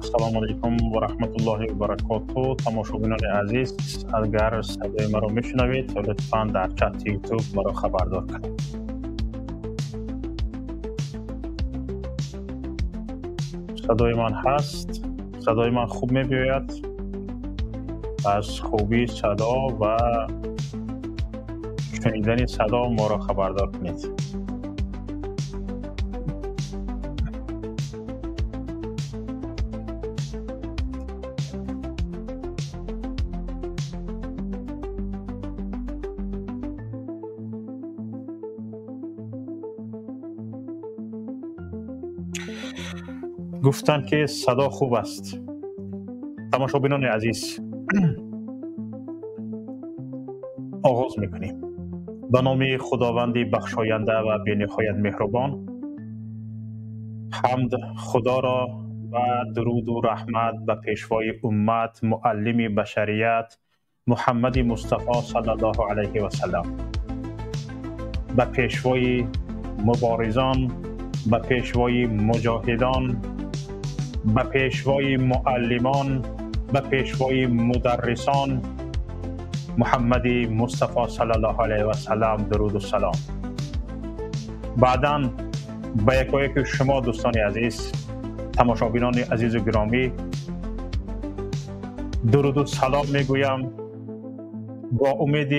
السلام علیکم و رحمت الله و برکاته. تماشاگران عزیز، اگر صدای مرا میشنوید لطفاً در چت یوتیوب مرا خبردار کنید. صدای من هست؟ صدای من خوب میبیاید؟ از خوبی صدا و شنیدن صدا ما را خبردار کنید. گفتن که صدا خوب است. تماشاگران عزیز، آغاز میکنیم. به نام خداوند بخشاینده و بی‌نهایت مهربان. حمد خدا را و درود و رحمت به پیشوای امت، معلم بشریت محمد مصطفی صلی الله علیه و سلم، به پیشوای مبارزان، به پیشوای مجاهدان، به پیشوای معلمان، به پیشوای مدرسان محمد مصطفی صلی الله علیه و سلم درود و سلام. بعداً به یکایک شما دوستان عزیز، تماشاگران عزیز و گرامی درود و سلام میگویم. با امید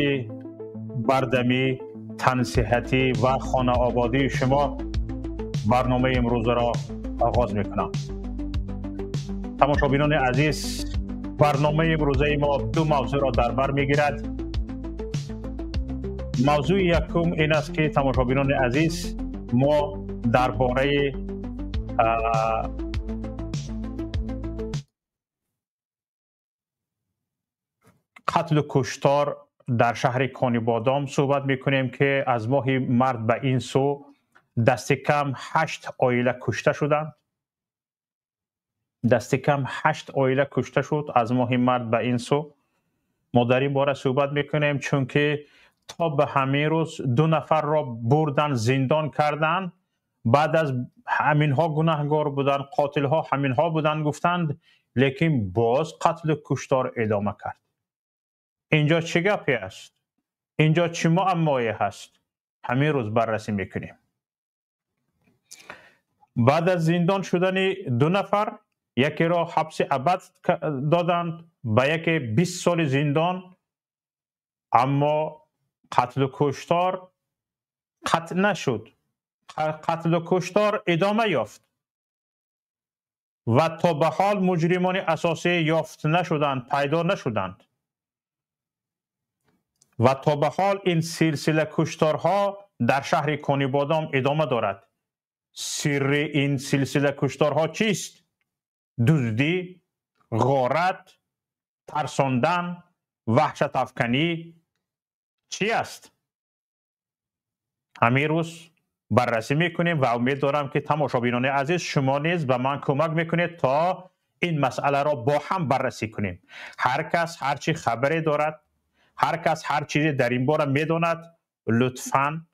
بردمی، تن صحتی و خانه آبادی شما برنامه امروز را آغاز میکنم. تماشاگران عزیز، برنامه امروزه ما دو موضوع را در بر میگیرد. موضوع یکم این است که تماشاگران عزیز، ما درباره قتل و کشتار در شهر کانیبادام صحبت میکنیم که از ماه مارس به این سو دست کم 8 عائله کشته شدند. دست کم 8 عائله کشته شد از ماه مارس به این سو. ما در این باره صحبت میکنیم چون که تا به همین روز 2 نفر را بردن زندان کردند. بعد از همین ها گناهکار بودن، قاتل ها همین ها بودن گفتند، لیکن باز قتل و کشتار ادامه کرد. اینجا چه گپی است؟ اینجا چه معمایی هست؟ همین روز بررسی میکنیم. بعد از زندان شدن 2 نفر، یکی را حبس ابد دادند، به یکی 20 سال زندان. اما قتل و کشتار قطع نشد. قتل و کشتار ادامه یافت و تا به حال مجرمان اساسی یافت نشدند، پیدا نشدند و تا به حال این سلسله کشتارها در شهر کانیبادام ادامه دارد. سر این سلسله کشتارها چیست؟ دزدی، غارت، ترساندن، وحشت افکنی چی است؟ همین روز بررسی میکنیم و امید دارم که تماشاگران عزیز شما نیز به من کمک میکنید تا این مسئله را با هم بررسی کنیم. هر کس هر چی خبری دارد، هر کس هر چیزی در این باره میداند، لطفاً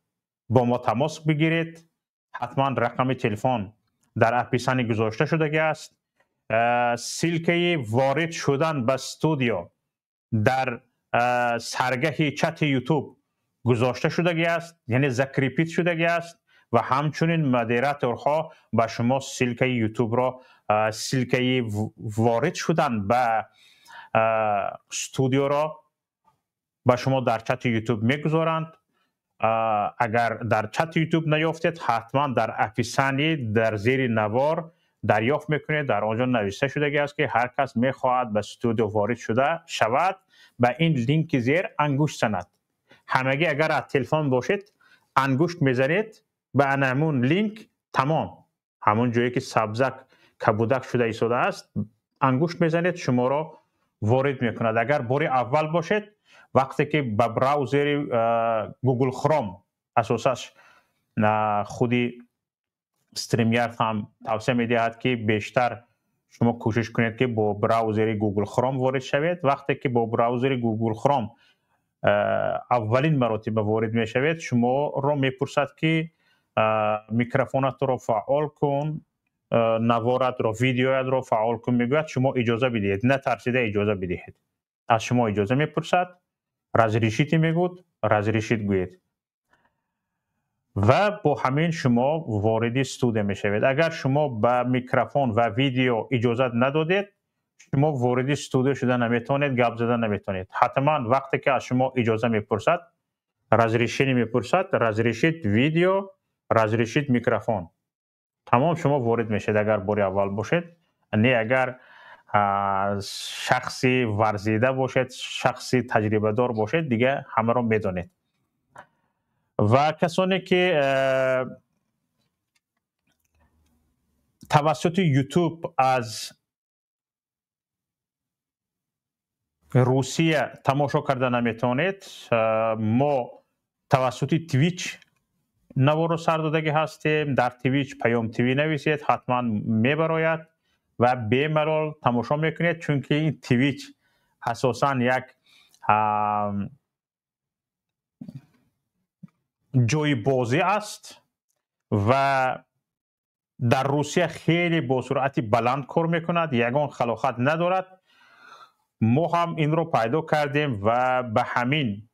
با ما تماس بگیرید. حتما رقم تلفن در اپلیکیشن گذاشته شده است. سلکه وارد شدن به استودیو در سرگه چت یوتیوب گذاشته شده است، یعنی ذکر شده است و همچنین مدیراتورها به شما سلکه یوتیوب را، سلکه وارد شدن به استودیو را به شما در چت یوتیوب میگذارند. اگر در چت یوتیوب نیافتید، حتما در اپلیکیشن در زیر نوار دریافت میکنید. در آنجا نوشته شده است که هر کس میخواهد به استودیو وارد شده شود به این لینک زیر انگشت زند. همگی اگر از تلفن باشید انگشت میزنید به همون لینک، تمام همون جایی که سبزک کبودک شده ایستاده است انگشت میزنید، شما را وارد میکند. اگر بار اول باشید، وقتی که به براوزر گوگل کروم، اساسش خودی استریمیارد هم توصیه میدهد که بیشتر شما کوشش کنید که با براوزر گوگل کروم وارد شوید. وقتی که با براوزر گوگل کروم اولین مراتب وارد میشوید، شما را میپرسد که میکروفونت را فعال کن نوارت رو ویدیویت رو فعال کن میگوید شما اجازه بدهید، نه ترسیده اجازه بدهید. از شما اجازه میپرسد، رازریشیتی میگوید، رازریشیت گوید و با همین شما وارد استودیو میشوید. اگر شما به میکروفون و ویدیو اجازه ندادید شما وارد استودیو شده نمیتونید، گپ زدن نمیتونید. حتما وقتی که از شما اجازه میپرسد، رازریشیت میپرسد، رازریشیت ویدیو، رازریشیت میکروفون، تمام شما وارد میشید اگر بار اول باشید. نه اگر شخصی ورزیده باشید، شخصی تجربه دار باشید، دیگه همه رو میدونید. و کسانی که توسط یوتیوب از روسیه تماشا کرده نمیتونید، ما توسط تویچ نوارو سر دادگی هستیم. در تویچ پیام تیوی نویسید، حتما میبراید و بی‌ملال تماشا میکنید، چون که این تویچ اساسا یک جای بازی است و در روسیه خیلی با سرعت بلند کار میکند، یگان خلاقیت ندارد. ما هم این رو پیدا کردیم و به همین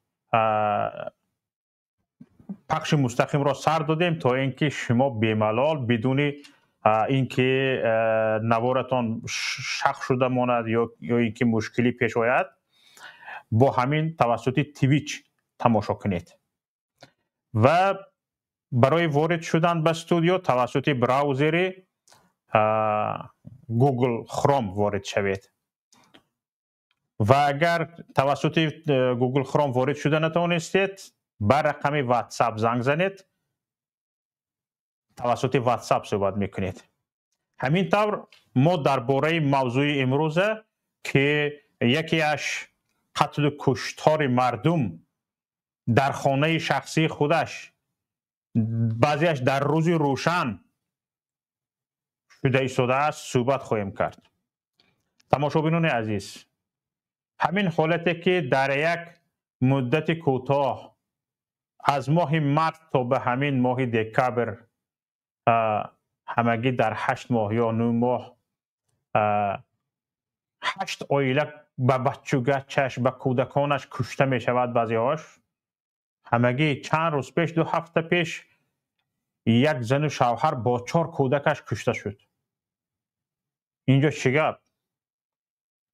پخش مستقیم را سر دادیم تا اینکه شما بی‌ملال بدون اینکه نوارتان شق شده ماند یا اینکه مشکلی پیش آید، با همین توسط تویچ تماشا کنید. و برای وارد شدن به استودیو توسط براوزر گوگل خروم وارد شوید و اگر توسط گوگل خروم وارد شده نتوانستید، بر رقم واتساپ زنگ زنید، توسط واتساپ صحبت میکنید. همینطور ما درباره موضوع امروز که یکی از قتل و کشتار مردم در خانه شخصی خودش، بعضیش در روز روشن شده ایستاده است، صحبت خواهیم کرد. تماشابینان عزیز، همین حالتی که در یک مدت کوتاه از ماه مارس تا به همین ماه دکبر همگی در 8 ماه یا 9 ماه 8 عائله به بچگچش به کودکانش کشته می شود. بعضی‌هاش همگی چند روز پیش، 2 هفته پیش، یک زن و شوهر با 4 کودکش کشته شد. اینجا چیگه؟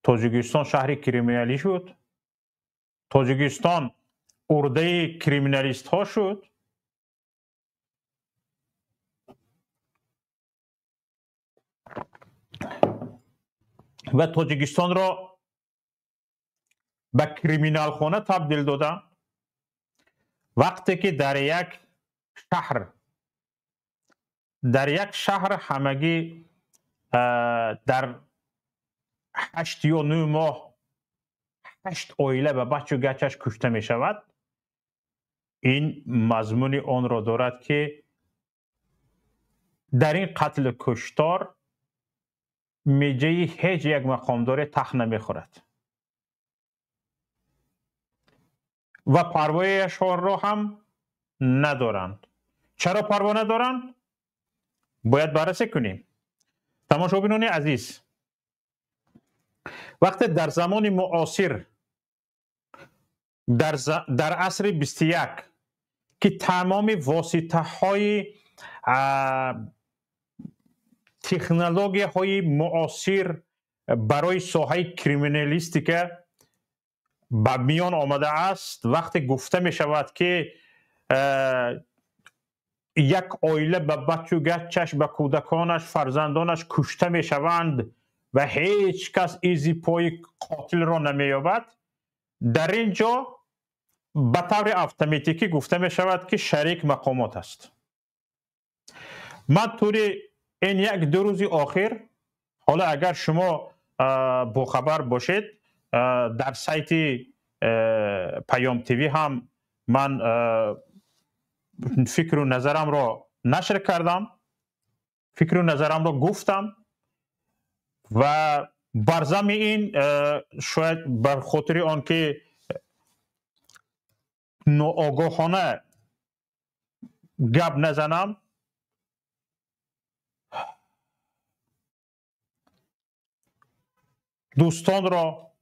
تاجیکستان شهر کریمینالی شد، تاجیکستان ارده کریمینالیست ها شد. و تاجیکستان را به کریمینال خانه تبدیل دادن. وقتی که در یک شهر همگی در 8 یا 9 ماه 8 عائله به بچه و گچش کشته می شود، این مضمون آن را دارد که در این قتل و کشتار میجه هیچ یک مقامدار تخت نمی خورد و پروایشان را هم ندارند. چرا پروا ندارند؟ باید بررسی کنیم. تماشابینان عزیز، وقتی در زمان معاصر در عصر 21 که تمام واسطه های تکنولوژی های معاصر برای ساحه کریمینالیستی که به میان آمده است، وقتی گفته می شود که یک عائله به بچه و گچش، به کودکانش، فرزندانش کشته می شوند و هیچ کس ایزی پای قاتل را نمی یابد، در اینجا به طور اتوماتیکی گفته می شود که شریک مقامات است. من طوری این 1-2 روز آخر، حالا اگر شما با خبر باشید، در سایت پیام تیوی هم من فکر و نظرم را نشر کردم، فکر و نظرم را گفتم و برزم این شاید بر خاطر آنکه ناآگاهانه گپ نزنم، دوستان را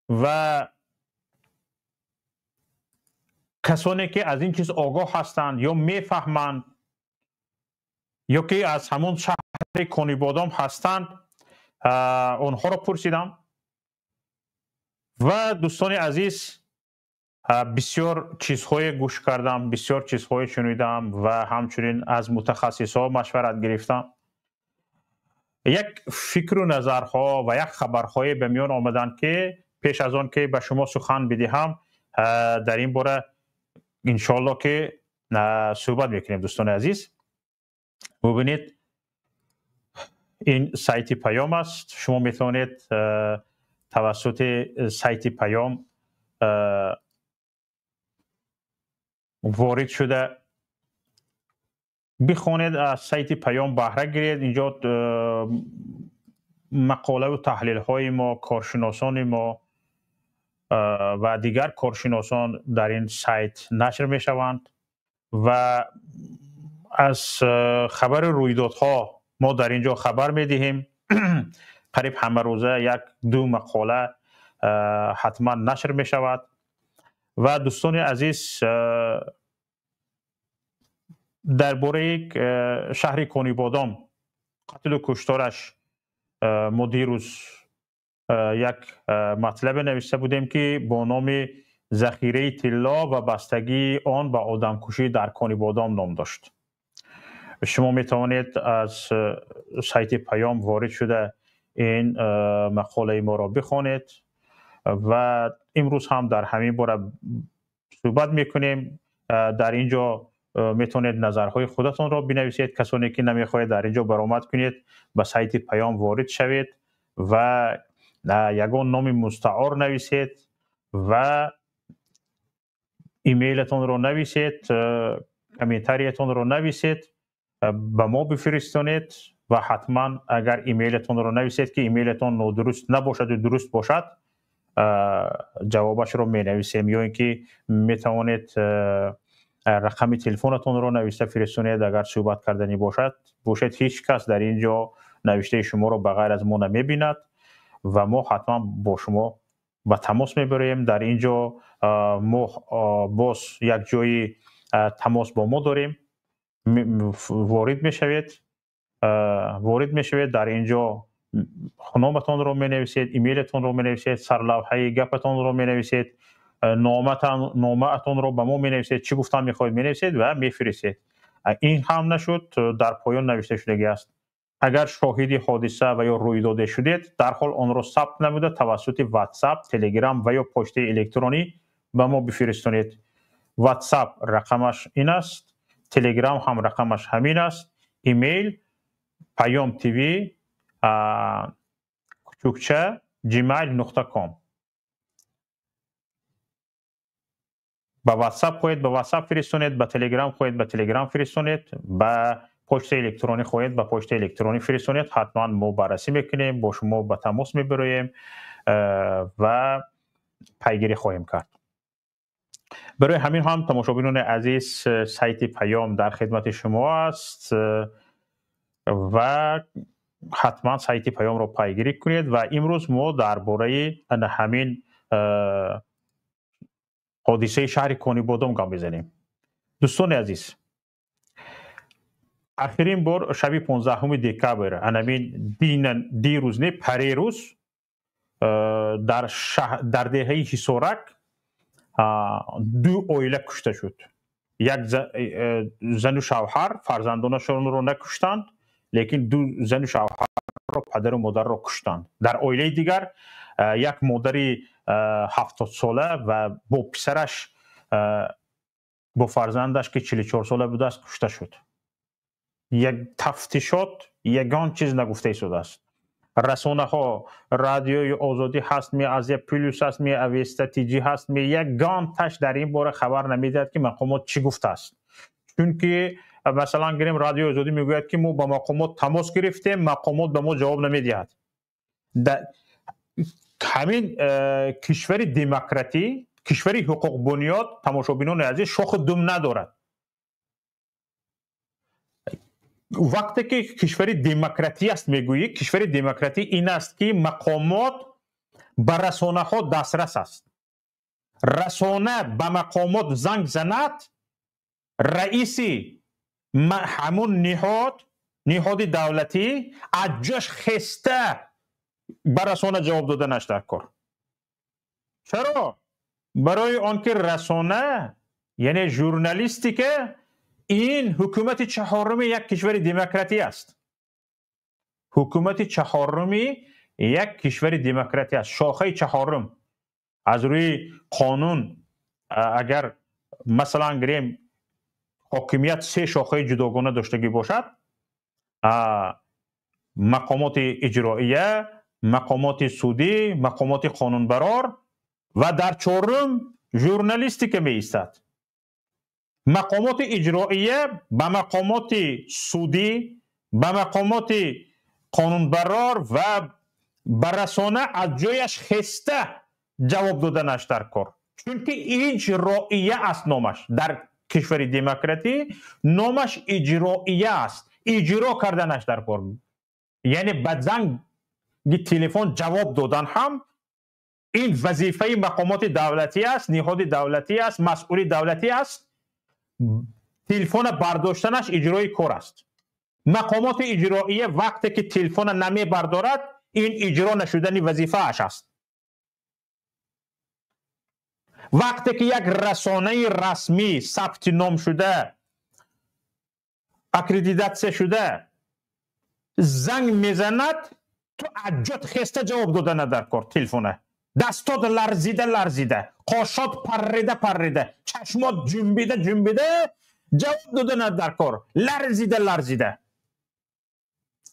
و کسانی که از این چیز آگاه هستند یا میفهمند یا که از همون شهر کنیبادام هستند اونها را پرسیدم و دوستان عزیز بسیار چیزهای گوش کردم، بسیار چیزهای شنیدم و همچنین از متخصصان مشورت گرفتم. یک فکر و نظرها و یک خبرهای به میان آمدند که پیش از آن که به شما سخن بدهم در این باره انشالله که صحبت میکنیم. دوستان عزیز ببینید این سایت پیام است. شما میتونید توسط سایت پیام وارد شده بخونید، از سایت پیام بهره گیرید. اینجا مقاله و تحلیل های ما، کارشناسان ما و دیگر کارشناسان در این سایت نشر می شوند و از خبر رویدادها ما در اینجا خبر می دهیم. قریب همه روزه یک دو مقاله حتما نشر می شود و دوستان عزیز درباره شهر کنیبادام قتل و کشتارش ما دیروز یک مطلب نوشته بودیم که با نام ذخیره طلا و بستگی آن به آدمکشی در کنیبادام نام داشت. شما می توانید از سایت پیام وارد شده این مقاله ما را بخوانید و امروز هم در همین باره صحبت میکنیم. در اینجا میتونید نظرهای خودتون را بنویسید. کسانی که نمیخواهید در اینجا برآمد کنید به سایت پیام وارد شوید و یگان نام مستعار نویسید و ایمیلتون رو نویسید، کامنتاریتون رو نویسید به ما بفرستونید و حتما اگر ایمیلتون رو نویسید که ایمیلتون نادرست نباشد و درست باشد جوابش رو می نویسیم، یا اینکه می توانید رقم تلفنتون رو نوشته فرستونید اگر صحبت کردنی باشد. هیچ کس در اینجا نوشته شما رو بغیر از ما نمی بیند و ما حتما با شما به تماس می بریم. در اینجا ما باز یک جایی تماس با ما داریم، وارد می شوید در اینجا نامتون رو می نویسید، ایمیلتون رو می نویسید، سرلوحه گپتون رو می نویسید، نامتون رو به ما می نویسید، چی گفتم می خواهید می نویسید و می فرستید. این هم نشد در پایان نوشته شدگی است: اگر شاهد حادثه و یا رویداد شدید در حال آن را ثبت نموده توسط واتساپ، تلگرام و یا پست الکترونی به ما بفرستید. واتساپ رقمش این است، تلگرام هم رقمش همین است، ایمیل پیام تیوی کوچکچه gmail.com. به واتساپ خواهید به واتساپ فرستونید، به تلگرام خواهید به تلگرام فرستونید، به پست الکترونی خواهید به پست الکترونی فرستونید. حتما ما بررسی میکنیم، با شما به تماس میبریم و پیگیری خواهیم کرد. برای همین هم تماشابینان عزیز سایت پیام در خدمت شما است و حتما سایت پیام را پیگیری کنید. و امروز ما درباره همین حادثه شهر کنیبادام گام بزنیم. دوستان عزیز، آخرین بار شب 15 دکبر دیروز نه پریروز در دهه حصارک دو عائله کشته شد. یک زن و شوهر فرزندانشون رو نکشتند، لیکن دو زن و شوهر رو پدر و مادر رو کشتند. در عائله دیگر یک مادری 70 ساله و با پسرش با فرزندش که 44 ساله بوده است کشته شد. یک تفتیشات یگان چیز نگفته شده است. رسانه ها، رادیوی آزادی هست می، از پلیس هست می، اویستا تیجی هست می، یگان تش در این باره خبر نمیدهد که مقامات چی گفته است. چون که مثلا گریم رادیو آزادی میگوید که ما با مقامات تماس گرفتیم، مقامات به ما جواب نمیدهد. همین کشور دموکراتی، کشور حقوق بنیاد، تماشابینان عزیز، شاخ دم ندارد. وقتی که کشور دموکراتی است میگویی، کشور دموکراتی این است که مقامات به رسانه ها دسترس است. رسانه به مقامات زنگ زند، رئیس همون نهاد دولتی از جاش خسته به رسانه جواب دادنش در کار. چرا؟ برای آنکه رسانه یعنی ژورنالیستی که این حکومت چهارم یک کشور دموکراتی است. حکومت چهارم یک کشور دموکراتی است. شاخه چهارم از روی قانون اگر مثلا گریم حاکمیت سه شاخه جداگانه داشتگی باشد، مقامات اجراییه، مقامات سودی، مقامات قانونبرار و در چهارم ژورنالیستی که می ایستد. مقامات اجراییه به مقامات سودی، به مقامات قانونبرار و به رسانه از جایش خسته جواب دادنش در کار. چون که اجراییه است نامش. در کشور دموکراتی نامش اجراییه است. اجرا کردنش در کار. یعنی به زنگ تلفن جواب دادن هم این وظیفه مقامات دولتی است، نهاد دولتی است، مسئول دولتی است. تلفن برداشتنش اجرای کار است. مقامات اجراییه وقتی که تلفن نمی بردارد این اجرا نشدن وظیفه اش است. وقتی که یک رسانه رسمی ثبت نام شده، اکریدیتاسیون شده زنگ میزند، تو اجات خسته جواب دادن در کار. تلفنه دستات لرزیده، قاشات پریده، چشمات جنبیده جواب دادن در کار. لرزیده.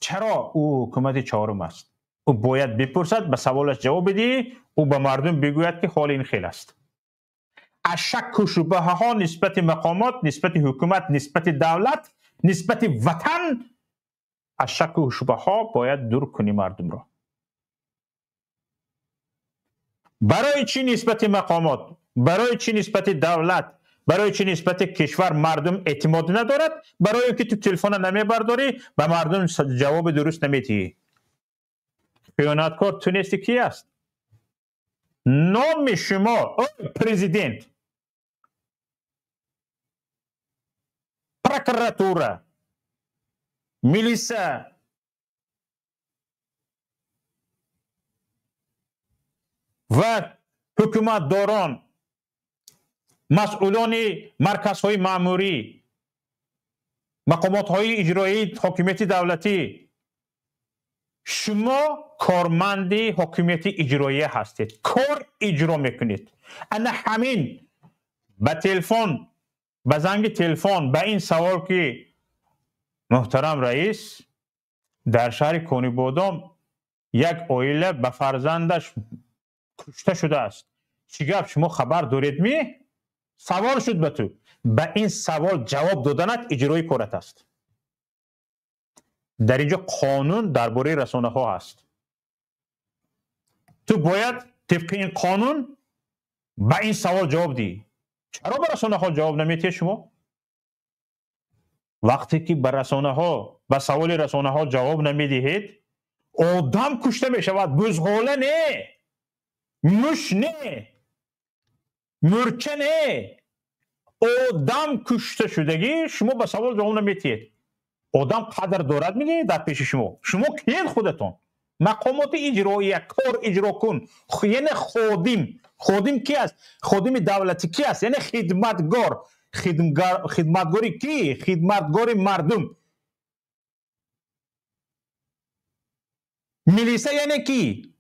چرا؟ او حکومت چهارم است. او باید بپرسد، به سوالش جواب بدی، او به مردم بگوید که حال این خیل است. از شک و شبهه ها نسبت مقامات، نسبت حکومت، نسبت دولت، نسبت وطن، از شک و شبهه ها باید دور کنی مردم را. برای چی نسبت مقامات، برای چی نسبت دولت، برای چی نسبت کشور مردم اعتماد ندارد؟ برای اینکه تو تلفن نمی برداری به مردم جواب درست نمیدی. خیانتکار تونستی کی است؟ نام شما پرزیدنت، پروکراتوره، میلیسه، و حکومت داران، مسئولان مرکزهای مأموری، مقامات های اجرایی حاکمیت دولتی، شما کارمندی حاکمیت اجرایی هستید، کار اجرا میکنید. انا همین به تلفن، به زنگ تلفن به این سوال که محترم رئیس در شهر کونی بادام یک عائله به فرزندش کشته شده است، چی گپ شما خبر دارید می؟ سوال شد به تو. به این سوال جواب دادنت اجرای کارت است. در اینجا قانون درباره رسانه ها هست. تو باید طبق این قانون به این سوال جواب دی. چرا به رسانه ها جواب نمیدید شما؟ وقتی که به رسانه ها، به سوال رسانه ها جواب نمیدهید، آدم کشته می شود. بزغاله نه، مش نه، مرچه نه، آدم کشته شدگی شما به سوال جواب نمیدید. آدم قدر دارد میگه در پیش شما. شما کیین خودتون؟ مقامات اجرایی، کار اجرا کن. یعنی خادم کی است؟ خادم دولتی کی است؟ یعنی خدمتگار. خدمتگاری کی؟ خدمتگار مردم. میلیسه یعنی کی؟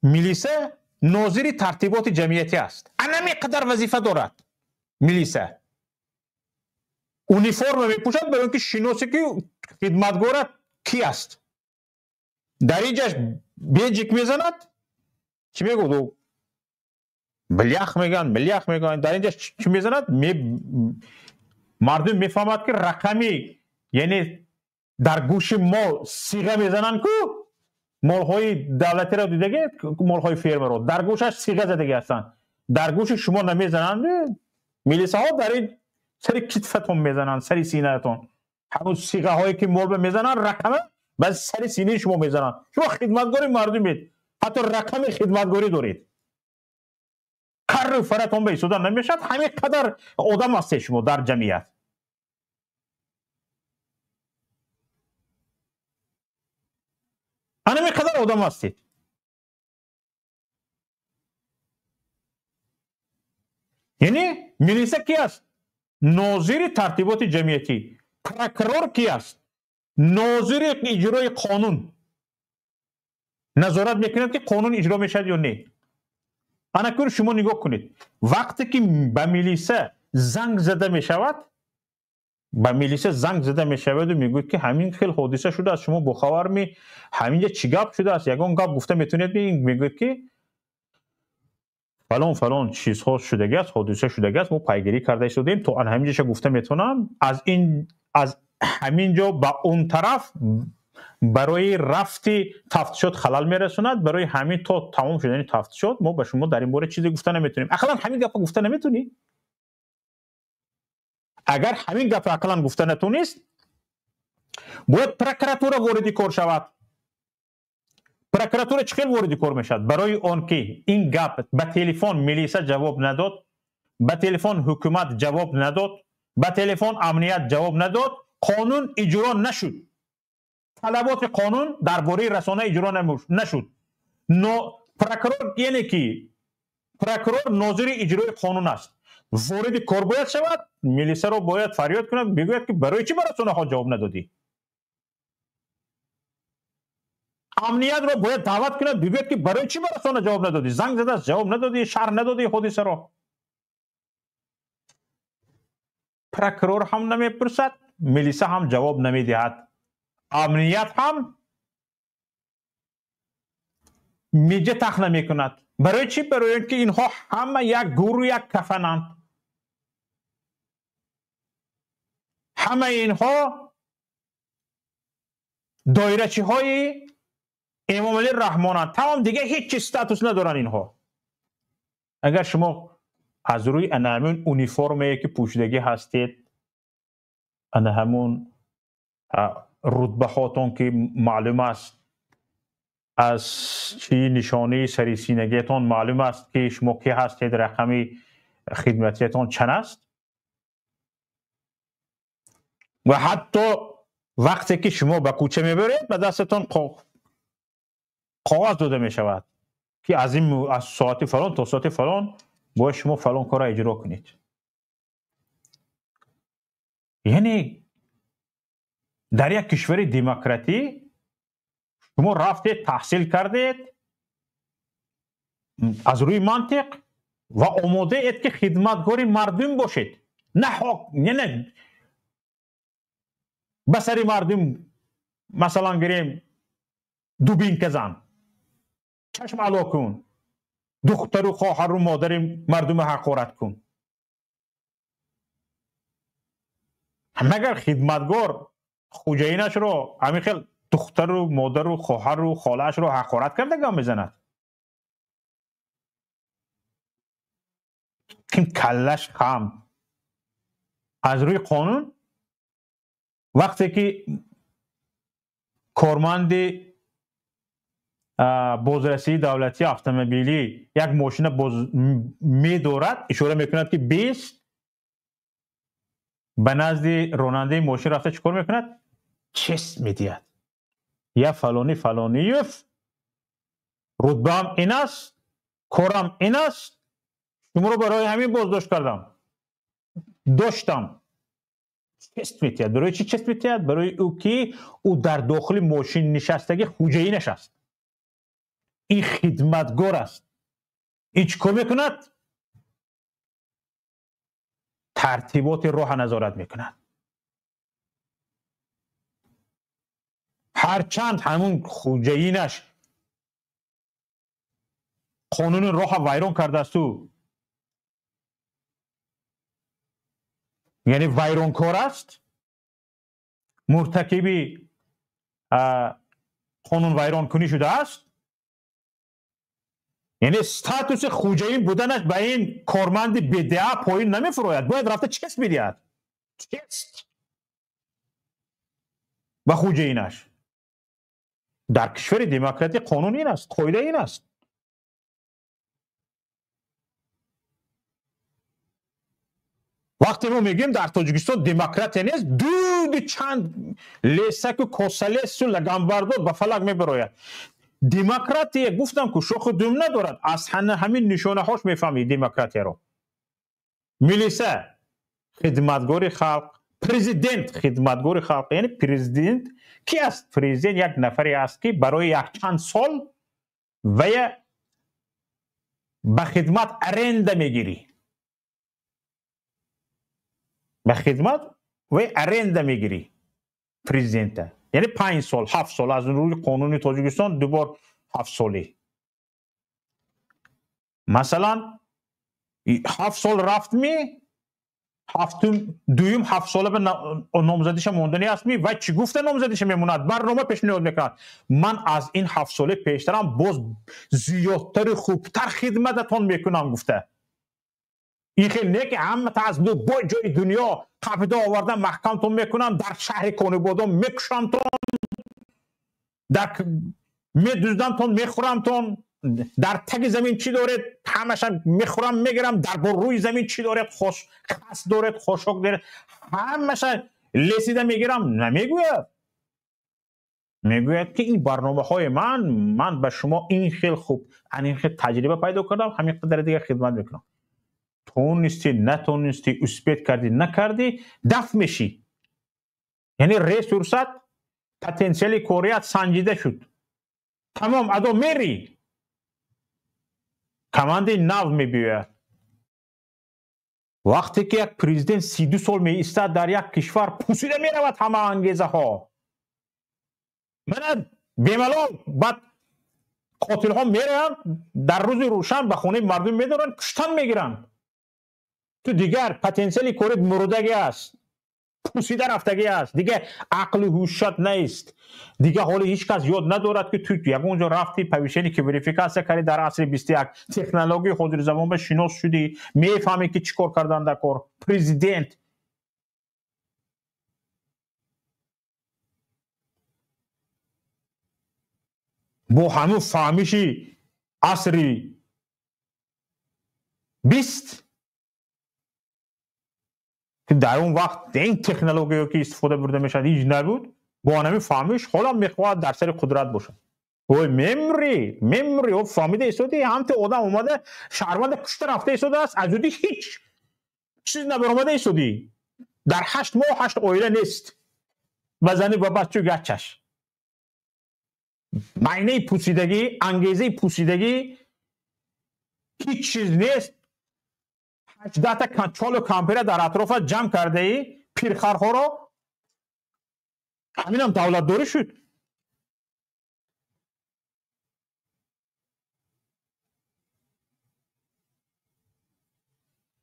میلیسه ناظر ترتیبات جمعیتی است. انمی قدر وظیفه دارد میلیسه. اونیفرم میپوشد برای اینکه شناسه که خدمتگار کی است. در اینجاش بیجک میزند، چی میگو دو؟ بلیخ میگن. در اینجاش چی میزند؟ مردم میفهمد که رقمی، یعنی در گوش مال صیغه میزنن که مالهای دولتی را دیدگی، مالهای فرم را در گوشش صیغه زدگی هستن. در گوش شما نمیزنند. میلیسه ها در این سری کتفتون میزنن، سری سینهتون. همون صیغه هایی که مال میزنن رقمه بعد سر سینه شما میزنن. شما خدمتگار مردمید، حتی رقم خدمتگاری دارید، کار فراتون به سودا نمیشد. همین قدر آدم هستید شما در جمعیت. همین قدر آدم هستید. یعنی ملیسا کی است؟ ناظر ترتیبات جمعیتی. پروکرور کی است؟ ناظر اجرای قانون. نظارت میکند که قانون اجرا میشد یا نه. انا شما نگاه کنید، وقتی که به ملیسا زنگ زده میشود، به ملیسا زنگ زده میشود و میگوید که همین خیلی حادثه شده است، شما بخبر می همینجا چی گپ شده است، یگان گپ گفته میتونید میگوید که فلان فلان چیزها شده است، حادثه شده است، ما پیگیری کرده شدیم، تو ان همینجا گفته میتونم از همینجا به اون طرف برای رفتی تفتیشات خلل میرسوند، برای همین تا تمام شدن تفتیشات ما به شما در این باره چیزی گفته نمیتونیم. اصلا همین گپ گفته نمیتونی. اگر همین گپ اصلا گفته نتونیست، باید پروکراتور وارد کار شود. پروکراتور چخیل وارد کار میشد؟ برای آن که این گپ به تلفن ملیسا جواب نداد، به تلفن حکومت جواب نداد، به تلفن امنیت جواب نداد، قانون اجرا نشد. طلبات قانون درباره رسانه اجرا نشد. پروکرور یعنی که پروکرور ناظر اجرای قانون است. وارد کار باید شود، ملیسا رو باید فریاد کند، بگوید که برای چی به رسانه ها جواب ندادی؟ امنیت رو باید دعوت کند، بگوید که برای چی به رسانه جواب ندادی؟ زنگ زده جواب ندادی، شرح ندادی حادثه را. پروکرور هم نمیپرسد، ملیسا هم جواب نمیدهد، امنیت هم میجه تخ نمی کند. برای چی؟ برای اینکه اینها همه یک گروه، یک کفنند. همه اینها دایرچی های امام علی رحمانند. تمام دیگه هیچ استاتوس ندارن اینها. اگر شما از روی همون اونیفرمی که پوشیدگی هستید، همون رتبه هاتون که معلوم است، از چی نشانه سری سینگیتون معلوم است که شما کی هستید، رقم خدمتیتون چند است. و حتی وقتی که شما به کوچه میبرید، به دستتون کاغذ داده میشود که از ساعت فلان تا ساعت فلان باید شما فلان کار را اجرا کنید. یعنی در یک کشور دموکراتی شما رفتید تحصیل کردید از روی منطق و آماده اید که خدمتگار مردم باشید، نه بسری مردم مثلا گریم دوبین کزن، چشم علا کن، دختر و خواهر و مادر مردم حقارت کن. مگر خدمتگار خوجینش رو همین خیل دختر و مادر و خواهر و خالهش رو حقارت کرده گام میزند؟ این کلش خم از روی قانون. وقتی که کارمند بازرسی دولتی اتومبیلی یک ماشین می دارد، اشاره میکند که 20 به نزد راننده ماشین رفته چیکار میکند؟ چست میدهد، یا فلانی فلانی رتبه هم این است، کارم این است، شما رو برای همین بازداشت کردم، داشتم. چست میتید. برای چی چست میتید؟ برای او که او در داخل ماشین نشستگی خوجه‌ای نشست. این خدمتگار است. این چیکار میکند؟ ترتیبات راه نظارت میکند. هرچند همون خوجه‌اینش قانون راه ویران کرده است، یعنی ویرانکار است، مرتکبی قانون ویران کنی شده است، یعنی استاتوس خوجه‌ای بودنش به این کارمند بدعه پایین نمیفراید، باید رفته چست بدهد، چست و خوجه‌اینش. در کشور دموکراتی قانون این است، قاعده این است. وقتی ما میگیم در تاجیکستان دموکراتی نیست، دود چند لیسک و کوسلیس و لگنبردود به فلک میبراید. دموکراتی گفتم که شوخ دوم ندارد، از همین نشانه هاش میفهمید دموکراتی رو. میلیسه خدمتگار خلق، پرزیدنت خدمتگار خلق. یعنی پرزیدنت کی است؟ پرزیدنت یک نفری است که برای یک چند سال و به خدمت ارنده میگیری، به خدمت و ارنده میگیری پرزیدنت. یعنی 5 سال 7 سال از روی قانون تاجیکستان دوبار 7 سالی. مثلا 7 سال رفت می دویم 7 ساله به نامزدیش موندنی است می و چی گفته نامزدیش میموند، برنامه پیشنهاد میکند من از این 7 ساله پیشترم باز زیادتر خوبتر خدمتتون میکنم گفته. این خیلی نه که همه تا از با جای دنیا قبضه آوردن محکمتون میکنم، در شهر کانوبادان میکشمتون، در میدوزدمتون میخورمتون، در تگ زمین چی دارید همش میخورم میگیرم، در روی زمین چی دارید خس دارید خوشک دارید همش لیسیده میگیرم. نمیگوید، میگوید که این برنامه های من به شما این خیلی خوب این خیلی تجربه پیدا کردم، همین قدر دیگه خدمت میکنم. تونستی نتونستی اثبات کردی نکردی دفع میشی. یعنی ریسورست پتانسیل کوریت سنجیده شد، تمام ادا میری. کماندی نو میبیوید. وقتی که یک پرزیدنت 32 سال می ایستد در یک کشور پوسیده میرود همه انگیزه ها. من بیملال بعد قاتل ها میرن در روز روشن به خونه مردم میدارن کشتن میگیرن. تو دیگر پتانسیل کورید مرودگی است، پوسیده رفتگی است، دیگه عقل و هوشت نیست. دیگه حالی هیچ کس یاد ندارد که تو یک اونجا رفتی پویشنی که وریفیکاسیون کردی در عصر 21 تکنولوژی حاضر زمان به شناس شدی، میفهمی که چیکار کردن در کار. پرزیدنت با همون فهمیشی عصری 20 که در اون وقت این تکنولوژی که استفاده برده میشد هیچ نبود، با همین فهمیش حالا میخواد در سر قدرت باشه. اوه ممری او فهمیده ایستودی هم تو آدم اومده شهروند کشته رفته ایستوده است، از جدی هیچ چیز نبرآمده ایستودی. در 8 ماه 8 اویله نیست بزنی با بچه گچش. معنی پوسیدگی، انگیزه پوسیدگی هیچ چیز نیست. 18 تا کنترل و کامپیوتر در اطراف جمع کرده ای پیرخرها رو، همین هم دولت داری شد.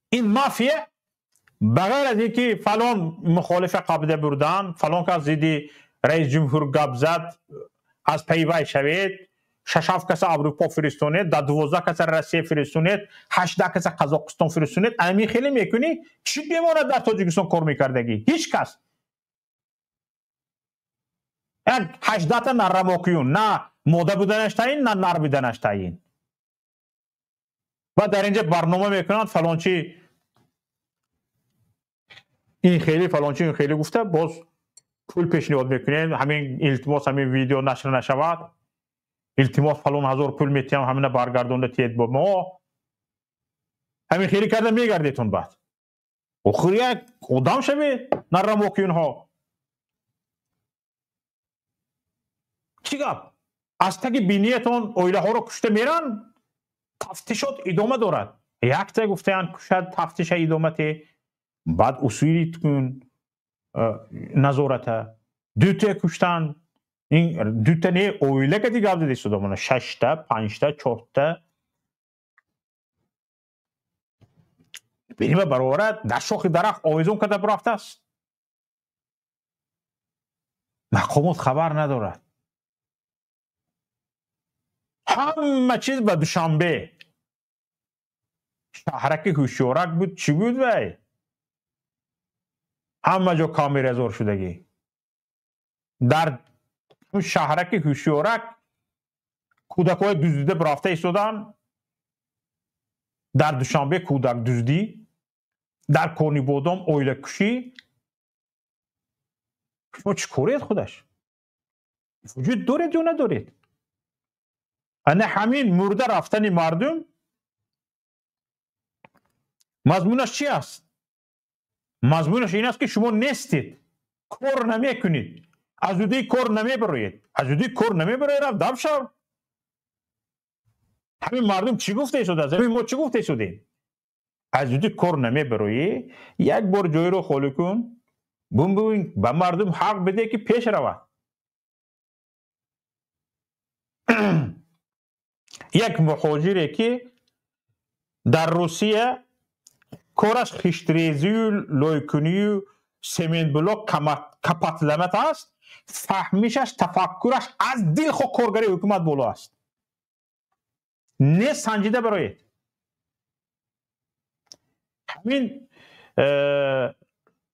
این مافیا بغیر از اینکه فلان مخالف قبضه بردن، فلان کس زیدی رئیس جمهور گپ زد از پیوای شوید، 6 کس اروپا فرستونید، 12 کس روسیه فرستونید، 18 کس قزاقستان فرستونید، امی خیلی میکنی چی میمونه در تاجیکستان کار میکردگی؟ هیچ کس. 18 تا نرماکیون، نه موده بودنش تعیین نه نر بودنش تعیین. و در اینجا برنامه میکنند فلان چی این خیلی فلان چی این خیلی گفته، باز پول پیشنهاد میکنید، همین التماس همین ویدیو نشر نشود، التماس فلان 1000 پول میتیم همین برگردونده تید با ما، همین خیلی کرده میگردیتون. بعد آخر یک آدم شوید نرماکیون ها. چی گپ؟ از تک بینیتون اویله ها رو کشته میرن، تفتیشات ادامه دارد. یک تا گفتن کشد تفتیش ادامه، بعد اصولی کن نظارت. 2 تا کشتن، این 2 تا نه اویله که دیگه گفته دیست دامونه 6 تا 5 تا 4 تا بینیم برابر در شاخ درخت آویزون کده برافته است. مقامات خبر ندارد. همه چیز به دوشنبه شهرک هوشیارک بود. چی بود وی؟ همه جا کامیرا زور شدگی. در اون شهرک هوشیارک کودکای دزدیده برافته ایستادن، در دوشنبه کودک دزدی، در کونی بودم اویله کشی. شما چی کارید خودش؟ وجود دارید یا ندارید؟ انه همین مرده رفتن مردم مضمونش چی است؟ مضمونش این است که شما نیستید، کار نمی کنید، از اودی کار نمی بروید، از اودی کار نمی بروید رفت دب شو. همین مردم چی گفته شده است؟ همین ما چی گفته شدیم؟ از اودی کار نمی بروید، یک بار جای رو خالی کن، ببین به مردم حق بده که پیش رود. یک مهاجری که در روسیه کارش خشتریزی و لایکنی و سمنت بلاک کپاتلمت است، فهمیشش تفکرش از دل خود کارگری حکومت بالا است. نه سنجیده برایید. همین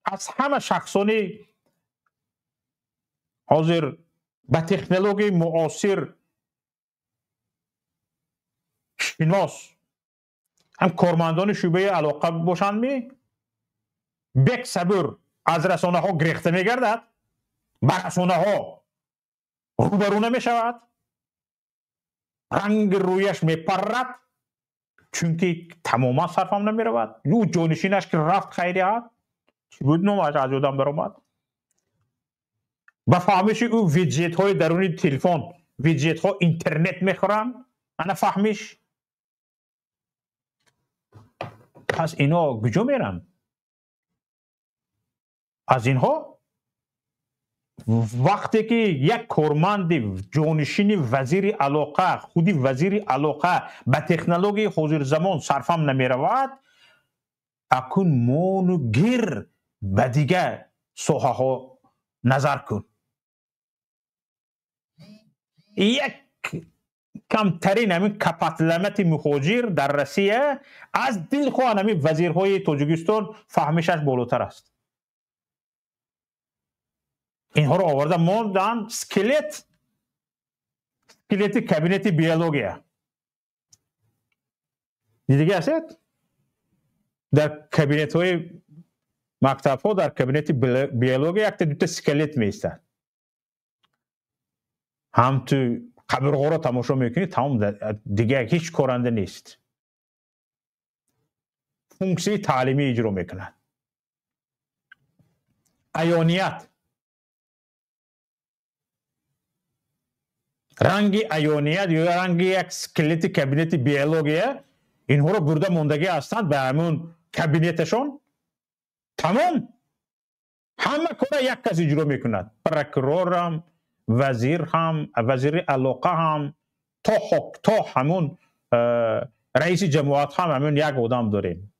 از همه شخصانی حاضر به تکنولوژی معاصر شناس هم کارمندان شعبه علاقه باشند بک صبر از رسانه ها گرفته می گردد، به رسانه ها روبرو نمی شود، رنگ رویش می پرد، چونکه تماما صرفم نمی رود. او جانشینش که رفت خیریت چی بود نومش از آدم برآمد. به فهمش او ویدجت های درونی تلفن، ویدجت ها اینترنت میخورن، انا فهمش. پس اینا کجا میرن؟ از اینها وقتی که یک کارمند جانشین وزیر علاقه، خودی وزیر علاقه به تکنولوژی حاضر زمان صرفم نمی رود، اکن مونو به دیگه ساحه ها نظر کن. یک کمترین همین کپاتلمت مهاجر در روسیه از دل خواه همین وزیرهای تاجیکستان فهمشش بالاتر است. اینها رو آورده موندن سکلت کابینت بیولوژیا. دیدگی هستید؟ در کابینت های مکتب ها در کابینت بیولوژیا یک تا دوتا سکلت میستن. هم تو قبرها رو تماشا میکنید، تمام دیگه هیچ کارنده نیست. فونکسی تعلیمی اجرا میکنند. ایونیت، رنگ ایونیت یا رنگ یک سکلت کابینت بیولوژیا، اینها رو برده موندگی هستند به همون کابینتشون. تمام همه کار یک کس اجرا میکند. پروکورور هم، وزیر هم، وزیر علاقه هم، تا همون رئیس جمهوریت هم همون یک آدم داریم.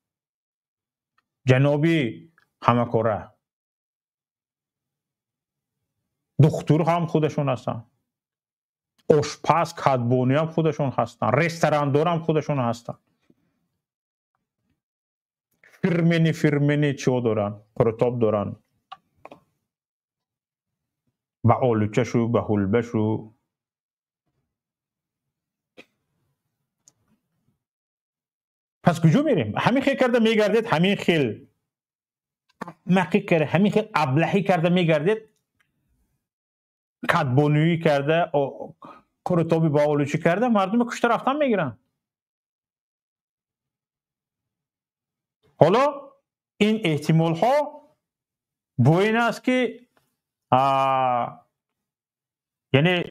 جنابی همه کاره. دکتر هم خودشون هستن. آشپز کادبونی هم خودشون هستن. رستوراندار هم خودشون هستن. فرمنی چو دارن؟ پرتاب دارن. به آلوچه شو، به حلبه شو. پس کجا میریم؟ همین خیل کرده میگردید، همین خیل احمقی کرده، همین خیل ابلهی کرده میگردید، کدبانویی کرده، پرتابی با آلوچه کرده، مردم کشته رفتن میگیرن. حالا این احتمال ها با این است که یعنی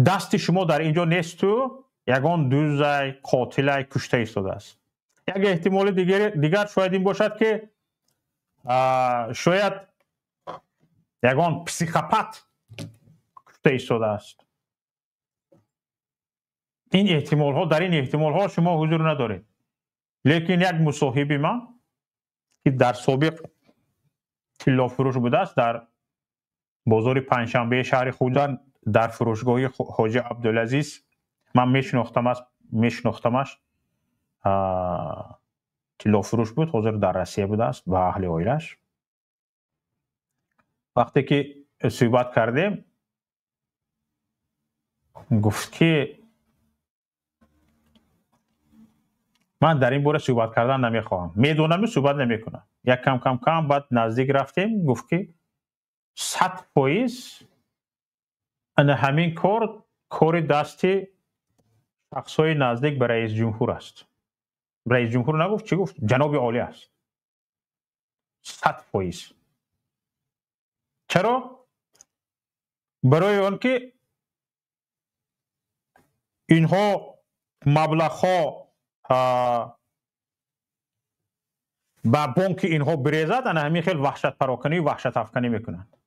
دست شما در اینجا نیست و یگان دوزای قاتلای کشته ایستاده است. یک احتمال دیگر شاید این باشد که شاید یگان پسیکوپات کشته ایستاده است. این احتمال ها، در این احتمال ها شما حضور ندارید. لیکن یک مصاحب من که در سابق طلا فروش بوده است در بازار پنجشنبه شهر خودان در فروشگاه حاجی عبدالعزیز، من میشناختمش، طلا فروش بود، حاضر در روسیه بوده است با اهل عائلش. وقتی که صحبت کردیم گفت که من در این باره صحبت کردن نمیخواهم، میدونم صحبت نمیکنم. یک کم بعد نزدیک رفتیم گفت که 100% ان همین کار دستی شخصای نزدیک به رئیس جمهور است. رئیس جمهور نگفت، چی گفت؟ جناب عالی است. 100%. چرا؟ برای آن که اینها مبلغ‌ها با بانک اینها بریزد، انا همین خیلی وحشت پراکنی و وحشت افکنی میکنند.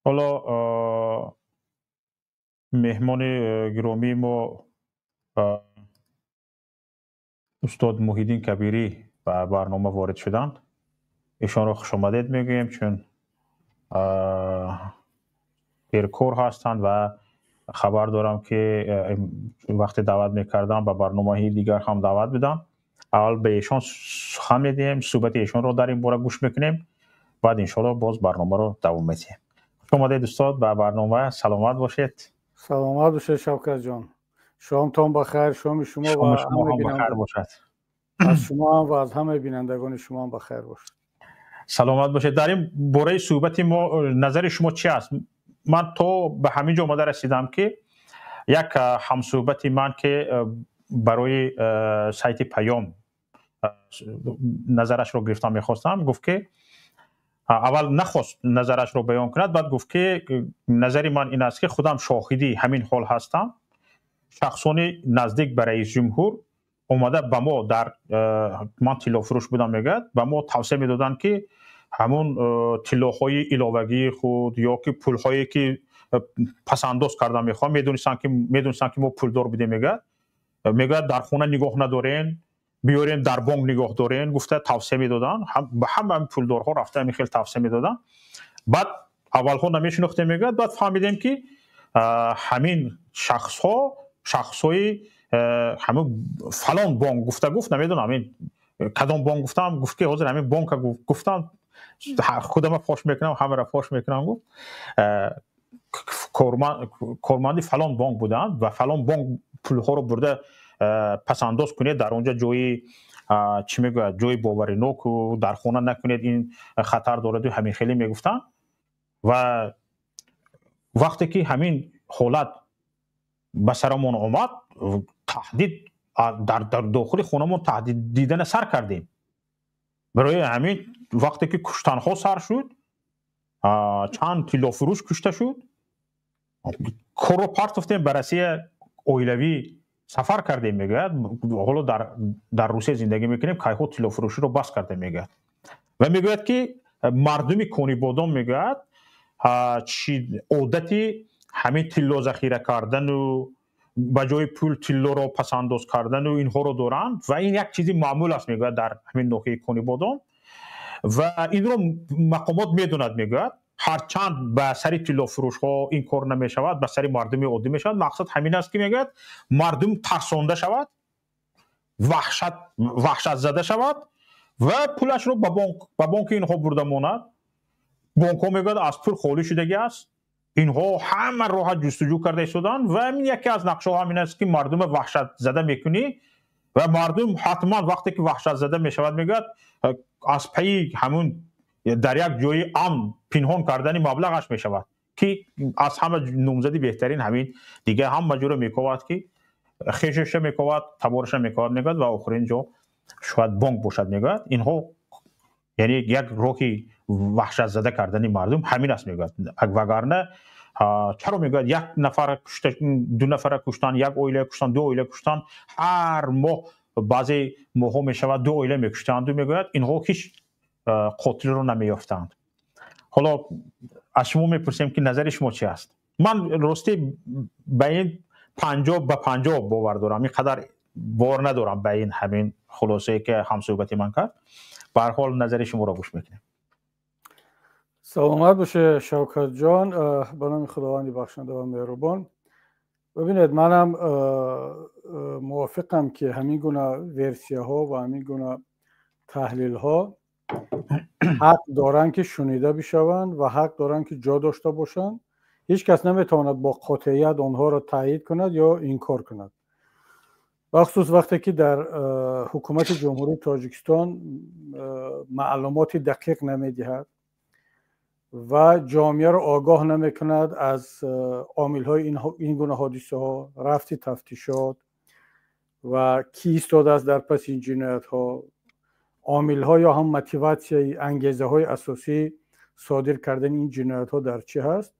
حالا مهمان گرامی ما استاد محیدین کبیری به برنامه وارد شدند. ایشان را خوش آمدید میگویم چون پیرکور هستند و خبر دارم که وقتی دعوت میکردم به برنامه دیگر هم دعوت بدم. اول به ایشان سخن میدیم، صحبت ایشان رو در این باره گوش میکنیم، بعد انشاءالله باز برنامه رو دوام میدیم. خوش آمدید استاد به برنامه. سلامت باشید. سلامت باشید شوکت جان. شامتان بخیر. شام شما و همه بینندگان باشد. از شما هم و از همه بینندگان شما هم بخیر باشد. سلامت باشید. در این باره صحبت ما نظر شما چی است؟ من تو به همین جا آمده رسیدم که یک همصحبت من که برای سایت پیام نظرش رو گرفتم میخواستم، گفت که اول نخواست نظرش رو بیان کند، بعد گفت که نظری من این است که خودم شاهدی همین حال هستم. شخصان نزدیک به رئیس جمهور اومده به ما در من طلا فروش بودم میگه، به ما توصیه میدادن که همون طلاهای علاوگی خود یا که پولهایی که پسنداز کرده میخوام میدونستن که ما پولدار بودیم میگه در خونه نگاه ندارین، بیارین در بانک نگاه دارین. گفته توصیه میدادن، به همه پولدارها رفته همین خیلی توصیه میدادن. بعد اول ها نمیشناختیم میگه، بعد فهمیدیم که همین شخصای همون فلان بانک گفت نمیدونم همین کدام بانک گفتم، گفت که حاضر همین بانک گفتم، خودم فاش میکنم، همه را فاش میکنم. گفت کارمندی فلان بانک بودن و فلان بانک پولها رو برده پس انداز کنید در اونجا، جوی چی میگه، جوی باوری نوک و در خونه نکنید، این خطر دارد و همین خیلی میگفتن. و وقتی که همین حالت به سرمون آمد، تهدید در داخل خونمون تهدید دیدن سر کردیم. برای همین وقتی که کشتنها سر شد، چند طلا فروش کشته شد، کارو پارت افتیم بررسی اویلوی سفر کردیم میگه. حالا در روسیه زندگی میکنیم، کایخو طلا فروشی رو بس کرده میگه و میگه که مردمی کونی بادام میگه عادتی همین طلا ذخیره کردن و به جای پول طلا رو پس انداز کردن و اینها رو دارن و این یک چیزی معمول است میگه در همین ناحیه کونی بادام و این رو مقامات میدوند میگه. هرچند به سری طلا فروش ها این کار نمی شود، به سری مردم عادی می شود. مقصد همین است که میگه مردم ترسانده شود، وحشت زده شود و پولش رو به بانک اینها برده ماند. بانک ها میگه از پول خالی شدگی است، اینها همه راحت جستجو کرده شدن و این یکی از نقشه ها همین است که مردم وحشت زده میکنی و مردم حتما وقتی که وحشت زده میشود میگه از پی همون در یک جای امن پنهان کردن مبلغش میشود که از همه نامزدی بهترین همین دیگه هم مجبور میکواد که خیشش میکواد، تبارش میکواد میگه و آخرین جا شاید بانک باشد میگه. اینها یعنی یک راهی وحشت زده کردن مردم همین است میگه. وگرنه چرا میگه یک نفر کشتن، دو نفر کشتن، یک اویله کشتن، دو اویله کشتن، هر ماه بعضی ماه میشود دو اویله میکشتند و میگه اینها هیچ قاتل رو نمیافتند. حالا از شما میپرسیم که نظر شما چی است؟ من راستی به این 50 باور دارم، اینقدر باور ندارم به این همین خلاصه که همصحبتی من کرد. به هر حال نظر شما رو گوش میکنیم. سلامت باشه شوکت جان. به نام خداوند بخشنده و مهربان. ببینید منم موافقم که همین گونه ورسیه ها و همین گونه تحلیل ها حق دارن که شنیده بشوند و حق دارن که جا داشته باشند. هیچ کس نمیتواند با قاطعیت آنها را تایید کند یا انکار کند. بخصوص وقتی که در حکومت جمهوری تاجیکستان معلومات دقیق نمیدهد و جامعه را آگاه نمیکند از عامل‌های این گونه حادثه ها، رفت تفتیشات و کی ایستاده است در پس این جنایت ها، عامل‌ها یا هم موتیواسیون، انگیزه های اساسی صادر کردن این جنایت ها در چی هست.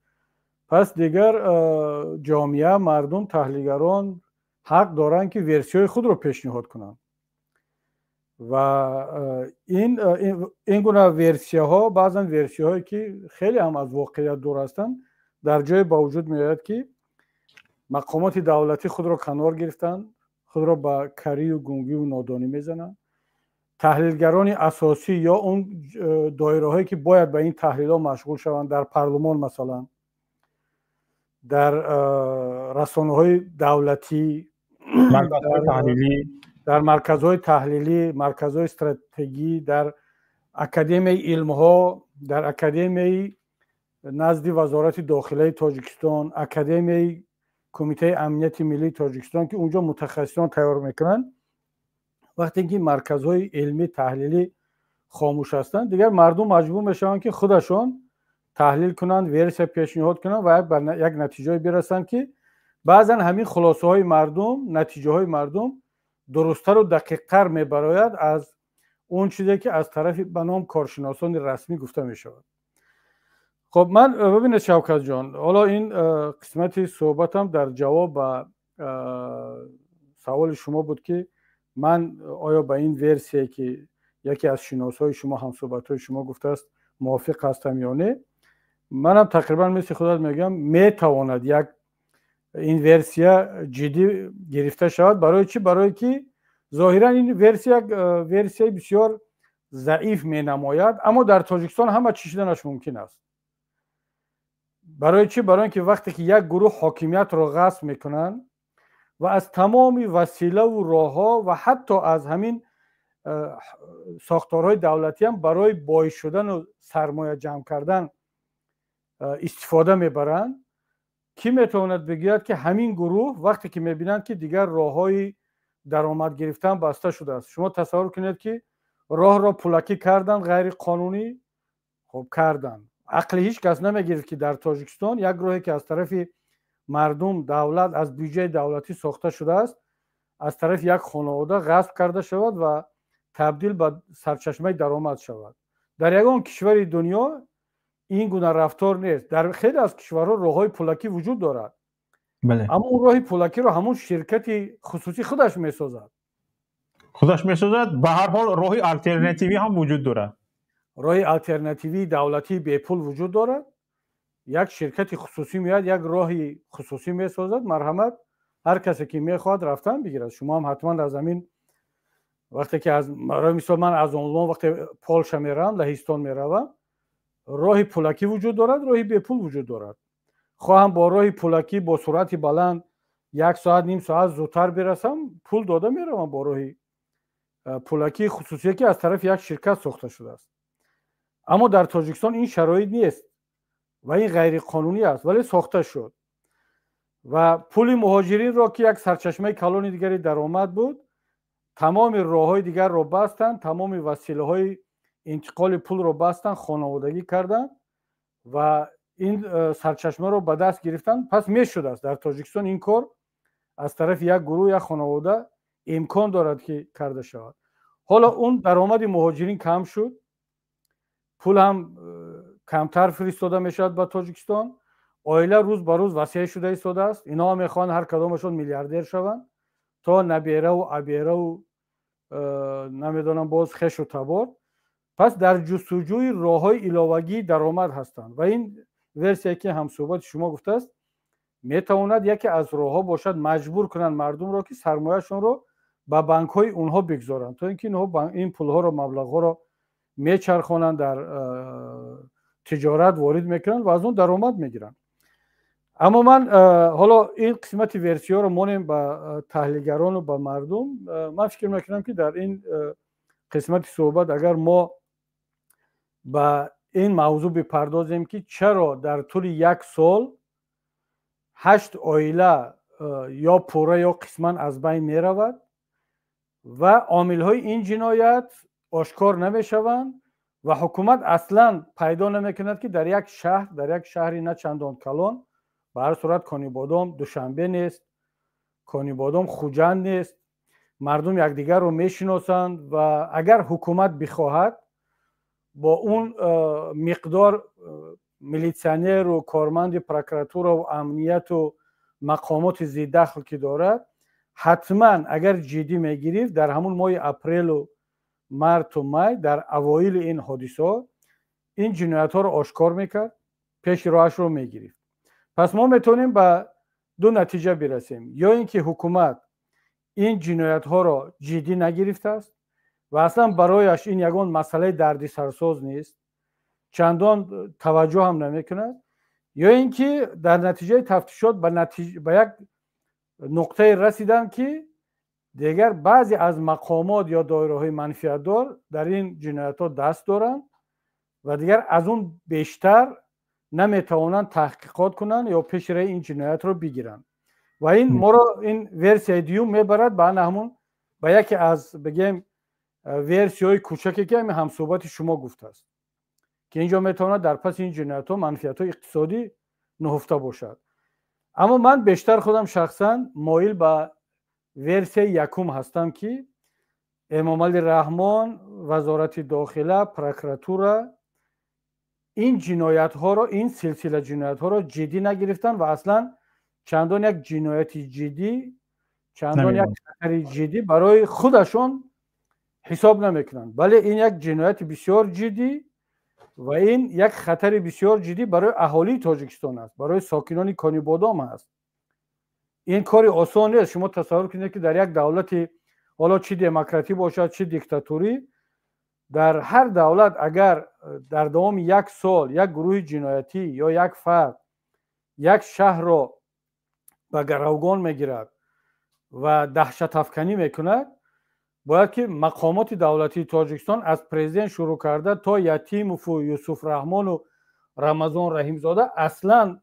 پس دیگر جامعه، مردم، تحلیلگران حق دارند که ورسی‌های خود رو پیشنهاد کنند و این گونه ورسی‌ها بعضا ورسی‌هایی که خیلی هم از واقعیت دور هستند در جای با وجود میاد که مقامات دولتی خود رو کنار گرفتن، خود رو با کری و گنگی و نادانی میزنن. تحلیلگران اساسی یا اون دایره‌هایی که باید به این تحلیل‌ها مشغول شوند، در پارلمان مثلا، در رسانه‌های دولتی، در مرکزهای تحلیلی، مرکزهای استراتژی، در اکادمی علم‌ها، در اکادمی نزد وزارت داخله تاجیکستان، اکادمی کمیته امنیت ملی تاجیکستان که اونجا متخصصان تیار میکنن. وقتی که مرکزهای علمی تحلیلی خاموش هستند، دیگر مردم مجبور میشن که خودشون تحلیل کنند، ورسه پیشنهاد کنند و به یک نتیجه برسند که بعضا همین خلاصه های مردم، نتیجه های مردم درست‌تر و دقیق‌تر میبراید از اون چیزی که از طرف به نام کارشناسان رسمی گفته میشود. خب من ببینید شوکت جان، حالا این قسمت صحبتم در جواب به سوال شما بود که من آیا به این ورسیه که یکی از شناسای شما، همصحبت‌های شما گفته است موافق هستم یا نه. منم تقریبا مثل خودت میگم میتواند یک این ورسیه جدی گرفته شود. برای چی؟ برای که ظاهرا این ورسیه بسیار ضعیف می نماید، اما در تاجیکستان همه چی شدنش ممکن است. برای چی؟ برای اینکه وقتی که یک گروه حاکمیت را غصب میکنن و از تمام وسیله و راهها و حتی از همین ساختارهای دولتی هم برای بایع شدن و سرمایه جمع کردن استفاده میبرند، کی میتواند بگوید که همین گروه وقتی که میبینند که دیگر راههای درآمد گرفتن بسته شده است. شما تصور کنید که راه را پولکی کردن، غیر قانونی، خب کردن. عقل هیچ کس نمیگیرد که در تاجیکستان یک راهی که از طرف مردم، دولت، از بودجه دولتی ساخته شده است، از طرف یک خانواده غصب کرده شود و تبدیل به سرچشمه درآمد شود. در یگان کشور دنیا این گونه رفتار نیست. در خیلی از کشورها راههای پولکی وجود دارد، بله. اما اون راه پولکی رو همون شرکت خصوصی خودش میسازد. به هر حال راه آلترناتیوی هم وجود دارد. راه آلترناتیوی دولتی به پول وجود دارد. یک شرکت خصوصی میاد یک راه خصوصی میسازد. مرحمت، هر کسی که میخواد رفتن بگیرد. شما هم حتما از زمین وقتی که از مثلا من از آلمان وقتی پولش میرم، لهستان میروم، راه پولکی وجود دارد، راه به پول وجود دارد. خواهم با راه پولکی با سرعت بلند 1 ساعت نیم ساعت زودتر برسم، پول داده میروم با راه پولکی خصوصی که از طرف یک شرکت ساخته شده است. اما در تاجیکستان این شرایط نیست و این غیر قانونی است، ولی ساخته شد و پول مهاجرین را که یک سرچشمه کلان دیگری درآمد بود، تمام راههای دیگر را بستند، تمام وسیله‌های انتقال پول را بستند، خانوادگی کردند و این سرچشمه را به دست گرفتند. پس میشد است در تاجیکستان این کار از طرف یک گروه یا خانواده امکان دارد که کرده شود. حالا اون درآمد مهاجرین کم شد، پول هم کمتر فرستاده میشد به تاجیکستان، عائله روز به روز وسیع شده ایستاده است. اینا هم میخوان هر کدامشون میلیاردر شوند تا نبیره و عبیره و نمیدونم باز خش و تبار. پس در جستجوی راههای علاوه‌ای درآمد هستند و این ورسیه که هم صحبت شما گفته است میتواند یکی از راهها باشد مجبور کنند مردم را که سرمایه‌شون رو به بانک‌های اونها بگذارند تا اینکه اینها این پول‌ها رو، مبلغ‌ها رو میچرخونند، در تجارت وارد میکنند و از اون درآمد میگیرند. اما من حالا این قسمت ورسی‌ها رو مونیم به تحلیلگران و به مردم. من فکر میکنم که در این قسمت صحبت اگر ما با این موضوع بپردازیم که چرا در طول یک سال 8 عائله یا پوره یا قسما از بین می رود و عامل های این جنایت آشکار نمی شوند و حکومت اصلا پیدا نمی کند که در یک شهری نه چندان کلان، به هر صورت کانیبادام دوشنبه نیست، کانیبادام خوجند نیست، مردم یکدیگر رو میشناسند و اگر حکومت بخواهد با اون مقدار میلیسیونر و کارمند پروکراتور و امنیت و مقامات ضد دخل که دارد، حتما اگر جدی میگیرید در همون ماه اپریل و مارس و می در اوایل این حادثه این جنایت ها رو آشکار میکرد، پیش راهش رو میگیرید. پس ما میتونیم به دو نتیجه برسیم، یا اینکه حکومت این جنایت ها را جدی نگرفته است و اصلا برایش این یگان مسئله دردسرساز نیست، چندان توجه هم نمیکند، یا اینکه در نتیجه تفتیشات به یک نقطه رسیدن که دیگر بعضی از مقامات یا دایره های منفعت دار در این جنایت ها دست دارند و دیگر از اون بیشتر نمیتوانند تحقیقات کنند یا پیش روی این جنایت رو بگیرند و این ما را این ورسیای دیوم میبرد به همون به یکی از بگیم ورسیای کوچکی که هم صحبت شما گفته است که اینجا میتواند در پس این جنایت ها منفعت های اقتصادی نهفته باشد. اما من بیشتر خودم شخصا مایل به ورسیای یکم هستم که امام علی رحمان، وزارت داخله، پروکراتور این جنایت ها را، این سلسله جنایت ها را جدی نگرفتن و اصلا چندان یک جنایت جدی، چندان یک خطر جدی برای خودشون حساب نمیکنن، بله این یک جنایت بسیار جدی و این یک خطر بسیار جدی برای اهالی تاجیکستان است، برای ساکنان کانیبادام است. این کاری آسان نیست. شما تصور کنید که در یک دولت، حالا چه دموکراتی باشد چه دیکتاتوری، در هر دولت اگر در دوام یک سال یک گروه جنایتی یا یک فرد یک شهر را به گروگان میگیرد و دهشت افکنی میکند، باید که مقامات دولتی تاجیکستان از پرزیدنت شروع کرده تا یتیموف و یوسف رحمان و رمضان رحیم زاده اصلا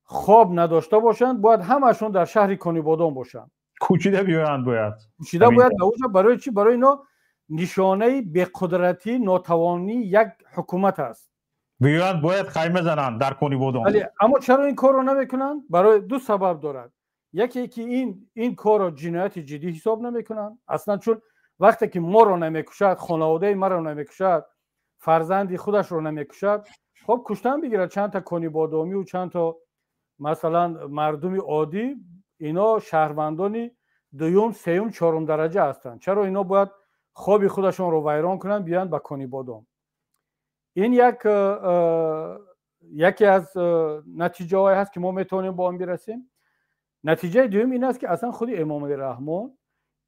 خواب نداشته باشند، باید همشون در شهر کانیبادام باشند، کوچیده بیایند، کوچیده باید به برای چی؟ برای اینا نشانه بی‌قدرتی، ناتوانی یک حکومت است. بیایند باید خیمه زنند در کانیبادام. اما چرا این کار رو نمیکنن؟ برای دو سبب دارد. یکی که این کار رو جنایت جدی حساب نمیکنن اصلا، چون وقتی که ما رو نمیکشد، خانواده ما رو نمیکشد، فرزندی خودش رو نمیکشد، خب کشتن بگیرد چند تا کانیبادامی و چند تا مثلا مردم عادی، اینا شهروندانی دوم، سوم، چهارم درجه هستند. چرا اینا باید خواب خودشون رو ویران کنن بیان به کانیبادام؟ این یکی از نتیجه های هست که ما میتونیم با آن برسیم. نتیجه دوم این است که اصلا خود امام علی رحمان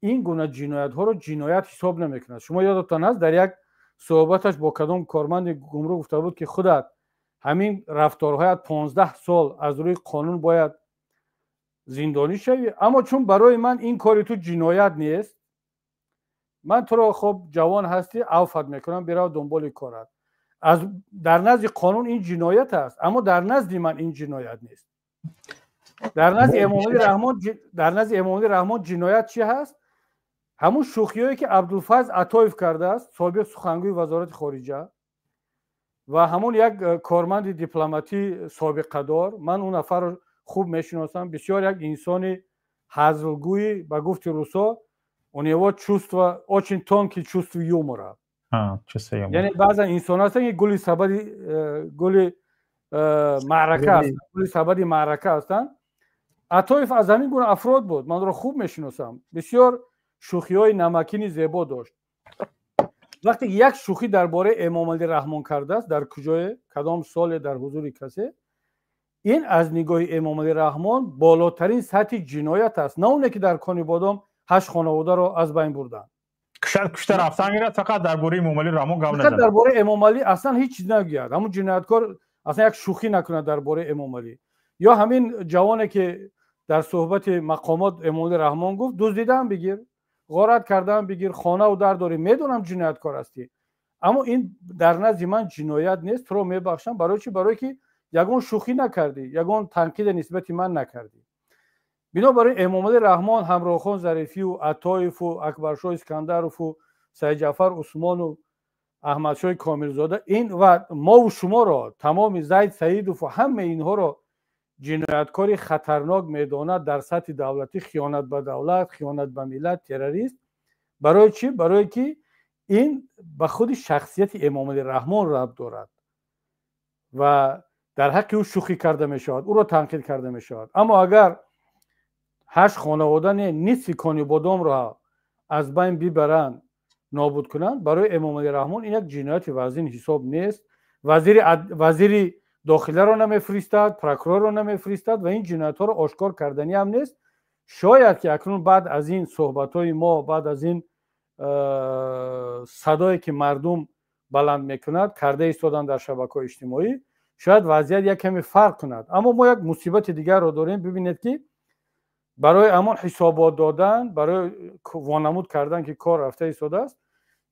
این گونه جنایت ها رو جنایت حساب نمیکنه. شما یادتان هست در یک صحبتش با کدام کارمند گمرک گفته بود که خودت همین رفتارهایت 15 سال از روی قانون باید زندانی شوی، اما چون برای من این کاری تو جنایت نیست، من تو رو خب جوان هستی عفوت میکنم، برو دنبال کارت. در نزد قانون این جنایت است، اما در نزد من این جنایت نیست. در نزد امام علی رحمان جنایت چی هست؟ همون شوخیایی که عبدالفضل عطایف کرده است، سابق سخنگوی وزارت خارجه و همون یک کارمند دیپلماتی سابقه دار، من اون نفر رو خوب میشناسم، بسیار یک انسان هزلگوی، به گفت روسو اونیوا چوستوا очень тонкие чувства юмора. یعنی بعضا انسان هستن که گل معرکه هستن، گل سبد معرکه هستن. عطایف از همین گونه افراد بود، من رو خوب میشناسم، بسیار شوخی های نمکینی زیبا داشت. وقتی یک شوخی درباره امام علی رحمان کرده است، در کجای کدام سال در حضور کسی، این از نگاه امام علی رحمان بالاترین سطح جنایت است، نه اونه که در کانیبادام 8 خانواده رو از بین بردن. کشته رفتن گیرد، فقط درباره امام علی رحمان گام نزنه. فقط درباره امام علی اصلا هیچ چیز نگوید، همون جنایتکار اصلا یک شوخی نکنه درباره امام علی. یا همین جوانی که در صحبت مقامات امام علی رحمان گفت دزدیدن بگیر، غارت کردن بگیر، خانه و در داری، میدونم جنایتکار هستی، اما این در نزد من جنایت نیست، تو رو میبخشم. برای چی؟ برای که یگان شوخی نکردی، یگان تنقید نسبت من نکردی. بنابراین امام علی رحمان، همراخان ظریفی و عطایف و اکبرشاه اسکندرов و سید جعفر عثمان و احمدشاه کاملزاده، این و ما و شما را، تمام زید سعیدов و همه اینها را جنایتکاری خطرناک میداند در سطح دولتی، خیانت به دولت، خیانت به ملت، تروریست. برای چی؟ برای که این به خود شخصیت امام علی رحمان ربط دارد و در حق او شوخی کرده می شود، او را تنقید کرده می شود. اما اگر 8 خانواده نصف کانی بادام را از بین ببرند، نابود کنند، برای امام علی رحمان این یک جنایت وزین حساب نیست. وزیر داخله را نمیفرستد، پروکورور را نمیفرستد و این جنایت ها را آشکار کردنی هم نیست. شاید که اکنون بعد از این صحبت های ما، بعد از این صدایی که مردم بلند میکند کرده ایستادن در شبکه‌های اجتماعی، شاید وضعیت یک کمی فرق کند. اما ما یک مصیبت دیگر را داریم. ببینید که برای امان حسابات دادن، برای وانمود کردن که کار رفته ایستاده است،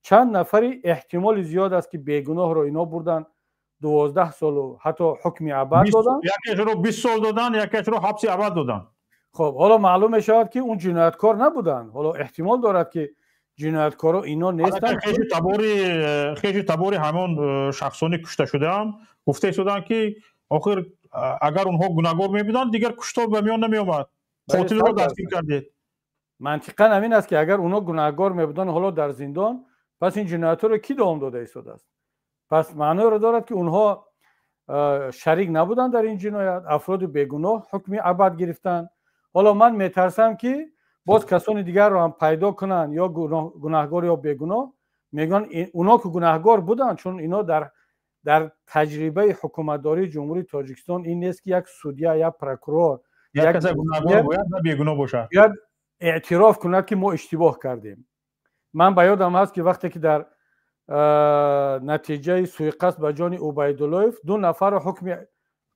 چند نفری احتمال زیاد است که بیگناه را اینا بردن 12 سال و حتی حکم ابد دادن. یکیش رو 20 سال دادن، یکیش رو حبس ابد دادن. خب حالا معلوم می شود که اون جنایتکار نبودن. حالا احتمال دارد که جنایتکارا اینا نیستن. خیلی تباری همون شخصانی کشته شده هم گفته شدن که آخر اگر اونها گناهکار می بودن دیگر کشتار به میان نمی اومد، قاتل رو دستگیر کردید. منطقاً همین است که اگر اونها گناهکار می بودن حالا در زندان، پس این جنایت رو کی دوام داده ایستاده است؟ پس معنی رو دارد که اونها شریک نبودن در این جنایت، افراد بیگناه حکم ابد گرفتن. حالا من میترسم که باز کسان دیگر رو هم پیدا کنن، یا گناهکار یا بیگناه، میگن اونا که گناهکار بودن، چون اینا در تجربه حکومتداری جمهوری تاجیکستان این نیست که یک سودیا یا پروکورور یک کس گناهکار باید نه بیگناه باشه، باید اعتراف کند که ما اشتباه کردیم. من به یادم هست که وقتی که در نتیجه سوءقصد به جان عبیدالله 2 نفر حکم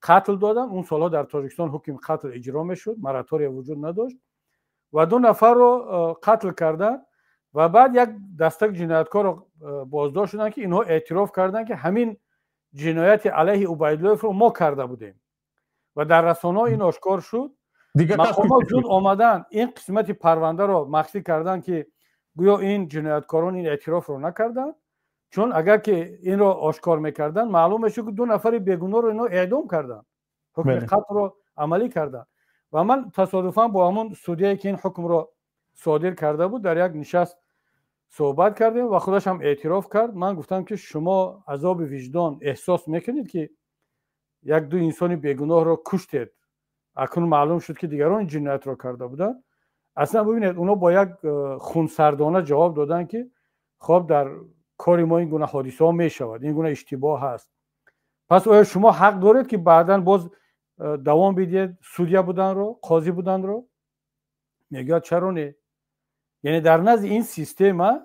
قتل دادن. اون سالها در تاجیکستان حکم قتل اجرا میشد، مراتوری وجود نداشت و 2 نفر رو قتل کردن و بعد یک دسته جنایتکار رو بازداشت شدن که اینها اعتراف کردن که همین جنایت علیه عبیدالله رو ما کرده بودیم و در رسانه‌ها این آشکار شد. محکمه زود آمدن این قسمت پرونده رو مخفی کردن که گویا این جنایتکاران این اعتراف رو نکردن، چون اگر که این رو آشکار میکردن معلوم میشه که 2 نفر بیگناه رو اینا اعدام کردن، حکم قتل رو عملی کردن. و من تصادفاً با همون سودیایی که این حکم رو صادر کرده بود در یک نشست صحبت کردیم و خودش هم اعتراف کرد. من گفتم که شما عذاب وجدان احساس میکنید که 1-2 انسان بیگناه رو کشتید، اکنون معلوم شد که دیگران این جنایت رو کرده بودن. اصلا ببینید اونا با یک خونسردانه جواب دادن که خب در کار ما این گونه حادثه ها می شود، این گونه اشتباه هست. پس آیا شما حق دارید که بعداً باز دوام بدید سودیا بودن رو، قاضی بودن رو؟ میگه چرا نه؟ یعنی در نزد این سیستم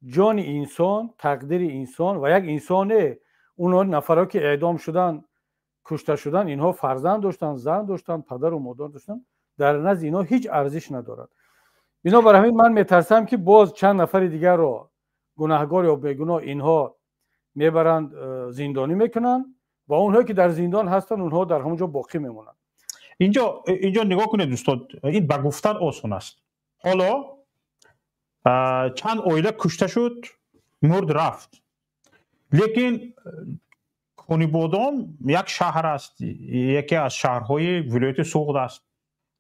جان انسان، تقدیر انسان و یک انسانه، اونها نفرها که اعدام شدن، کشته شدن، اینها فرزند داشتن، زن داشتن، پدر و مادر داشتن، در نزد اینها هیچ ارزش ندارد. بنابراین من میترسم که باز چند نفر دیگر رو گناهکار یا بیگناه اینها میبرند زندانی میکنن و اونها که در زندان هستن اونها در همونجا باقی میمونن. اینجا نگاه کنید دوستان، این به گفتن آسان است. حالا چند عائله کشته شد، مرد رفت، لیکن کونی بادام یک شهر است، یکی از شهرهای ولایت سوغد است،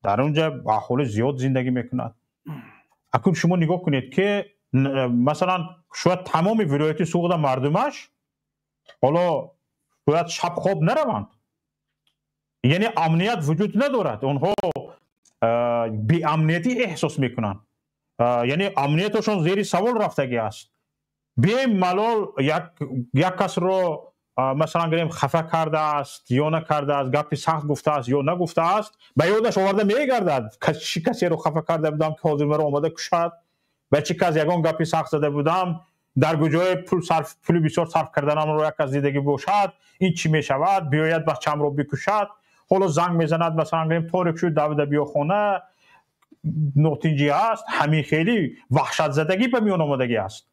در اونجا اهالی زیاد زندگی میکنند. اکنون شما نگاه کنید که مثلا شاید تمام ولایت سوغد مردمش حالا شاید شب خواب نروند، یعنی امنیت وجود ندارد، اونها بی امنیتی احساس میکنند، یعنی امنیتشون زیر سوال رفتگی است. بی ملال یک کس رو مثلا گریم خفه کرده است یا نکرده است، گپی سخت گفته است یا نگفته است، به یادش آورده میگردد چی کسی رو خفه کرده بودم که حاضر مرا آمده کشد، و چی کس یگان گپی سخت زده بودم در گوجای پول بسیار صرف کردنم رو یک از دیدگی باشد، این چی میشود، بیاید بچه‌ام رو بکشد، حالا زنگ میزند مثلا گریم تاریک شد دویده بیا خانه، نوتینجی است، همین خیلی وحشت زدگی به میان آمدگی است.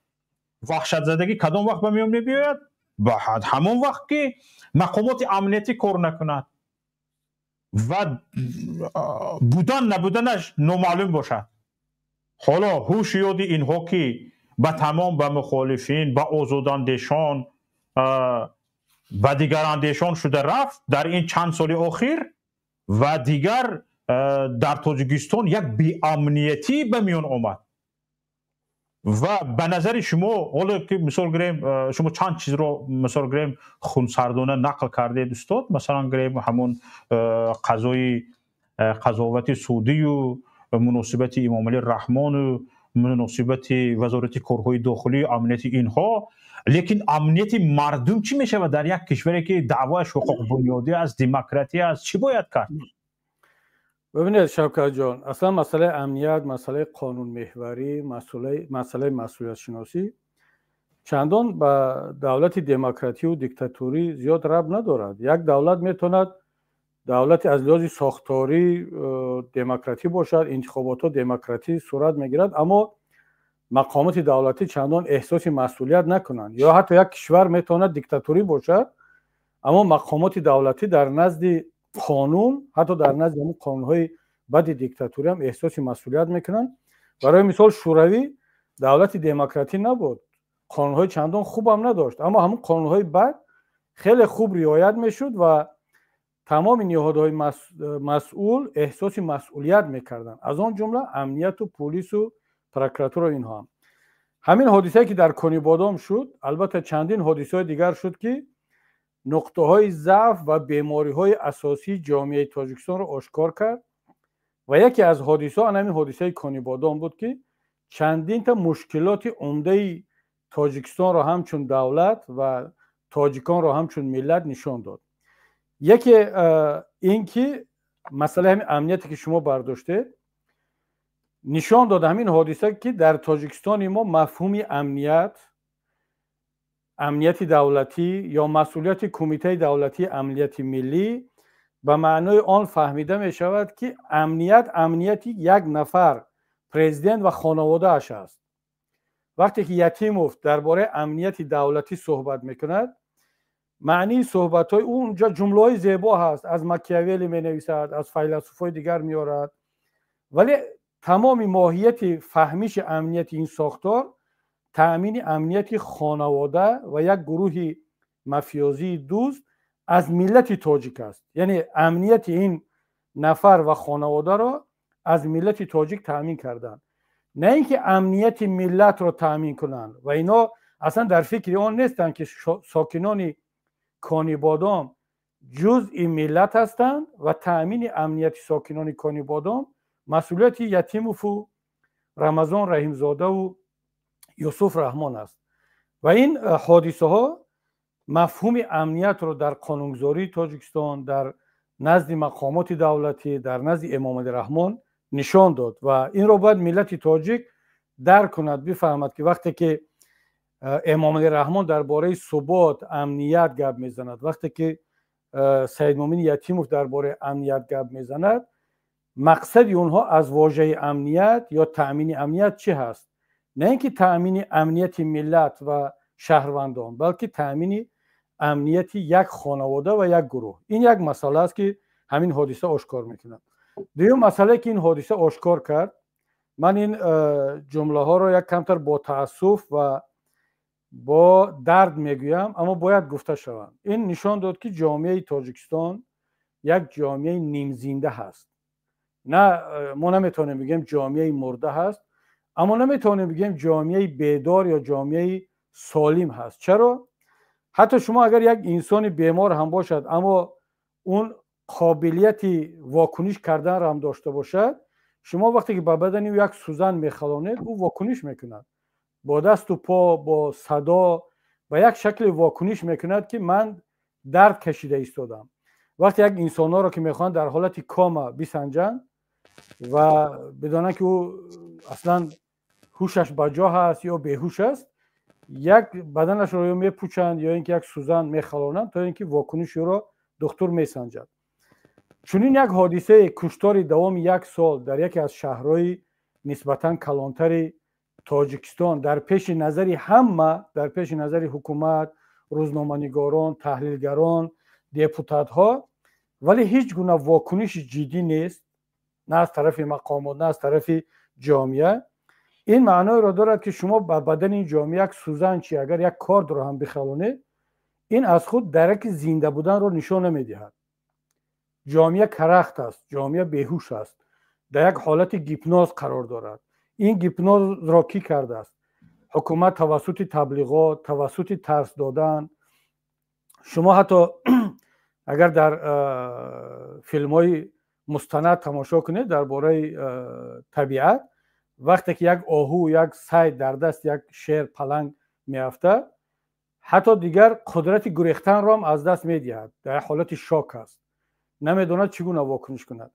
وحشت زدگی کدام وقت به میون بیاید؟ به همون وقت که مقامات امنیتی کار نکند و بودن نبودنش نامعلوم باشد. حالا هوش یاد اینها که به تمام به مخالفین، به آزاداندیشان و دیگر اندیشان شده رفت در این چند سال اخیر و دیگر در تاجیکستان یک بی‌امنیتی به میان آمد. و به نظر شما حالا که مثال گریم شما چند چیز رو مثال گریم خونسردانه نقل کرده دوستاد، مثلا گریم همون قضاوت سعودی و مناسبت امام علی رحمان و مناسبت وزارت کارهای داخلی امنیت اینها، لیکن امنیت مردم چی میشه و در یک کشوری که دعوایش حقوق بنیادی است، دموکراسی است، چی باید کرد؟ ببینید شوکت جان، اصلا مسئله امنیت، مسئله قانون محوری، مسئله مسئولیت شناسی چندان به دولت دموکراتی و دیکتاتوری زیاد ربط ندارد. یک دولت میتواند دولت از لحاظ ساختاری دموکراتی باشد، انتخابات دموکراتی صورت میگیرد، اما مقامات دولتی چندان احساس مسئولیت نکنند. یا حتی یک کشور میتواند دیکتاتوری باشد اما مقامات دولتی در نزد قانون، حتی در نزد قانون‌های بد دیکتاتوری هم احساس مسئولیت میکنن. برای مثال شوروی دولت دموکراتی نبود، قانون‌های چندان خوب هم نداشت، اما همون قانون‌های بد خیلی خوب رعایت میشد و تمام نهادهای مسئول احساس مسئولیت میکردن، از آن جمله امنیت و پلیس و پروکراتور و اینها هم. همین حادثه که در کنی بادام شد، البته چندین حادثه دیگر شد که نقطه های ضعف و بیماری های اساسی جامعه تاجیکستان را آشکار کرد و یکی از حادثه همین حادثه کنی بادام بود که چندین تا مشکلات عمده تاجیکستان را همچون دولت و تاجیکان را همچون ملت نشان داد. یکی این که مسئله همین امنیتی که شما برداشته نشان داد، همین حادثه که در تاجیکستان ما مفهوم امنیت دولتی یا مسئولیت کمیته دولتی امنیت ملی به معنای آن فهمیده می شود که امنیت یک نفر پرزیدنت و خانواده اش است. وقتی که یتیموف درباره امنیت دولتی صحبت میکند، معنی صحبت های اونجا جمله های زیبا هست، از مکیاولی می نویسد، از فیلسوفای دیگر میارد، ولی تمام ماهیت فهمیش امنیت این ساختار تأمین امنیت خانواده و یک گروه مافیازی دوست از ملت تاجیک است. یعنی امنیت این نفر و خانواده را از ملت تاجیک تأمین کردن، نه اینکه امنیت ملت را تأمین کنند. و اینا اصلا در فکر آن نیستن که ساکنان کانی بادام جزء ملت هستند و تأمین امنیت ساکنان کانی بادام مسئولیت یتیموف و رمضان رحیمزاده و یوسف رحمان است. و این حادثه ها مفهوم امنیت رو در قانونگذاری تاجیکستان، در نزد مقامات دولتی، در نزد امام علی رحمان نشان داد و این رو باید ملت تاجیک درک کند، بفهمد که وقتی که امام علی رحمان درباره ثبات امنیت گپ میزند، وقتی که سید مومن یتیموف درباره امنیت گپ میزند، مقصد اونها از واژه امنیت یا تأمین امنیت چه هست؟ نه اینکه تأمین امنیت ملت و شهروندان، بلکه تأمین امنیت یک خانواده و یک گروه. این یک مسئله است که همین حادثه آشکار میکنه. دوم مسئله که این حادثه آشکار کرد، من این جمله ها رو یک کمتر با تأسف و با درد میگویم، اما باید گفته شوند. این نشان داد که جامعه تاجیکستان یک جامعه نیم زنده هست. نه، ما نمیتونیم بگیم جامعه مرده هست، اما نمیتونیم بگیم جامعه بیدار یا جامعه سالم هست. چرا؟ حتی شما اگر یک انسان بیمار هم باشد اما اون قابلیت واکنش کردن را هم داشته باشد، شما وقتی که به بدن او یک سوزن میخلانید، او واکنش میکند با دست و پا، با صدا، با یک شکل واکنش میکند که من درد کشیده ایستادم. وقتی یک انسان ها را که میخوان در حالت کاما بسنجن و بدانن که او اصلا هوشش بجا هست یا بیهوش است، یک بدنش رو میپوچند یا اینکه یک سوزن میخلانند تا اینکه واکنش رو دکتر میسنجد. چون این یک حادثه کشتار دوام یک سال در یکی از شهرهای نسبتاً کلانتر تاجیکستان در پیش نظری همه، در پیش نظری حکومت، روزنامه‌نگاران، تحلیلگران، دپوتات ها، ولی هیچ گونه واکنش جدی نیست، نه از طرف مقامات نه از طرف جامعه. این معنای را دارد که شما به بدن این جامعه یک سوزن چی اگر یک کارد رو هم بخلونه، این از خود درک زنده بودن رو نشان نمیدهد. جامعه کرخت است، جامعه بیهوش است، در یک حالت گیپناز قرار دارد. این گیپناز را کی کرده است؟ حکومت توسط تبلیغات، توسط ترس دادن. شما حتی اگر در فیلم های مستند تماشا کنید درباره طبیعت، وقتی که یک آهو، یک سگ در دست یک شیر پلنگ میافته، حتی دیگر قدرت گریختن را هم از دست میدهد، در حالت شاک است، نمیدوند چگونه واکنش کند.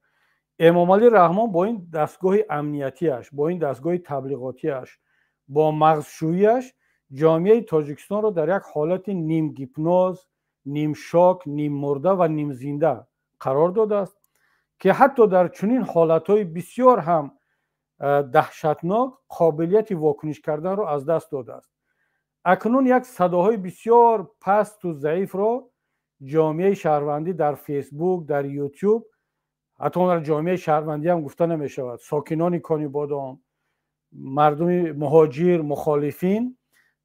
امام علی رحمان با این دستگاه امنیتیش، با این دستگاه تبلیغاتیش، با مغزشوییش جامعه تاجیکستان را در یک حالت نیم گیپناز، نیم شاک، نیم مرده و نیم زنده قرار داده است که حتی در چنین حالتهای بسیار هم دهشتناک قابلیت واکنش کردن را از دست داده است. اکنون یک صداهای بسیار پست و ضعیف را جامعه شهروندی در فیسبوک، در یوتیوب، حتی در جامعه شهروندی هم گفته نمی شود، ساکنان کانیبادام، مردم مهاجر، مخالفین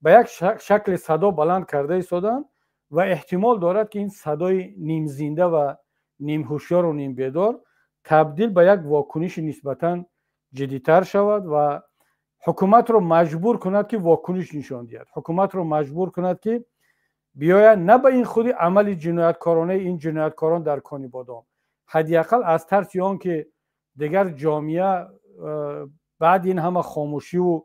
به یک شکل صدا بلند کرده ایستادند و احتمال دارد که این صدای نیم زنده و نیم هوشیار و نیم بیدار تبدیل به یک واکنش نسبتاً جدی‌تر شود و حکومت رو مجبور کند که واکنش نشان دهد. حکومت رو مجبور کند که بیاید نه به این خودی عمل جنایتکارانه این جنایتکاران در کانیبادام، حداقل از ترس آن که دیگر جامعه بعد این همه خاموشی و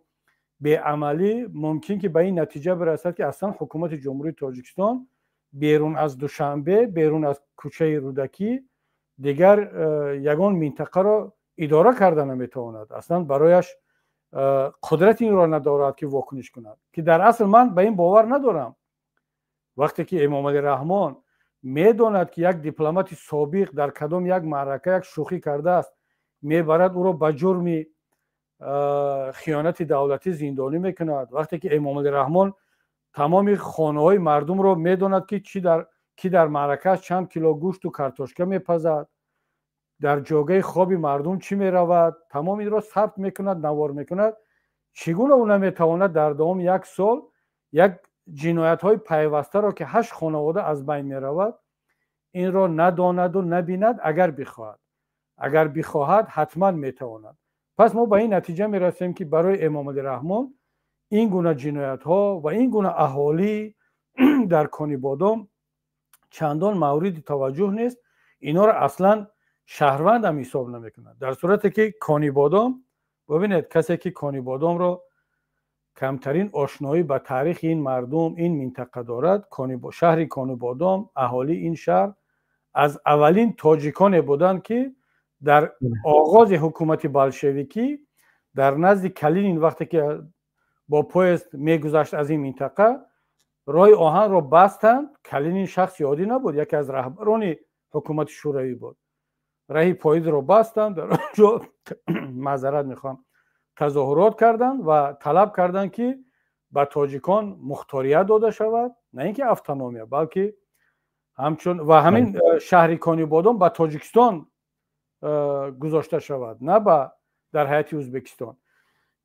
بی‌عملی ممکن که به این نتیجه برسد که اصلا حکومت جمهوری تاجیکستان بیرون از دوشنبه، بیرون از کوچه رودکی دیگر یگان منطقه را اداره کرده نمیتواند، اصلا برایش قدرت این را ندارد که واکنش کند. که در اصل من به این باور ندارم. وقتی که امام علی رحمان میداند که یک دیپلمات سابق در کدام یک معرکه یک شوخی کرده است، میبرد او را به جرم خیانت دولتی زندانی میکند. وقتی که امام علی رحمان تمام خانه های مردم را میداند که کی در معرکه چند کیلو گوشت و کارتوشکه میپزد، در جاگه خواب مردم چی میرود، تمام این را ثبت میکند، نوار میکند، چگونه او نمیتواند در دوام یک سال یک جنایت های پیوسته را که 8 خانواده از بین میرود این را نداند و نبیند؟ اگر بخواهد حتما میتواند. پس ما به این نتیجه میرسیم که برای امام علی رحمان این گونه جنایت ها و این گونه اهالی در کانیبادام چندان مورد توجه نیست، اینا را اصلا شهروند هم حساب نمیکنند. در صورتی که کانیبادام، ببینید کسی که کانیبادام را کمترین آشنایی با تاریخ این مردم این منطقه دارد، شهر کانیبادام، اهالی این شهر از اولین تاجیکان بودند که در آغاز حکومت بلشویکی در نزد کلینین وقتی که با پویست میگذشت از این منطقه راه آهن را بستند. کلینین شخص یادی نبود، یکی از رهبران حکومت شوروی بود. راه پاییز را بستند، در آنجا معذرت میخوام تظاهرات کردند و طلب کردند که به تاجیکان مختاریت داده شود، نه اینکه اتونومی بلکه همچون و همین شهر کانیبادام به تاجیکستان گذاشته شود، نه به در هیئت ازبکستان.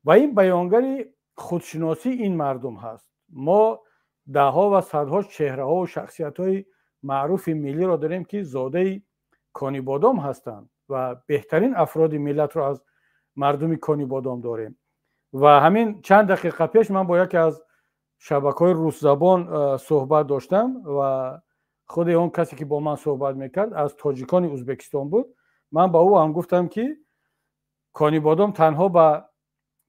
و این بیانگر خودشناسی این مردم هست. ما ده ها و صدها چهره ها و شخصیت های معروف ملی را داریم که زاده کانیبادام هستند و بهترین افراد ملت را از مردم کانیبادام داریم. و همین چند دقیقه پیش من با یکی از شبکه‌های روس زبان صحبت داشتم و خود اون کسی که با من صحبت میکرد از تاجیکان ازبکستان بود. من با او هم گفتم که کانیبادام تنها به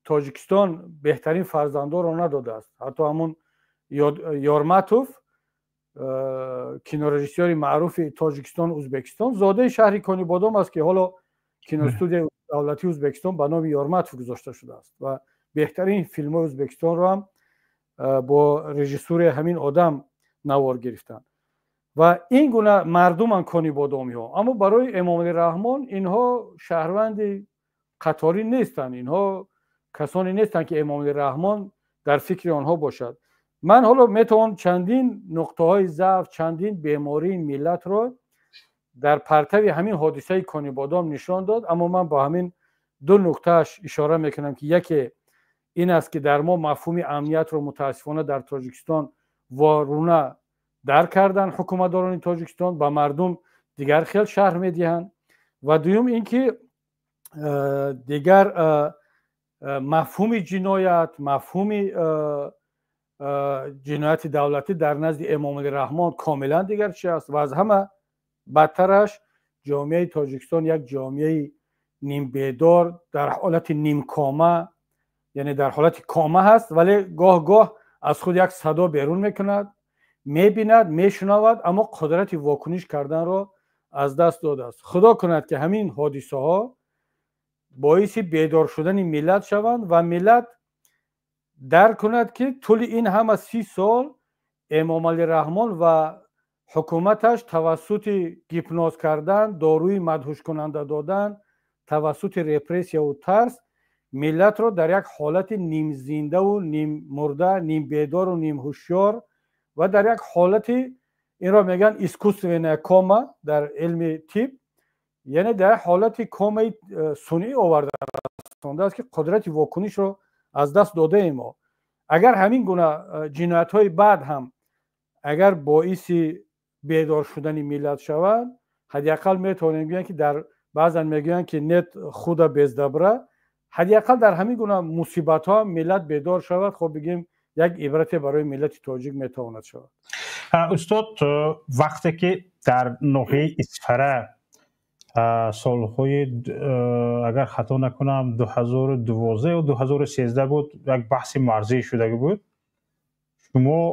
تاجیکستان بهترین فرزندان را نداده است، حتی همون یارماتوف کینورژیسر معروف تاجیکستان ازبکستان زاده شهر کانیبادام است که حالا کینوستودیو دولتی ازبکستان به نام یارماتوف گذاشته شده است و بهترین فیلم ازبکستان را هم با رژیسور همین آدم نوار گرفتن. و این گونه مردم کانیبادامی ها. اما برای امام علی رحمان اینها شهروند قطاری نیستند، اینها کسانی نیستند که امام رحمان در فکر آنها باشد. من حالا میتوانم چندین نقطه های ضعف، چندین بیماری ملت رو در پرتو همین حادثه کانی بادام نشان داد، اما من با همین دو نکتهش اشاره میکنم که یکی این است که در ما مفهوم امنیت رو متاسفانه در تاجیکستان وارونه درک کردن حکومتداران تاجیکستان، با مردم دیگر خیلی شهر میدهند. و دوم اینکه دیگر مفهوم جنایت، مفهوم جنایت دولتی در نزد امام رحمان کاملا دیگر چی است و از همه بدترش جامعه تاجیکستان یک جامعه نیم بیدار در حالت نیم کامه، یعنی در حالت کامه هست ولی گاه گاه از خود یک صدا بیرون میکند، میبیند، میشنود، اما قدرت واکنش کردن را از دست داده است. خدا کند که همین حادثه ها باعث بیدار شدن ملت شوند و ملت درک کند که طول این همه 30 سال امام علی رحمان و حکومتش توسط گیپنوز کردن، داروی مدهوش کننده دادن، توسط رپرسیا و ترس ملت رو در یک حالت نیم زنده و نیم مرده، نیم بیدار و نیم هوشیار و در یک حالت، این را میگن اسکوسوینه کوما در علم طب، یعنی در حالت کومه سنی آورده است که قدرت واکنش رو از دست داده ایم. اگر همین گونه جنایت های بعد هم اگر باعث بیدار شدن ملت شود، حداقل میتونیم بگیم که در بعضن میگن که نت خود بزدبره، حداقل در همین گونه مصیبت ها ملت بیدار شود، خب بگیم یک عبرت برای ملت تاجیک میتواند شود. استاد وقتی که در ناحیه اسفره سالهای اگر خطا نکنم 2012 و 2013 بود یک بحث مرزی شده بود، شما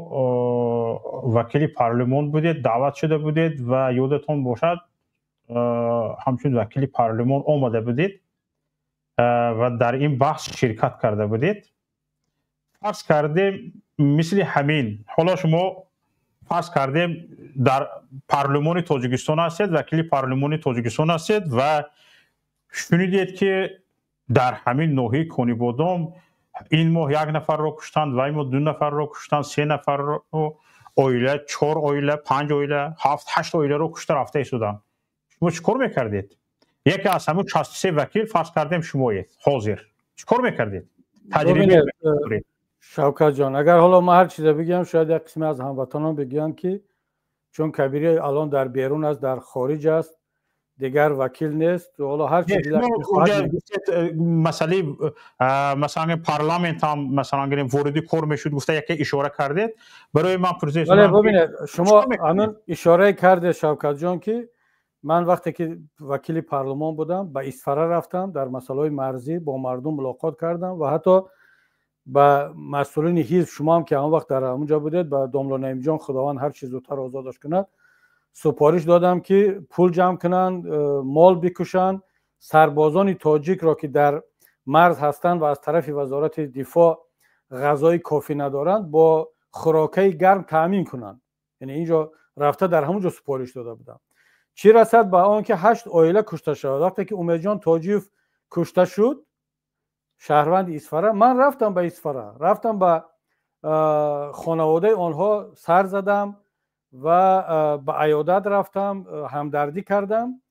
وکیل پارلمان بودید، دعوت شده بودید و یادتون باشد همچون وکیل پارلمان آمده بودید و در این بحث شرکت کرده بودید. فرض کردیم مثل همین حالا شما فرض کردیم در پارلمان تاجیکستان هستید، وکیل پارلمان تاجیکستان هستید و شنیدید که در همین ناحیه کانی بادام این ماه 1 نفر را کشتند و این ماه 2 نفر را کشتند، 3 نفر را، اویله 4 اویله 5 اویله 7 8 اویله را کشته رفته ایستادند. شما چیکار میکردید؟ یکی از همون 63 وکیل فرض کردیم شمایید حاضر، چیکار میکردید؟ تجربه دارید؟ شوکت جان، اگر حالا ما هر چیز بگم شاید یک قسمی از هموطنان بگن که چون کبیره الان در بیرون است، در خارج است، دیگر وکیل نیست، حالا هر چیزی مسئله مثلا پارلمانت هم مثلا گریم وردی کار میشد گفته یکی اشاره کردید برای من پرسید. ولی ببینید شما همین اشاره کرده شوکت جان که من وقتی که وکیل پارلمان بودم به اسفره رفتم، در مسائل مرزی با مردم ملاقات کردم و حتی با مسئولین حزب، شما هم که اون وقت در اونجا بودید، با داملا نعیم جان خداوند هر چیز زودتر آزادش کند، سپارش دادم که پول جمع کنند، مال بکشند، سربازان تاجیک را که در مرز هستند و از طرف وزارت دفاع غذای کافی ندارند با خوراکای گرم تامین کنند. یعنی اینجا رفته در همونجا سپارش داده بودم. چی رسد به آنکه 8 عائله کشته شد. وقتی که امید جان تاجیف کشته شد، شهروند اسفره، من رفتم به اسفره، رفتم به خانواده آنها سر زدم و به عیادت رفتم، همدردی کردم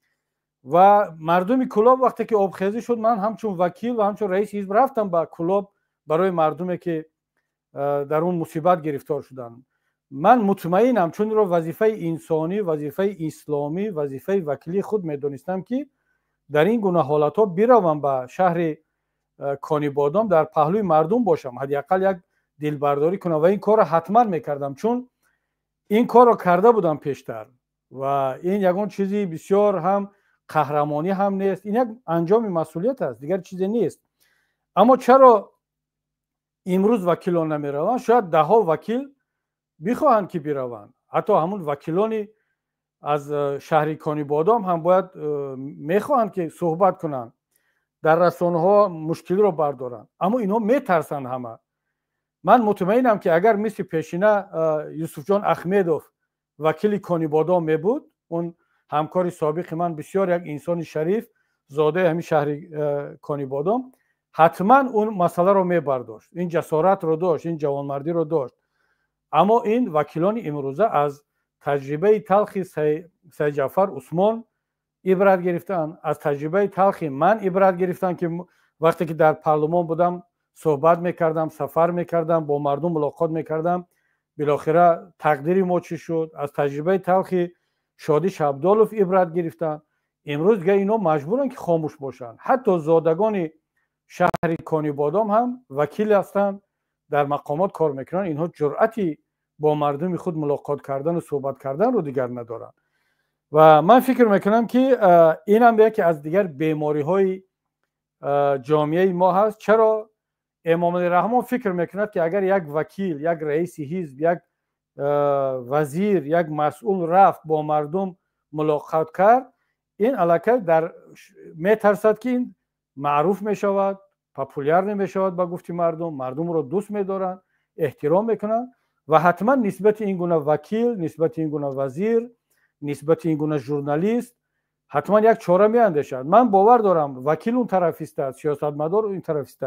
و مردم کلاب وقتی که آبخیزی شد، من همچون وکیل و همچون رئیس حزب رفتم به کلاب برای مردمی که در اون مصیبت گرفتار شدن. من مطمئنم چون رو وظیفه انسانی، وظیفه اسلامی، وظیفه وکیلی خود میدونستم که در این گونه حالت ها بروم به شهر کانی بادام در پهلوی مردم باشم، حداقل یک دلبرداری کنم و این کار رو حتما میکردم چون این کار رو کرده بودم پیشتر و این یگان چیزی بسیار هم قهرمانی هم نیست، این یک انجام مسئولیت است، دیگر چیزی نیست. اما چرا امروز وکیلان نمیروند؟ شاید 10 وکیل بخواهند که بروند، حتی همون وکیلانی از شهر کانی بادام هم باید میخواهند که صحبت کنند، در رسانه ها مشکلی رو بردارن، اما اینا میترسن همه. من مطمئنم که اگر مثل پیشینه یوسف جان احمدوف وکیل کانی بادام می بود، اون همکار سابق من، بسیار یک انسان شریف، زاده همین شهر کانی بادام، حتما اون مسئله رو میبرداشت، این جسارت رو داشت، این جوانمردی رو داشت. اما این وکیلان امروزه از تجربه تلخی سید جعفر عثمان عبرت گرفتن، از تجربه تلخی من عبرت گرفتن که وقتی که در پارلمان بودم صحبت میکردم، سفر میکردم، با مردم ملاقات میکردم، بالاخره تقدیر ما چی شد. از تجربه تلخی شادی شبدالوف عبرت گرفتن. امروز دیگه اینا مجبورن که خاموش باشن. حتی زادگان شهر کانی بادام هم وکیل هستند، در مقامات کار میکنن، اینها جرأتی با مردم خود ملاقات کردن و صحبت کردن رو دیگر ندارن. و من فکر میکنم که این هم یکی از دیگر بیماری های جامعه ما هست. چرا امام علی رحمان فکر میکند که اگر یک وکیل، یک رئیس حزب، یک وزیر، یک مسئول رفت با مردم ملاقات کرد، این علاقه در میترسد که این معروف میشود، پاپولار نمیشود با گفت مردم رو دوست میدارن، احترام میکنن و حتما نسبت این گونه وکیل، نسبت این گونه وزیر، نسبت این گونه ژورنالیست حتما یک چاره میاندیشد. من باور دارم وکیل اون طرف است، سیاستمدار این طرف است.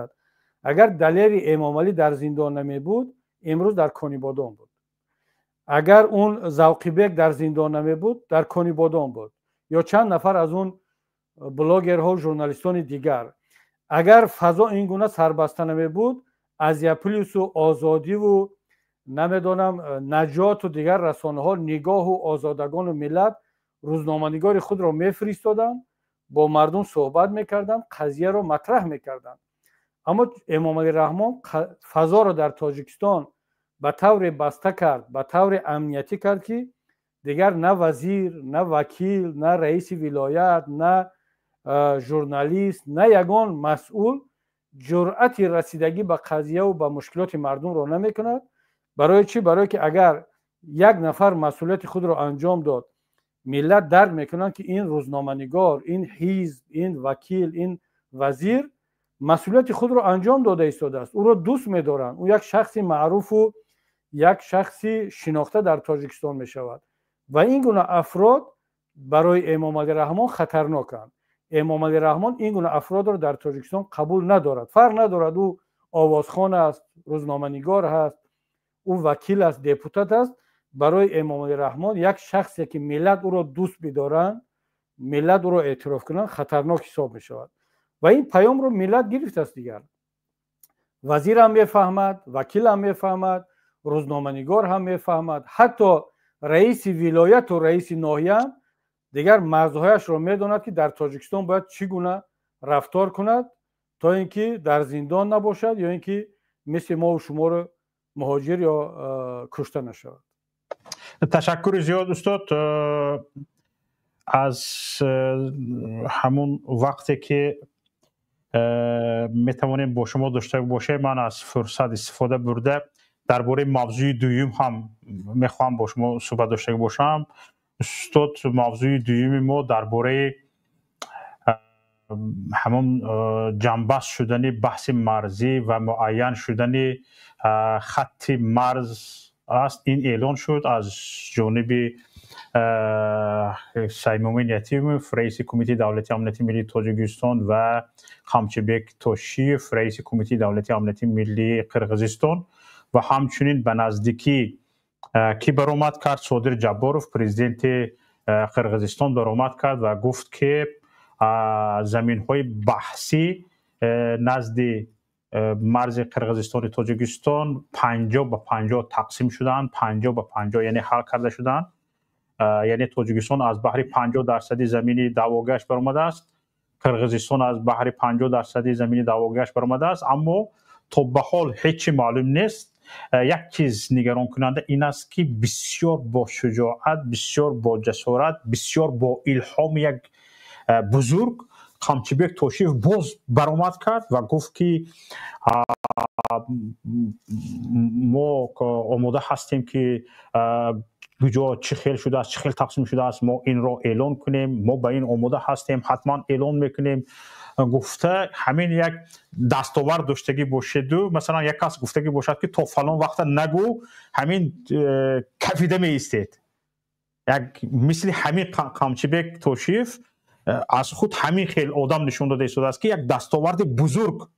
اگر دلیر امام علی در زندان نمی بود، امروز در کانی بادام بود. اگر اون ذوقی بیگ در زندان نمی بود، در کانی بادام بود. یا چند نفر از اون بلاگرها و ژورنالیستان دیگر. اگر فضا این گونه سربسته نمی بود، از یپلیس و آزادی و نمیدونم نجات و دیگر رسانه ها نگاه و آزادگان و ملت روزنامه‌نگار خود را میفرستادن، با مردم صحبت میکردن، قضیه را مطرح میکردن. اما امام علی رحمان فضا را در تاجیکستان به طور بسته کرد، به طور امنیتی کرد که دیگر نه وزیر، نه وکیل، نه رئیس ولایت، نه ژورنالیست، نه یگان مسئول جرأت رسیدگی به قضیه و به مشکلات مردم را نمیکند. برای چی؟ برای که اگر یک نفر مسئولیت خود را انجام داد، ملت درک میکنن که این روزنامه‌نگار، این حزب، این وکیل، این وزیر مسئولیت خود را انجام داده ایستاده است، او را دوست می‌دارن، او یک شخصی معروف و یک شخصی شناخته در تاجیکستان میشود و این گونه افراد برای امام علی رحمان خطرناکند. امام علی رحمان این گونه افراد را در تاجیکستان قبول ندارد. فرق ندارد او آوازخوان است، روزنامه‌نگار است، او وکیل است، دپوتات است. برای امام علی رحمان یک شخصی که ملت او را دوست بدارن، ملت او را اعتراف کنن، خطرناک حساب می شود و این پیام رو ملت گرفته است. دیگر وزیر هم میفهمد، وکیل هم میفهمد، روزنامه‌نگار هم میفهمد، حتی رئیس ولایت و رئیس ناحیه هم دیگر مرزهایش را میداند که در تاجیکستان باید چگونه رفتار کند تا اینکه در زندان نباشد یا اینکه مثل ما و شما رو مهاجر یا کشته نشود. تشکر زیاد استاد. از همون وقتی که میتوانیم با شما داشته باشیم، من از فرصت استفاده برده درباره موضوع دوم هم میخوام با شما صحبت داشته باشم. استاد، موضوع دوم ما درباره همون جنبست شدن بحث مرزی و معین شدن خط مرز است. این اعلان شد از جانب سیمومین یتیموف، رئیس کمیته دولتی امنیتی ملی تاجیکستان و خامچه‌بک توشیف، رئیس کمیته دولتی امنیتی ملی قرقیزستان و همچنین به نزدیکی کی برآمد کرد، صادر جباروف پرزیدنت قرقیزستان برآمد کرد و گفت که زمین‌های بحثی نزد مرز قرقیزستان و تاجیکستان 50-50 تقسیم شدند. 50-50 یعنی حل کرده شدند. یعنی تاجیکستان از بحر 50% زمینی دعواگشت برآمده است، قرقیزستان از بحر 50% زمینی دعواگشت برآمده است. اما تا به حال هیچ معلوم نیست. یک چیز نگران کننده این است که بسیار با شجاعت، بسیار با جسارت، بسیار با الهام یک بزرگ خامچه‌بک توشیف باز برآمد کرد و گفت که ما آماده هستیم که کجا چه خیل شده است، چه خیل تقسیم شده است، ما این را اعلان کنیم، ما به این آماده هستیم، حتما اعلان میکنیم. گفته همین یک دستاورد داشتگی باشد و مثلا یک کس گفتگی باشد که تا فلان وقت نگو، همین کفیده می استید. یک مثل همین خامچه‌بک توشیف از خود همین خیلی آدم نشون داده شده است که یک دستاورد بزرگ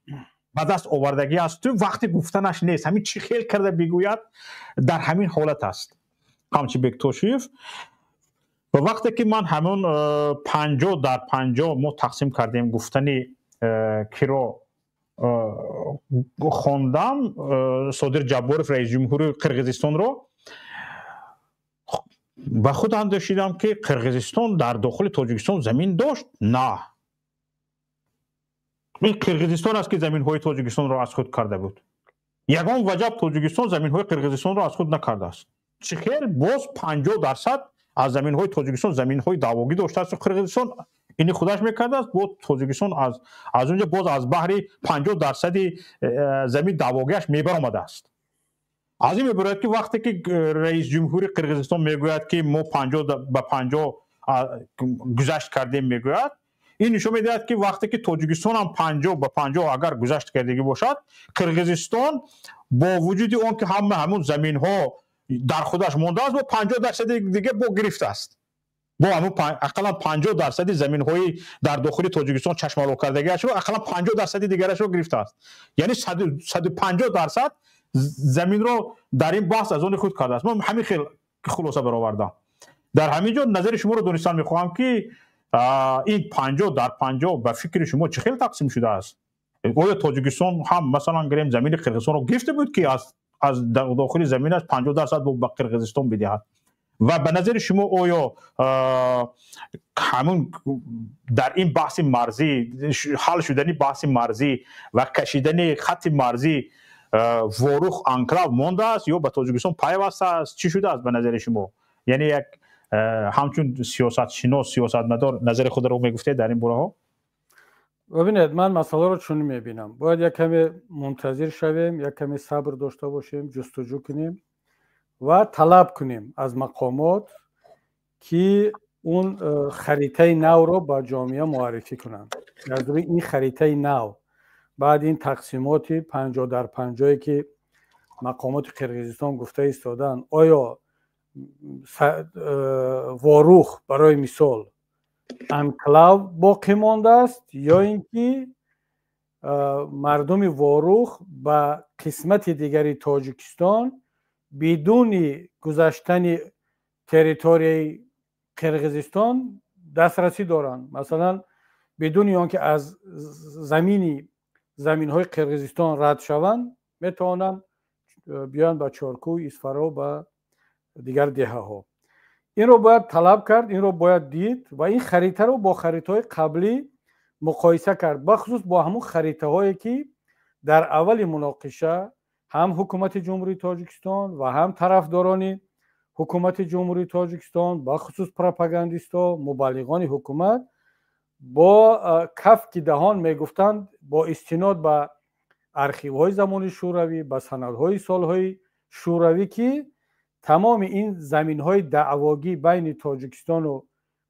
به دست آوردگی است. تو وقتی گفتنش نیست، همین چی خیلی کرده بگوید، در همین حالت است همچی بکتوشیف. و وقتی که من همون 50 در 50 ما تقسیم کردیم گفتنی که رو خوندم، صادر جبارов رئیس جمهور قرقیزستان رو، به خود اندیشیدم که قرقیزستان در داخل تاجیکستان زمین داشت؟ نه، این قرقیزستان است که زمین های تاجیکستان را از خود کرده بود. یگان وجب تاجیکستان زمین های قرقیزستان را از خود نکرده است. چخیر باز 50% از زمین های تاجیکستان زمین های دعواگی داشته است. قرقیزستان اینی خودش میکرده است، با تاجیکستان از اونجا باز از بحر 50% زمین دعواگیش میبر آمده است. از این میبرد که وقتی که رئیس جمهور قرقیزستان میگوید که ما 50 به 50 گذشت کردیم میگوید، این نشون میدهد که وقتی که تاجیکستان هم 50 به 50 اگر گذشت کردگی باشد، قرقیزستان با وجود اون که همون زمین ها در خودش مانده است، با 50% دیگه با گرفته است. با همون اقلا 50% زمین های در داخل تاجیکستان چشمالو کردگیش رو اقلا 50% دیگرش رو گرفته است. یعنی 150% زمین رو در این بحث از اون خود کرده است. من همین خیلی خلاصه برآوردم. در همین جا نظر شما رو دانستن میخواهم که این 50 در 50 به فکر شما چه خیلی تقسیم شده است؟ آیا تاجیکستان هم مثلا گریم زمین قرقیزستان رو گرفته بود که از داخل زمینش 50% به قرقیزستان بدهد؟ و به نظر شما آیا همون در این بحث مرزی، حل شدنی بحث مرزی و کشیدن خط مرزی واروخ انکلاو مانده است یا به تاجیکستان پیوسته است؟ چی شده است به نظر شما؟ یعنی یک همچون سیاست شناس، سیاستمدار نظر خود رو میگفته در این باره ها؟ ببینید، من مسئله رو چون میبینم، باید یک کمی منتظر شویم، یک کمی صبر داشته باشیم، جستجو کنیم و طلب کنیم از مقامات که اون خریطه نو رو با جامعه معرفی کنند. از روی این خریطه نو بعد این تقسیمات 50 در 50 که مقامات قرقیزستان گفته ایستادن، آیا واروخ برای مثال انکلاو باقی مانده است یا اینکه مردم واروخ به قسمت دیگری تاجیکستان بدون گذشتن تریتوری قرقیزستان دسترسی دارند؟ مثلا بدون آنکه از زمین های قرقیزستان رد شوند میتوانند بیان به چارکوی، اصفرا و دیگر دهه ها. این رو باید طلب کرد، این رو باید دید و این خریطه رو با خریطه های قبلی مقایسه کرد، بخصوص با همون خریطه هایی که در اول مناقشه هم حکومت جمهوری تاجیکستان و هم طرفداران حکومت جمهوری تاجیکستان، بخصوص پروپاگاندیستا، مبلغان حکومت، با کف که دهان میگفتند با استناد به ارشیوهای زمان شوروی، به سندهای سالهای شوروی که تمام این زمینهای دعواگی بین تاجیکستان و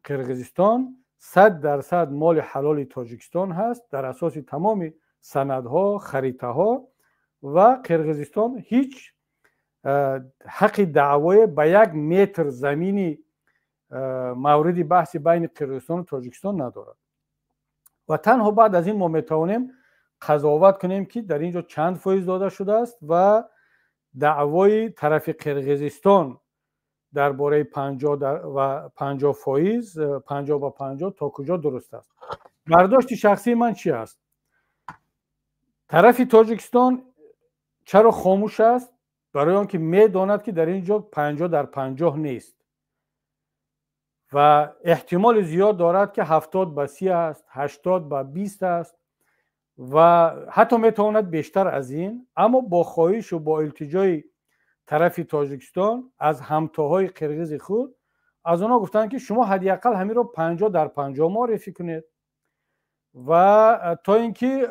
قرقیزستان 100% مال حلال تاجیکستان هست در اساس تمام سندها، خریطه ها، و قرقیزستان هیچ حق دعوای به 1 متر زمینی مورد بحث بین قرقیزستان و تاجیکستان ندارد. و تنها بعد از این ما میتوانیم قضاوت کنیم که در اینجا چند فایز داده شده است و دعوای طرف قرقیزستان درباره 50 فایز 50 با 50 تا کجا درست است. برداشت شخصی من چی است؟ طرف تاجیکستان چرا خاموش است؟ برای آنکه میداند که در اینجا 50 در 50 نیست و احتمال زیاد دارد که 70 به 30 است، 80 به 20 است و حتی میتواند بیشتر از این. اما با خواهش و با التجای طرف تاجیکستان از همتاهای قرقیز خود، از اونا گفتن که شما حداقل همین رو 50 در 50 معرفی کنید و تا اینکه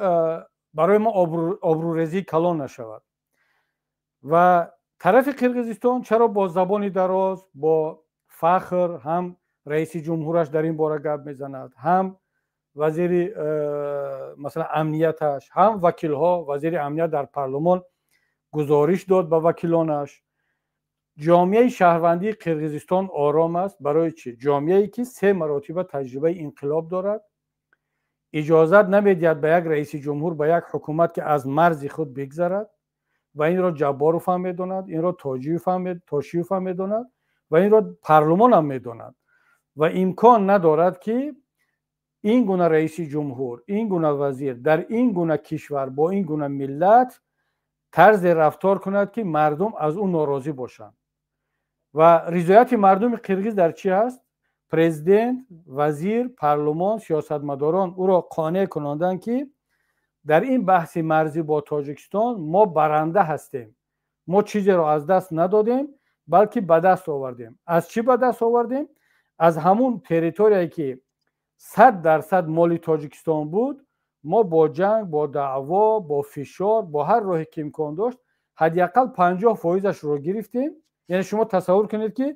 برای ما آبروریزی کلان نشود. و طرف قرقیزستان چرا با زبانی دراز، با فخر، هم رئیس جمهورش در این باره گپ میزند، هم وزیر مثلا امنیتش، هم وکیل ها، وزیر امنیت در پارلمان گزارش داد به وکیلانش جامعه شهروندی قرقیزستان آرام است. برای چی؟ جامعه‌ای که 3 مراتب تجربه انقلاب دارد، اجازت نمیدهد به یک رئیس جمهور، به یک حکومت که از مرز خود بگذرد و این را جباروف هم میداند، این را تاشیوف هم میداند و این را پارلمان هم میداند و امکان ندارد که این گونه رئیس جمهور، این گونه وزیر در این گونه کشور با این گونه ملت طرز رفتار کند که مردم از اون ناراضی باشند. و رضایت مردم قرقیز در چی هست؟ پرزیدنت، وزیر، پارلمان، سیاستمداران او را قانع کنندند که در این بحث مرزی با تاجیکستان ما برنده هستیم، ما چیزی را از دست ندادیم بلکه به دست آوردیم. از چی به دست آوردیم؟ از همون تریتوریایی که 100% مال تاجیکستان بود، ما با جنگ، با دعوا، با فشار، با هر راهی که امکان داشت حداقل 50% رو گرفتیم. یعنی شما تصور کنید که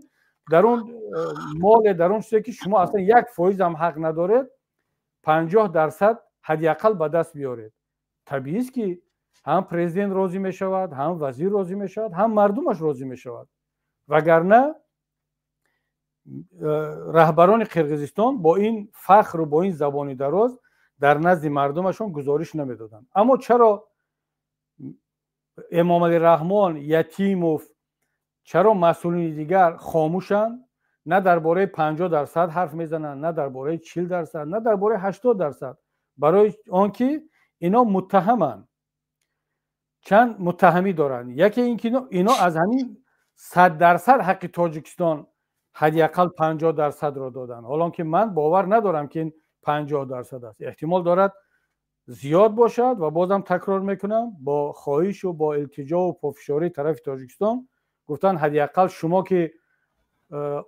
در اون مال، در اون چیزی که شما اصلا 1% هم حق ندارید، 50% حداقل به دست بیارید. طبیعی است که هم پرزیدنت راضی می شود، هم وزیر راضی می شود، هم مردمش راضی می شود. وگرنه رهبران قرقیزستان با این فخر و با این زبانی دراز در نزد مردمشون گزارش نمیدادن. اما چرا امام علی رحمان، یتیموف، چرا مسئولین دیگر خاموشن؟ نه درباره 50% حرف میزنن، نه درباره 40%، نه درباره 80%. برای آنکه اینا متهمن. چند متهمی دارن. یکی اینکه اینا از همین 100% حق تاجیکستان حداقل 50% را دادن، حالا که من باور ندارم که این 50% است. احتمال دارد زیاد باشد و بازم تکرار میکنم با خواهش و با التجا و پافشاری طرف تاجیکستان گفتن حداقل شما که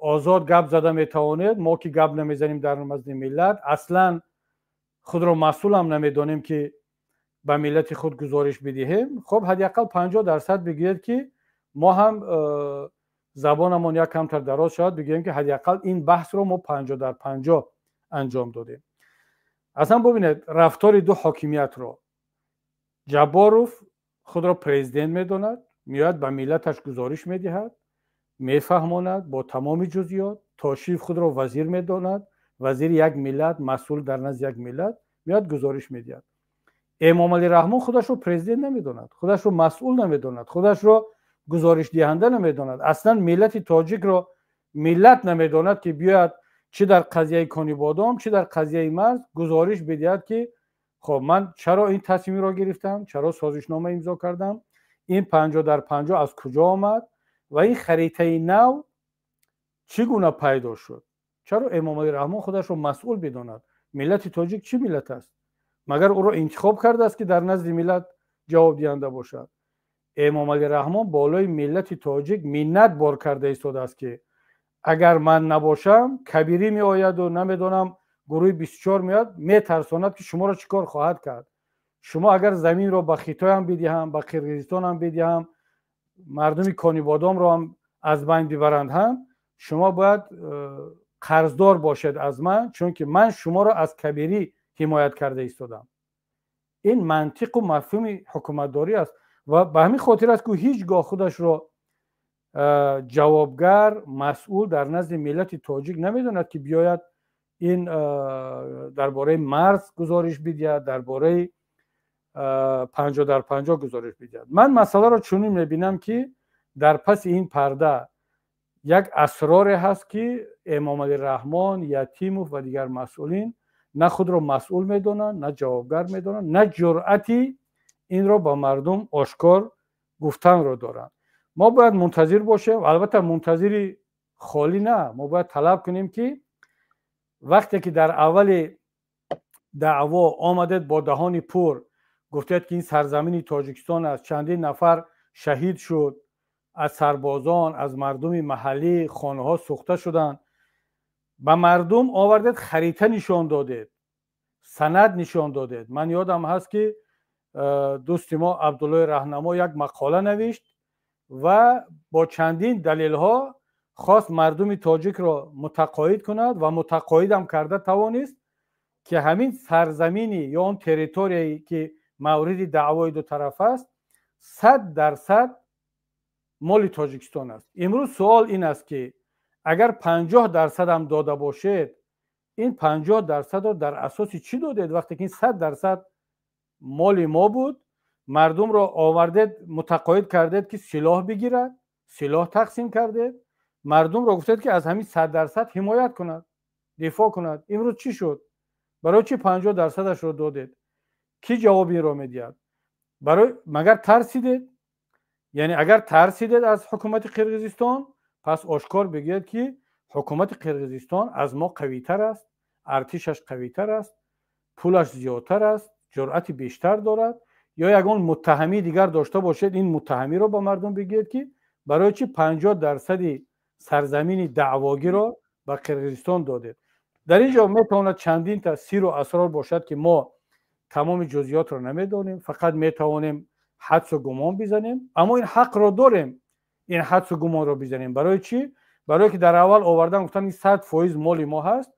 آزاد گپ زده میتوانید، ما که گپ نمیزنیم در نزد ملت، اصلا خود را مسئول هم نمیدانیم که به ملت خود گزارش بدهیم. خب حداقل 50% بگیرید که ما هم زبانمون یک کمتر دراز شد، بگیم که حداقل این بحث رو ما 50-50 انجام دادیم. اصلا ببینید رفتار دو حاکمیت رو، جباروف خود را پرزیدنت میداند، میاد به ملتش گزارش میدهد، میفهماند با تمام جزئیات. تاشیف خود را وزیر میداند، وزیر یک ملت، مسئول در نزد یک ملت، میاد گزارش میدهد. امام علی رحمان خودش رو پرزیدنت نمیداند، خودش رو مسئول نمیداند، خودش رو گزارش دهنده نمیداند. اصلا ملت تاجیک رو ملت نمیداند که بیاد چه در قضیه کانی بادام چه در قضیه مرز گزارش بدهد که خب من چرا این تصمیم را گرفتم، چرا سازشنامه امضا کردم، این 50-50 از کجا آمد و این خریطه نو چگونه پیدا شد. چرا امام علی رحمان خودش رو مسئول بداند؟ ملت تاجیک چه ملت است؟ مگر او را انتخاب کرده است که در نزد ملت جواب دهنده باشد؟ امام علی رحمان بالای ملت تاجیک منت بار کرده ایستاده است که اگر من نباشم کبیری می آید و نمیدونم گروه 24 میاد میترساند که شما را چیکار خواهد کرد. شما اگر زمین را به خیتای هم بدهم، به قرقیزستان هم بدهم، مردم کانی بادام را هم از بین ببرند، هم شما باید قرضدار باشد از من، چون که من شما را از کبیری حمایت کرده ایستادم. این منطق و مفهوم حکومتداری است و به همین خاطر است که هیچگاه خودش را جوابگر، مسئول در نزد ملت تاجیک نمیداند که بیاید این درباره مرز گزارش بدهد، درباره 50-50 گزارش بدهد. من مسئله را چنین میبینم که در پس این پرده یک اسرار هست که امام علی رحمان، یتیموف و دیگر مسئولین نه خود را مسئول میدانند، نه جوابگر میدانند، نه جرأتی این را با مردم آشکار گفتن را دارند. ما باید منتظر باشیم، البته منتظری خالی نه، ما باید طلب کنیم که وقتی که در اول دعوا آمدید با دهان پر گفتید که این سرزمین تاجیکستان است، چندین نفر شهید شد از سربازان، از مردم محلی، خانه ها سوخته شدند، به مردم آوردید خریطه نشان دادید، سند نشان دادید. من یادم هست که دوست ما عبدالله رهنما یک مقاله نوشت و با چندین دلیل ها خواست مردم تاجیک را متقاعد کند و متقاعد هم کرده توانست که همین سرزمینی یا اون تریتوریایی که مورد دعوای دو طرف است 100% مال تاجیکستان است. امروز سوال این است که اگر 50% هم داده باشد، این 50% رو در اساس چی دادید وقتی که این 100% مال ما بود؟ مردم را آوردید متقاعد کردید که سلاح بگیرد، سلاح تقسیم کردید، مردم را گفتید که از همین 100% حمایت کند، دفاع کند. امروز چی شد؟ برای چی 50%ش رو دادید؟ کی جواب این را میدهد؟ برای مگر ترسیدید؟ یعنی اگر ترسیدید از حکومت قرقیزستان، پس آشکار بگید که حکومت قرقیزستان از ما قوی‌تر است، ارتشش قوی‌تر است، پولش زیادتر است، جرأت بیشتر دارد، یا یگان متهمی دیگر داشته باشد. این متهمی رو با مردم بگید که برای چی 50% سرزمین دعواگی را به قرقیزستان دادید. در اینجا میتواند چندین تا سیر و اسرار باشد که ما تمام جزئیات رو نمیدونیم، فقط میتوانیم حدس و گمان بزنیم، اما این حق رو داریم این حدس و گمان رو بزنیم. برای چی؟ برای که در اول آوردن گفتن این 100% مال ما هست،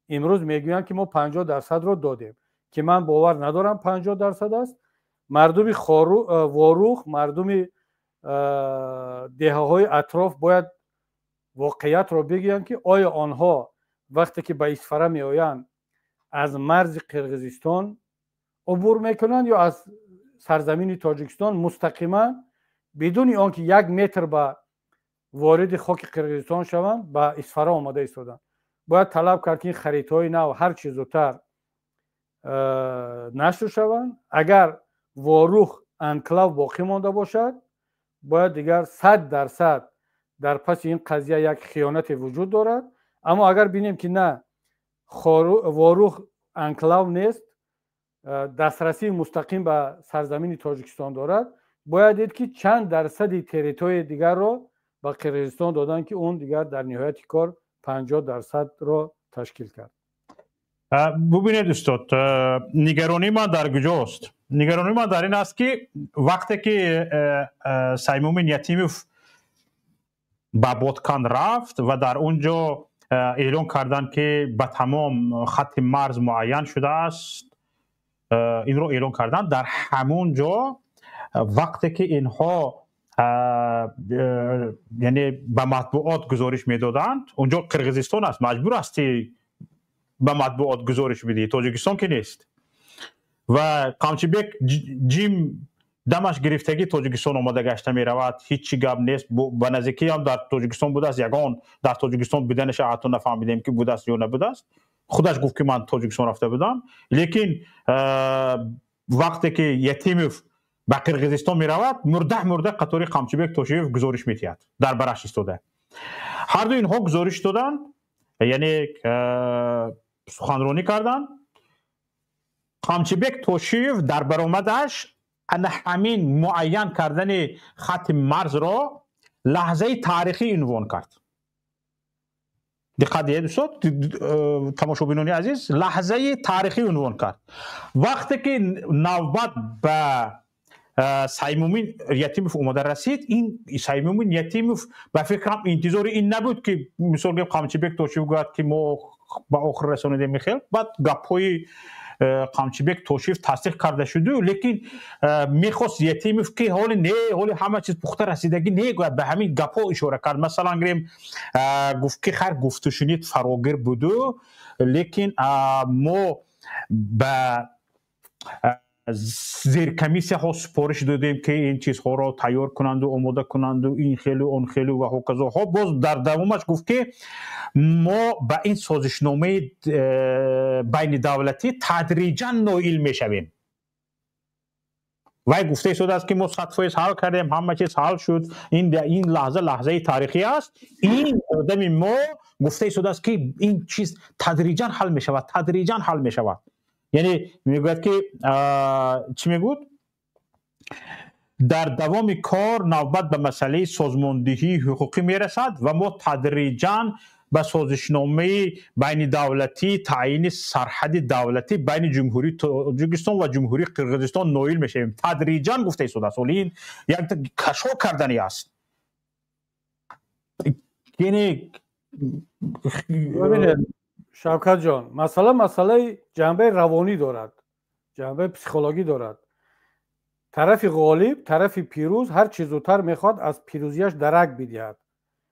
امروز میگویند که ما 50% رو دادیم، که من باور ندارم 50% است. مردم واروخ، مردم دهه‌های اطراف باید واقعیت رو بگویند که آیا آنها وقتی که به اسفره میآیند از مرز قرقیزستان عبور میکنند یا از سرزمین تاجیکستان مستقیما بدون آنکه 1 متر به وارد خاک قرقیزستان شوند به اسفره آمده ایستادند. باید طلب کرد که این خریطه‌های نو هر چه زودتر نشر شوند. اگر واروخ انکلاو باقی مانده باشد، باید دیگر 100% در پس این قضیه یک خیانت وجود دارد. اما اگر بینیم که نه، واروخ انکلاو نیست، دسترسی مستقیم به سرزمین تاجیکستان دارد، باید دید که چند درصدی تریتوری دیگر رو به قرقیزستان دادن که اون دیگر در نهایت کار 50% رو تشکیل کرد. ببینید استاد، نگرانی من در کجاست؟ نگرانی من در این است که وقتی که سیموم یتیموف به بادکان رفت و در اونجا اعلان کردن که به تمام خط مرز معین شده است، این رو اعلان کردن. در همون جا وقتی که اینها یعنی به مطبوعات گزارش میدادند، اونجا قرقیزستان است، مجبور هستی به مطبوعات گزارش بدی، تاجیکستان که نیست. و قامچیبک جیم دمش گرفتگی تاجیکستان آمده گشته می رود، هیچ گپ نیست. به نزدیکی هم در تاجیکستان بوده است، یگان در تاجیکستان بدنش حتی نفهمیدیم که بوده است یا نبوده است. خودش گفت که من تاجیکستان رفته بودم. لیکن وقتی که یتیموف به قرقیزستان می رود، مرده قطاری قامچیبک توشیف گزارش میتید در برش استوده. هر دو اینها گزارش دادن، یعنی سخنرانی کردن. قامچیبک توشیف در برآمدش همین معین کردن خط مرز را لحظه تاریخی عنوان کرد. دقت دید استاد تماشابینان عزیز، لحظه تاریخی عنوان کرد. وقتی که نوبت به سیمومین یتیموف اومده رسید، این سیمومین یتیموف به فکرم انتظار این نبود که مثلا قامچیبک توشیف گفت که ما به آخر رسانیدیم میخیل، بعد گپ‌های قامچیبک توشیف تصدیق کرده شده، لیکن میخواست یتیموف که حال همه چیز پخته رسیدگی نگوید، به همین گپ‌ها اشاره کرد. مثلا گریم گفت که خیر گفت و شنید فراگیر بوده، لیکن ما به زیر کمیسیه ها سپارش دادیم که این چیزها را تیار کنند و آماده کنند و این خیلی اون خیلی و هکذا ها. باز در دوامش گفت که ما به این سازشنامه بین دولتی تدریجا نائل میشویم. وای گفته شده است که ما 100% حل کردیم، همه چیز حل شد، این لحظه تاریخی است. این آدم ما گفته شده است که این چیز تدریجا حل میشود. یعنی میگوید که چی میگوید؟ در دوام کار نوبت به مسئله سازماندهی حقوقی میرسد و ما تدریجا به سازشنامه بین دولتی تعیین سرحد دولتی بین جمهوری تاجیکستان و جمهوری قرقیزستان نائل میشیم. تدریجا گفته شده است. این یک کشف کردنی است. یعنی شوکت جان، مسئله جنبه روانی دارد، جنبه پسیکولوژی دارد. طرف غالب، طرف پیروز هر چه زودتر میخواد از پیروزیش درک بدهد،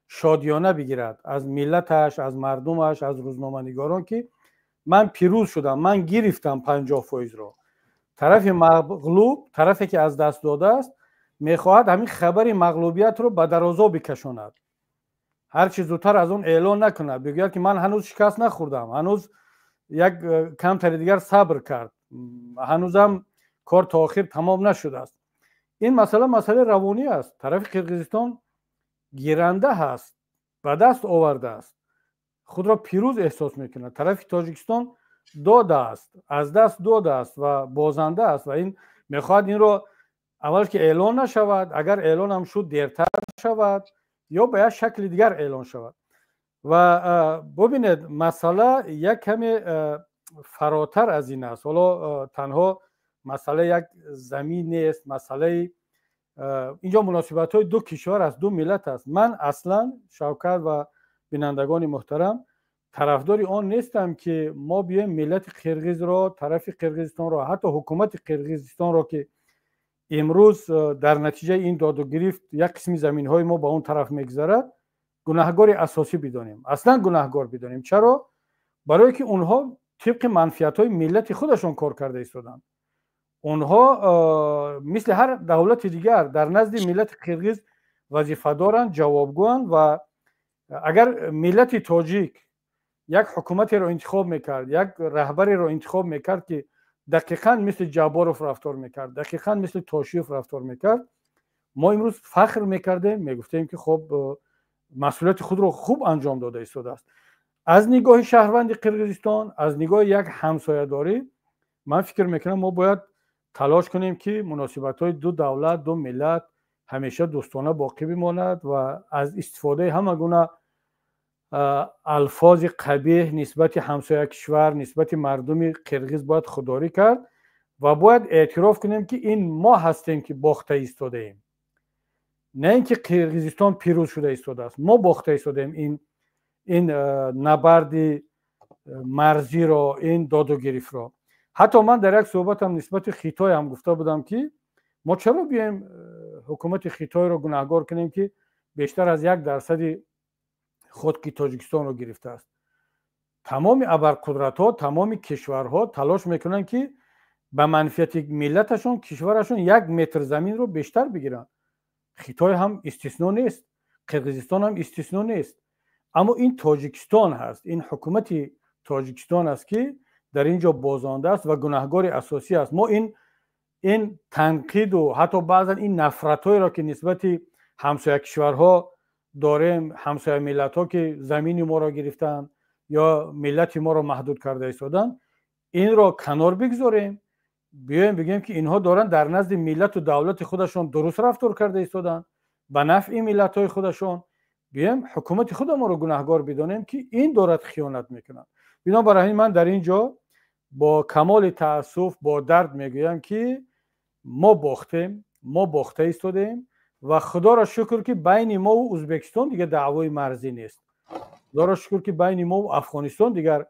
شادیانه بگیرد از ملتش، از مردمش، از روزنامه‌نگاران که من پیروز شدم، من گرفتم 50% رو. طرف مغلوب، طرفی که از دست داده است، میخواهد همین خبر مغلوبیت رو به درازا بکشاند، هر چه زودتر از اون اعلان نکند، بگوید که من هنوز شکست نخوردم، هنوز یک کم تر دیگر صبر کرد، هنوزم کار تا آخر تمام نشده است. این مسئله روانی است. طرف قرقیزستان گیرنده هست، به دست آورده است، خود را پیروز احساس میکنه. طرف تاجیکستان داده است، از دست داده است و بازنده است و این میخواد این رو اول که اعلان نشود، اگر اعلان هم شد دیرتر شود یا به یک شکل دیگر اعلان شود. و ببینید مسئله یک کمی فراتر از این است. حالا تنها مسئله یک زمین نیست، مسئله اینجا مناسبت های دو کشور است، دو ملت است. من اصلا شوکت و بینندگان محترم طرفدار آن نیستم که ما بیایم ملت قرقیز را، طرف قرقیزستان را، حتی حکومت قرقیزستان را که امروز در نتیجه این داد و گرفت یک قسمی زمین های ما با اون طرف میگذرد، گناهکار اساسی بدانیم. اصلا گناهکار بدانیم. چرا؟ برای که اونها طبق منفعت های ملت خودشون کار کرده ایستادن. اونها مثل هر دولت دیگر در نزد ملت قرقیز وظیفه دارند، جوابگوان. و اگر ملت تاجیک یک حکومتی رو انتخاب میکرد، یک رهبری رو انتخاب میکرد که دقیقاً مثل جاباروف رفتار میکرد، دقیقاً مثل تاشیوف رفتار میکرد، ما امروز فخر میکردیم، میگفتیم که خب مسئولیت خود رو خوب انجام داده ایستاده است. از نگاه شهروند قرقیزستان، از نگاه یک همسایه داری، من فکر میکنم ما باید تلاش کنیم که مناسبت های دو دولت، دو ملت همیشه دوستانه باقی بماند و از استفاده همه گونه الفاظ قبیح نسبت همسایه کشور، نسبت مردم قرقیز باید خودداری کرد و باید اعتراف کنیم که این ما هستیم که باخته ایستاده ایم، نه اینکه قرقیزستان پیروز شده ایستاده است. ما باخته ایستاده ایم این نبرد مرزی را، این داد و گریف را. حتی من در یک صحبتم نسبت خیتای هم گفته بودم که ما چرا بیایم حکومت خیتای را گناهکار کنیم که بیشتر از 1% خود که تاجیکستان رو گرفته است. تمام ابرقدرت‌ها، تمام کشورها تلاش میکنن که به منفعت ملتشون، کشورشون 1 متر زمین رو بیشتر بگیرن. خیتای هم استثنا نیست، قرقیزستان هم استثنا نیست. اما این تاجیکستان هست، این حکومت تاجیکستان است که در اینجا بازنده است و گناهکار اساسی است. ما این تنقید و حتی بعضا این نفرت‌هایی را که نسبت همسایه کشورها داریم، همسایه ملت‌ها که زمین ما را گرفتن یا ملت ما را محدود کرده ایستادن، این را کنار بگذاریم، بیایم بگیم که اینها دارن در نزد ملت و دولت خودشون درست رفتار کرده ایستادن به نفع ملت‌های خودشون. بیایم حکومت خود ما رو گناهکار بدانیم که این دارد خیانت میکنن. بنابراین من در اینجا با کمال تأسف، با درد میگویم که ما باختیم، ما باخته ایستادیم و خدا را شکر که بین ما و ازبکستان دیگه دعوای مرزی نیست. خدا را شکر که بین ما و افغانستان دیگر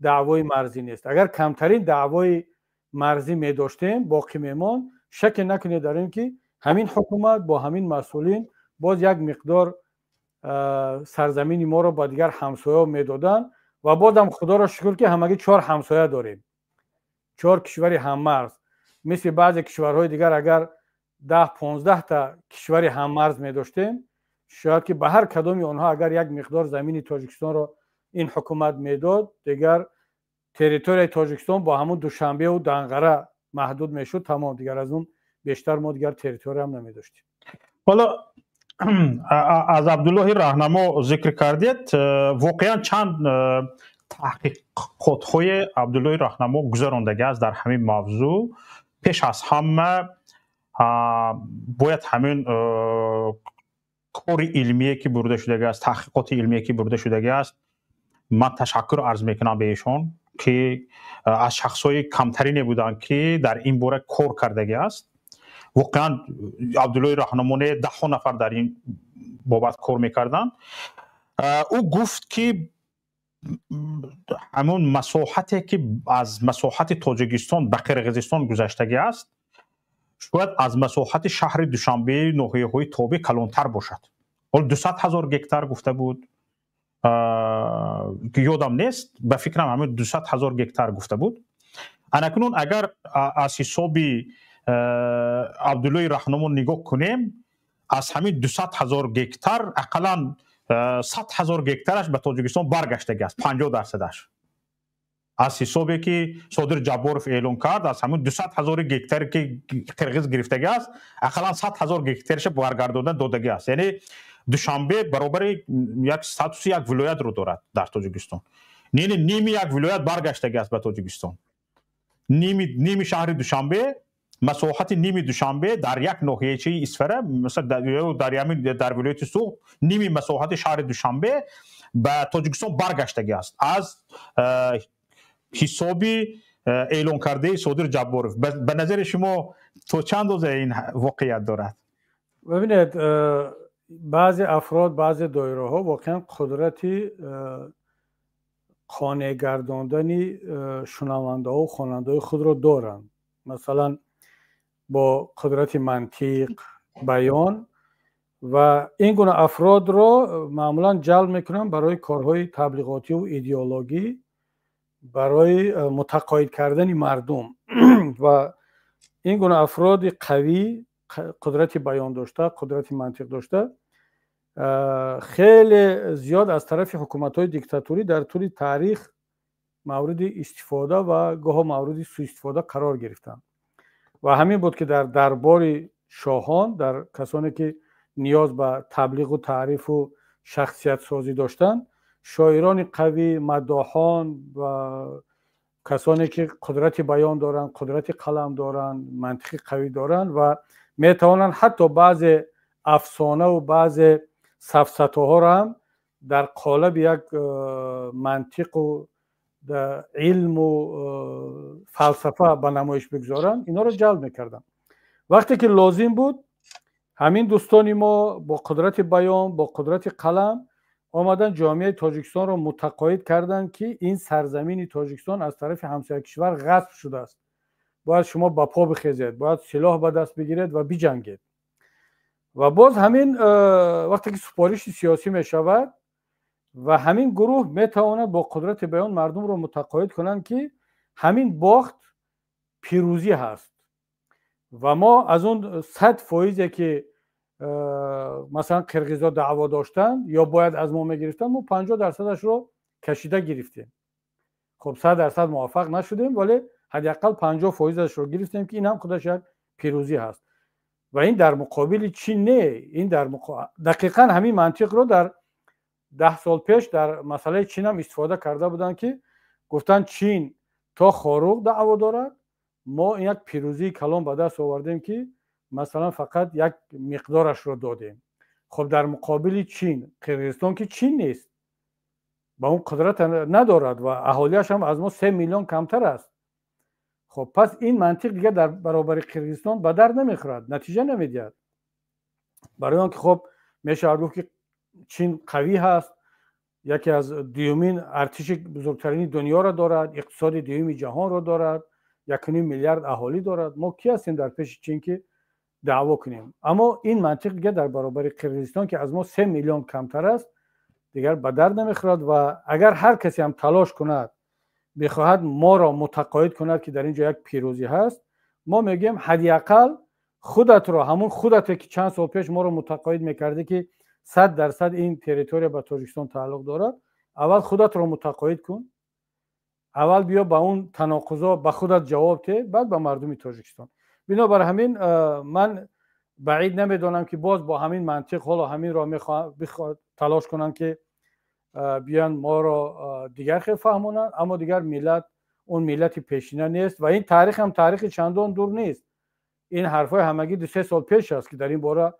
دعوای مرزی نیست. اگر کمترین دعوای مرزی می داشتیم باقی میمان، شک نکنید در این که همین حکومت با همین مسئولین باز یک مقدار سرزمین ما رو با دیگر همسایه میدادن و بازم خدا را شکر که همگی 4 همسایه داریم، 4 کشور هممرز. مثل بعضی کشورهای دیگر اگر 10-15 تا کشور هممرز می داشتیم، شاید که به هر کدامی آنها اگر یک مقدار زمین تاجیکستان را این حکومت میداد، دیگر تریتوری تاجیکستان با همون دوشنبه و دنقره محدود میشد، تمام. دیگر از اون بیشتر ما دیگر تریتوری هم نمی داشتیم. حالا از عبدالله راهنما ذکر کردید، واقعا چند تحقیقات‌های عبدالله راهنما گذراندگی است در همین موضوع. پیش از همه باید همین کار علمیه که برده شده است، تحقیقات علمیه که برده شده است، من تشکر عرض میکنم به ایشون که از شخصای کمترینی بودن که در این باره کار کرده است. واقعا عبدالله راهنما 10 نفر در این بابت کار میکردن. او گفت که همون مساحتی که از مساحت تاجیکستان به قرقیزستان گذشته است شاید از مساحت شهر دوشنبه ناحیه‌های تابع کلانتر باشد. حالا 200,000 گکتار گفته بود که یادم نیست، به فکرم همین 200,000 گکتار گفته بود. اکنون اگر از حساب عبدالله رهنمون نگاه کنیم، از همین 200,000 گکتار اقلا 100,000 گکتارش به تاجیکستان برگشته است، 50%. از حسابی که صادر جبارов اعلام کرد، از همین 200,000 گکتار که قرغیز گرفته است، اقلا 100,000 گکتارش برگرداندن دادگی است. یعنی دوشنبه برابر یک استاتوس یک ولایت رو دارد در تاجیکستان. یعنی نیمی یک ولایت برگشته است به تاجیکستان. نیمی شهر دوشنبه، مساحت نیمی دوشنبه در یک ناحیه اسفره، مثلا در ولایت سوق، نیمی مساحت شهر دوشنبه به تاجیکستان برگشته است از حسابی اعلام کرده صادر جبارov. به نظر شما تو چند اندازه این واقعیت دارد؟ ببینید، بعضی افراد، بعضی دایره ها واقعا قدرتی قانع گرداندن شنونده ها و خواننده خود را دارند. مثلا با قدرت منطق، بیان، و این گونه افراد را معمولا جلب میکنن برای کارهای تبلیغاتی و ایدئولوژی، برای متقاعد کردن مردم. و این گونه افراد قوی، قدرت بیان داشته، قدرت منطق داشته، خیلی زیاد از طرف حکومت‌های دیکتاتوری در طول تاریخ مورد استفاده و گاه مورد سوء استفاده قرار گرفتند. و همین بود که در دربار شاهان، در کسانی که نیاز به تبلیغ و تعریف و شخصیت سازی داشتند، شاعران قوی، مداحان و کسانی که قدرت بیان دارند، قدرت قلم دارند، منطق قوی دارند و می توانند حتی بعض افسانه و بعض سفسطه ها را هم در قالب یک منطق و در علم و فلسفه به نمایش بگذارند، اینا رو جلب میکردن. وقتی که لازم بود، همین دوستان ما با قدرت بیان، با قدرت قلم آمدن جامعه تاجیکستان را متقاعد کردند که این سرزمین تاجیکستان از طرف همسایه کشور غصب شده است. باید شما با پا بخیزید، باید سلاح به دست بگیرید و بجنگید. و باز همین وقتی که سپارش سیاسی می شود و همین گروه می تواند با قدرت بیان مردم را متقاعد کنند که همین باخت پیروزی هست و ما از اون 100% که مثلا قرغیزا دعوا داشتن یا باید از ما میگرفتن، ما 50%ش رو کشیده گرفتیم. خب 100% موفق نشدیم، ولی حداقل 50%ش رو گرفتیم که این هم خودش یک پیروزی هست. و این در مقابل چین نه، این در دقیقاً همین منطق رو در 10 سال پیش در مسئله چین هم استفاده کرده بودن که گفتن چین تا خاروق دعوا دارد، ما این یک پیروزی کلان به دست آوردیم که مثلا فقط یک مقدارش رو دادیم. خب در مقابل چین، قرغیزستان که چین نیست، با اون قدرت ندارد و اهالیش هم از ما 3 میلیون کمتر است. خب پس این منطق دیگه در برابر قرغیزستان به درد نمیخورد، نتیجه نمیدهد. برای آنکه خب میشه گفت که چین قوی هست، یکی از دومین ارتش بزرگترین دنیا را دارد، اقتصاد دوم جهان را دارد، 1.5 میلیارد اهالی دارد. ما کی هستیم در پیش چین که دعوا کنیم؟ اما این منطق دیگه در برابر قرغیزستان که از ما 3 میلیون کمتر است دیگر به درد نمیخورد. و اگر هر کسی هم تلاش کند بخواهد ما را متقاعد کند که در اینجا یک پیروزی هست، ما میگیم حداقل خودت را، همون خودت که چند سال پیش ما را متقاعد میکرده که 100% این تریتوری به تاجیکستان تعلق دارد، اول خودت را متقاعد کن، اول بیا با اون تناقضا به خودت جواب ده، بعد به مردم تاجیکستان. بنابر همین من بعید نمیدونم که باز با همین منطق حالا همین را بخواد تلاش کنن که بیان ما را دیگر خیلی فهمونن، اما دیگر ملت اون ملت پیشینه نیست و این تاریخ هم تاریخ چندان دور نیست. این حرفای همگی 2-3 سال پیش است که در این باره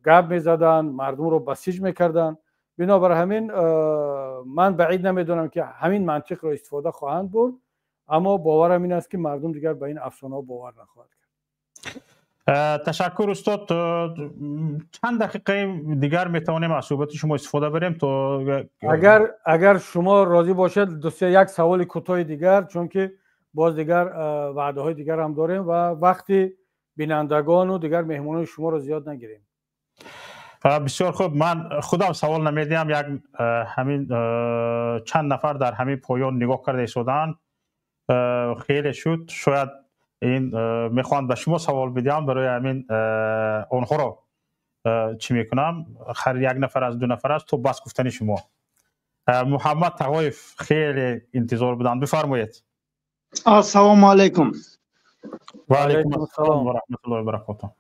گپ میزدن، مردم رو بسیج میکردن. بنابر همین من بعید نمیدونم که همین منطق را استفاده خواهند برد، اما باورم این است که مردم دیگر به این افسانه باور نخواهد کرد. تشکر استاد. چند دقیقه دیگر میتوانیم از صحبت شما استفاده بریم تا اگر شما راضی باشید یک سوال کوتاه دیگر، چون که باز دیگر وعده های دیگر هم داریم و وقتی بینندگان و دیگر مهمانان شما رو زیاد نگیریم. بسیار خوب. من خودم سوال نمیدیم. یک همین چند نفر در همین پایان نگاه کرده ایستادن. خیلی شد. شاید این میخوان به شما سوال بدیم برای همین اونها رو چی میکنم. هر یک نفر از دو نفر است تو بس گفتن شما. محمد تقایف خیلی انتظار بودن. بفرمایید. السلام علیکم. و علیکم السلام و رحمت الله و برکاته.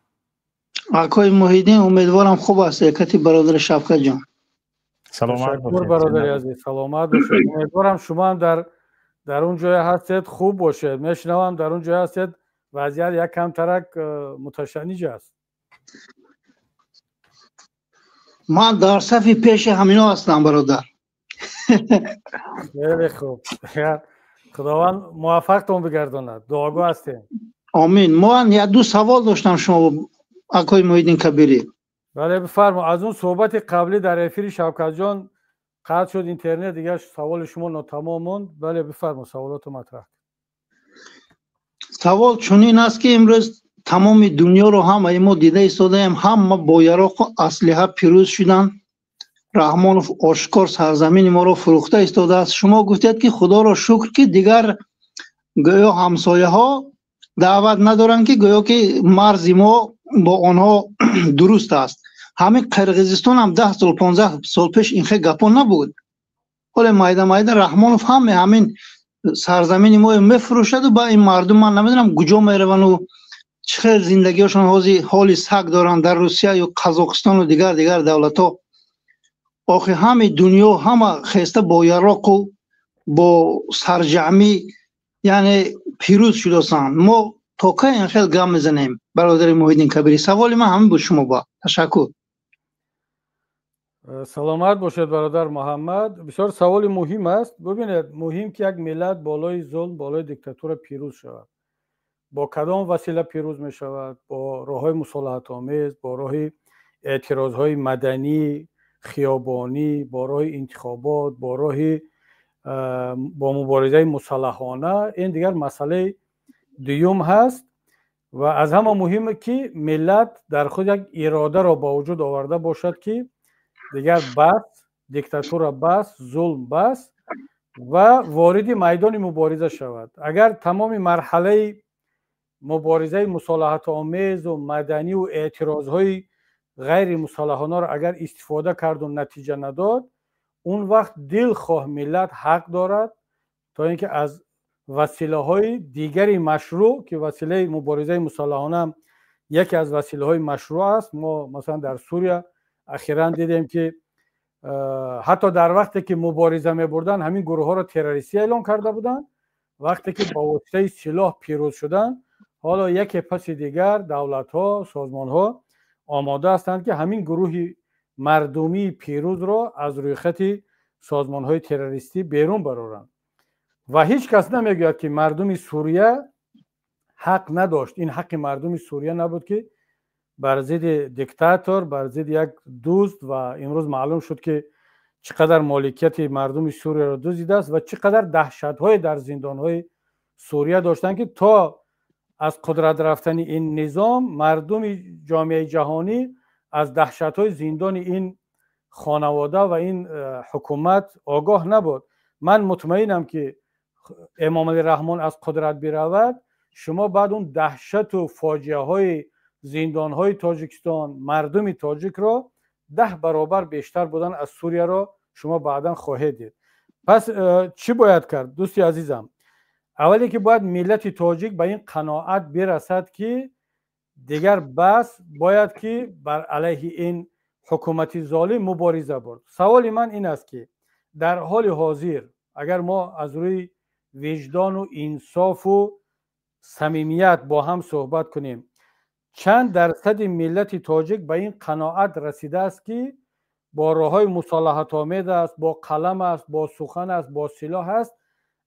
آقای محیدین امیدوارم خوب است. یکتی برادر شفقت جان. سلامت باشید برادر عزیز. سلامت باشید. امیدوارم شما هم در اون جای هستید خوب باشید. میشنوم در اون جای هستید وضعیت یک کم ترک متشنج است. من در صف پیش همینا هستم برادر. خیلی خوب. خداوند موفقتون بگرداند. دعاگو هستیم. آمین. ما یک دو سوال داشتم شما آقای محیدین کبیری. بله بفرما. از اون صحبت قبلی در افیر شوکت جان قطع شد اینترنت دیگه سوال شما ناتمام موند. بله بفرما سوالات مطرح. سوال چنین است که امروز تمام دنیا رو هم ما دیده ایستادیم، هم با یراق و اسلحه پیروز شدن. رحمانوف آشکار سرزمین ما رو فروخته ایستاده است. شما گفتید که خدا را شکر که دیگر گویا همسایه ها دعوت ندارن که گویا که مرز ما با آنها درست است. همین قرقیزستان هم 10 سال 15 سال پیش این خیلی گپا نبود. ولی مایده رحمانوف همین سرزمین ما میفروشد و با این مردم من نمیدونم کجا میروند و چه زندگیشون حالی سگ دارن در روسیه و قزاقستان و دیگر دولت ها. آخه همه دنیا همه خسته با یراق و با سرجمی یعنی پیروز شده سن. ما تا که این خیلی گم میزنیم برادر محیدین کبیری. سوال من همین بود شما با تشکر. سلامت باشید برادر محمد. بسیار سوال مهم است. ببینید مهم که یک ملت بالای ظلم بالای دیکتاتور پیروز شود. با کدام وسیله پیروز می شود؟ با راه‌های مصالحت آمیز، با راه اعتراض‌های مدنی خیابانی، با راه انتخابات، با راه با مبارزه مسلحانه. این دیگر مسئله دوم هست و از همه مهمه که ملت در خود یک اراده را با وجود آورده باشد که دیگر بس دیکتاتور بس ظلم بس و وارد میدان مبارزه شود. اگر تمام مرحله مبارزه مصالحت آمیز و مدنی و اعتراضهای غیر مصالحانه را اگر استفاده کرد و نتیجه نداد، اون وقت دلخواه ملت حق دارد تا اینکه از وسیله های دیگری مشروع که وسیله مبارزه مسلحانه هم یکی از وسیله های مشروع است. ما مثلا در سوریه اخیراً دیدیم که حتی در وقتی که مبارزه می بردن همین گروه ها را تروریستی اعلام کرده بودن. وقتی که با واسطه سلاح پیروز شدن، حالا یک پس دیگر دولت ها سازمان ها آماده هستند که همین گروه مردمی پیروز را از روی خط سازمان های تروریستی بیرون برارند و هیچ کس نمیگوید که مردم سوریه حق نداشت. این حق مردم سوریه نبود که بر ضد دیکتاتور، بر ضد یک دوست، و امروز معلوم شد که چقدر مالکیت مردم سوریه را دزدیده است و چقدر دهشت‌های در زندان‌های سوریه داشتند که تا از قدرت رفتن این نظام مردم جامعه جهانی از دهشت‌های زندان این خانواده و این حکومت آگاه نبود. من مطمئنم که امام علی رحمان از قدرت برود، شما بعد اون دهشت و فاجعه های زندان های تاجیکستان مردم تاجیک را 10 برابر بیشتر بودن از سوریه را شما بعدا خواهید دید. پس چی باید کرد دوستی عزیزم؟ اولی که باید ملت تاجیک به این قناعت برسد که دیگر بس باید که بر علیه این حکومت ظالم مبارزه برد. سوال من این است که در حال حاضر اگر ما از روی وجدان و انصاف و صمیمیت با هم صحبت کنیم، چند درصد ملت تاجیک به این قناعت رسیده است که با راههای مصالحت آمیز است، با قلم است، با سخن است، با سلاح است،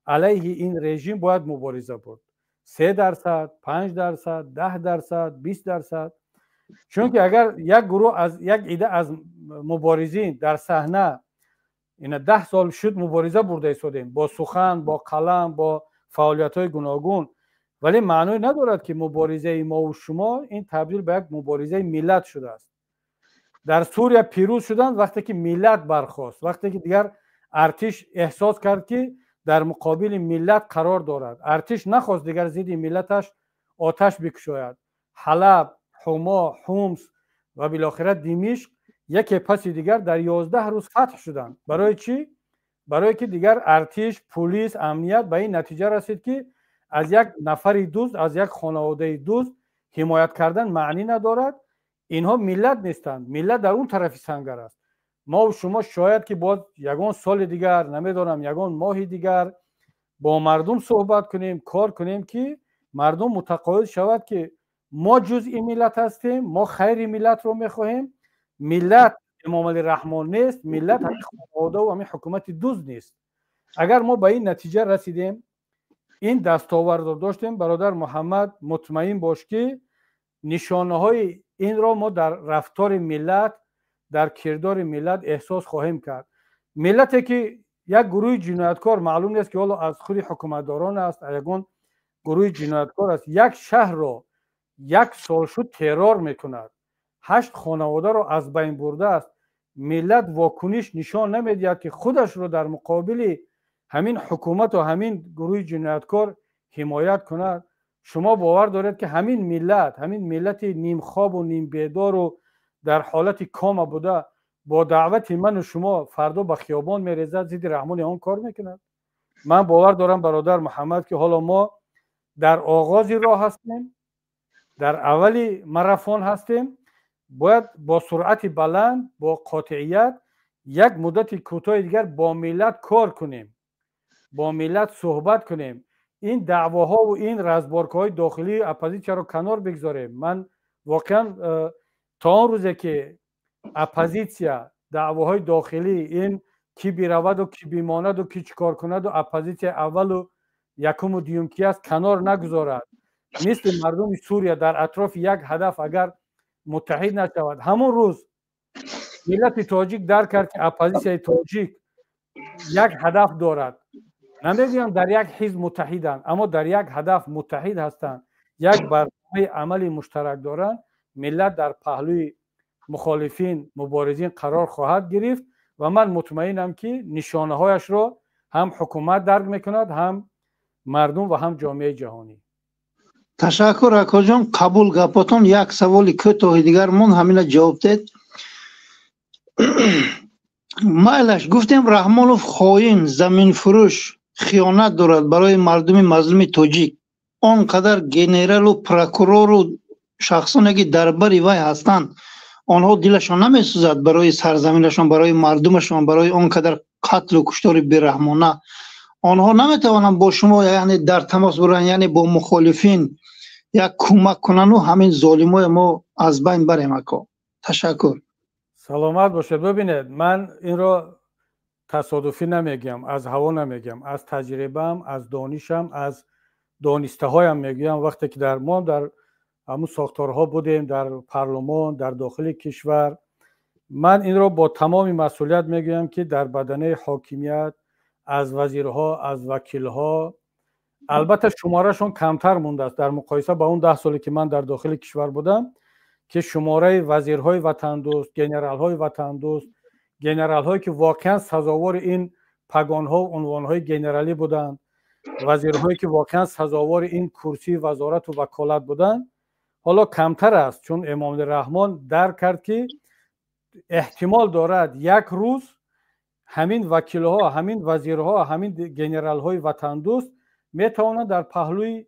علیه این رژیم باید مبارزه برد؟ 3%، 5%، 10%، 20%. چون که اگر یک گروه از یک عده از مبارزین در صحنه این 10 سال شد مبارزه برده ایستادیم با سخن، با قلم، با فعالیت‌های گوناگون ولی معنی ندارد که مبارزه ما و شما این تبدیل به یک مبارزه ملت شده است. در سوریه پیروز شدن وقتی که ملت برخاست، وقتی که دیگر ارتش احساس کرد که در مقابل ملت قرار دارد، ارتش نخواست دیگر ضد ملتش آتش بکشاید. حلب، حما، حمص و بالاخره دمشق یکی پس دیگر در 11 روز فتح شدند. برای چی؟ برای که دیگر ارتش، پلیس، امنیت به این نتیجه رسید که از یک نفری دوست، از یک خانواده دوست حمایت کردن معنی ندارد. اینها ملت نیستند، ملت در اون طرف سنگر است. ما و شما شاید که باز یگان سال دیگر، نمیدونم یگان ماه دیگر با مردم صحبت کنیم، کار کنیم که مردم متقاعد شود که ما جزئی ملت هستیم، ما خیر ملت رو میخواهیم. ملت امام علی رحمان نیست، ملت همین خانواده و همین حکومت دوست نیست. اگر ما به این نتیجه رسیدیم، این دستاورد رو داشتیم، برادر محمد مطمئن باش که نشانه های این را ما در رفتار ملت، در کردار ملت احساس خواهیم کرد. ملتی که یک گروه جنایتکار معلوم نیست که حالا از خود حکومتداران است، یگان گروه جنایتکار است، یک شهر را یک سال شد ترور میکند، 8 خانواده را از بین برده است. ملت واکنش نشان نمیدهد که خودش را در مقابل همین حکومت و همین گروه جنایتکار حمایت کند. شما باور دارید که همین ملت نیم خواب و نیم بیدار و در حالت کام بوده با دعوت من و شما فردا به خیابان میریزد، ضد رحمان آن کار میکند؟ من باور دارم برادر محمد که حالا ما در آغاز راه هستیم، در اولی ماراتون هستیم. باید با سرعت بلند، با قاطعیت یک مدت کوتاه دیگر با ملت کار کنیم، با ملت صحبت کنیم، این دعواها و این رزبارک‌های داخلی اپوزیسیون رو کنار بگذاریم. من واقعا تا اون روزی که اپوزیسیون دعواهای داخلی، این کی بیرود و کی بیماند و کی چیکار کند و اپوزیسیون اول و یکم و دیوم کی است کنار نگذارد، مثل مردم سوریه در اطراف یک هدف اگر متحد نشود، همون روز ملت تاجیک درک کرد که اپوزیسیون تاجیک یک هدف دارد. نمیگویم در یک حزب متحدند، اما در یک هدف متحد هستند، یک برنامه عملی مشترک دارند. ملت در پهلوی مخالفین، مبارزین قرار خواهد گرفت و من مطمئنم که نشانه هایش را هم حکومت درک میکند، هم مردم و هم جامعه جهانی. تشکر اکا جان. قبول گپاتون. یک سوالی کوتاه دیگر مون همین جواب دید. مایلش گفتیم رحمانوف خائن، زمین فروش، خیانت دارد برای مردم مظلوم تاجیک. آنقدر گنرال و پروکورور و شخصانی که در بری وی هستند، آنها دلشان نمیسوزد برای سرزمینشان، برای مردمشان، برای آنقدر قتل و کشتار بیرحمانه؟ آنها نمیتوانند با شما یعنی در تماس برن، یعنی با مخالفین یک کمک کنن و همین ظالمای ما از بین بریم اکا؟ تشکر. سلامت باشید. ببینید من این را تصادفی نمیگم، از هوا نمیگم، از تجربه‌ام، از دانشم، از دانسته هایم میگم. وقتی که ما در همون ساختارها بودیم، در پارلمان، در داخل کشور، من این را با تمام مسئولیت میگم که در بدنه حاکمیت از وزیرها، از وکیلها، البته شمارهشون کمتر مونده است در مقایسه با اون 10 سالی که من در داخل کشور بودم، که شماره وزیرهای وطن دوست، گنرال‌های وطن دوست، گنرال‌هایی که واقعا سزاوار این پگان‌ها و عنوان‌های گنرالی بودند، وزیرهایی که واقعا سزاوار این کرسی وزارت و وکالت بودند، حالا کمتر است، چون امام علی رحمان درک کرد که احتمال دارد یک روز همین وکیل‌ها، همین وزیرها، همین گنرال‌های وطن دوست میتوانند در پهلوی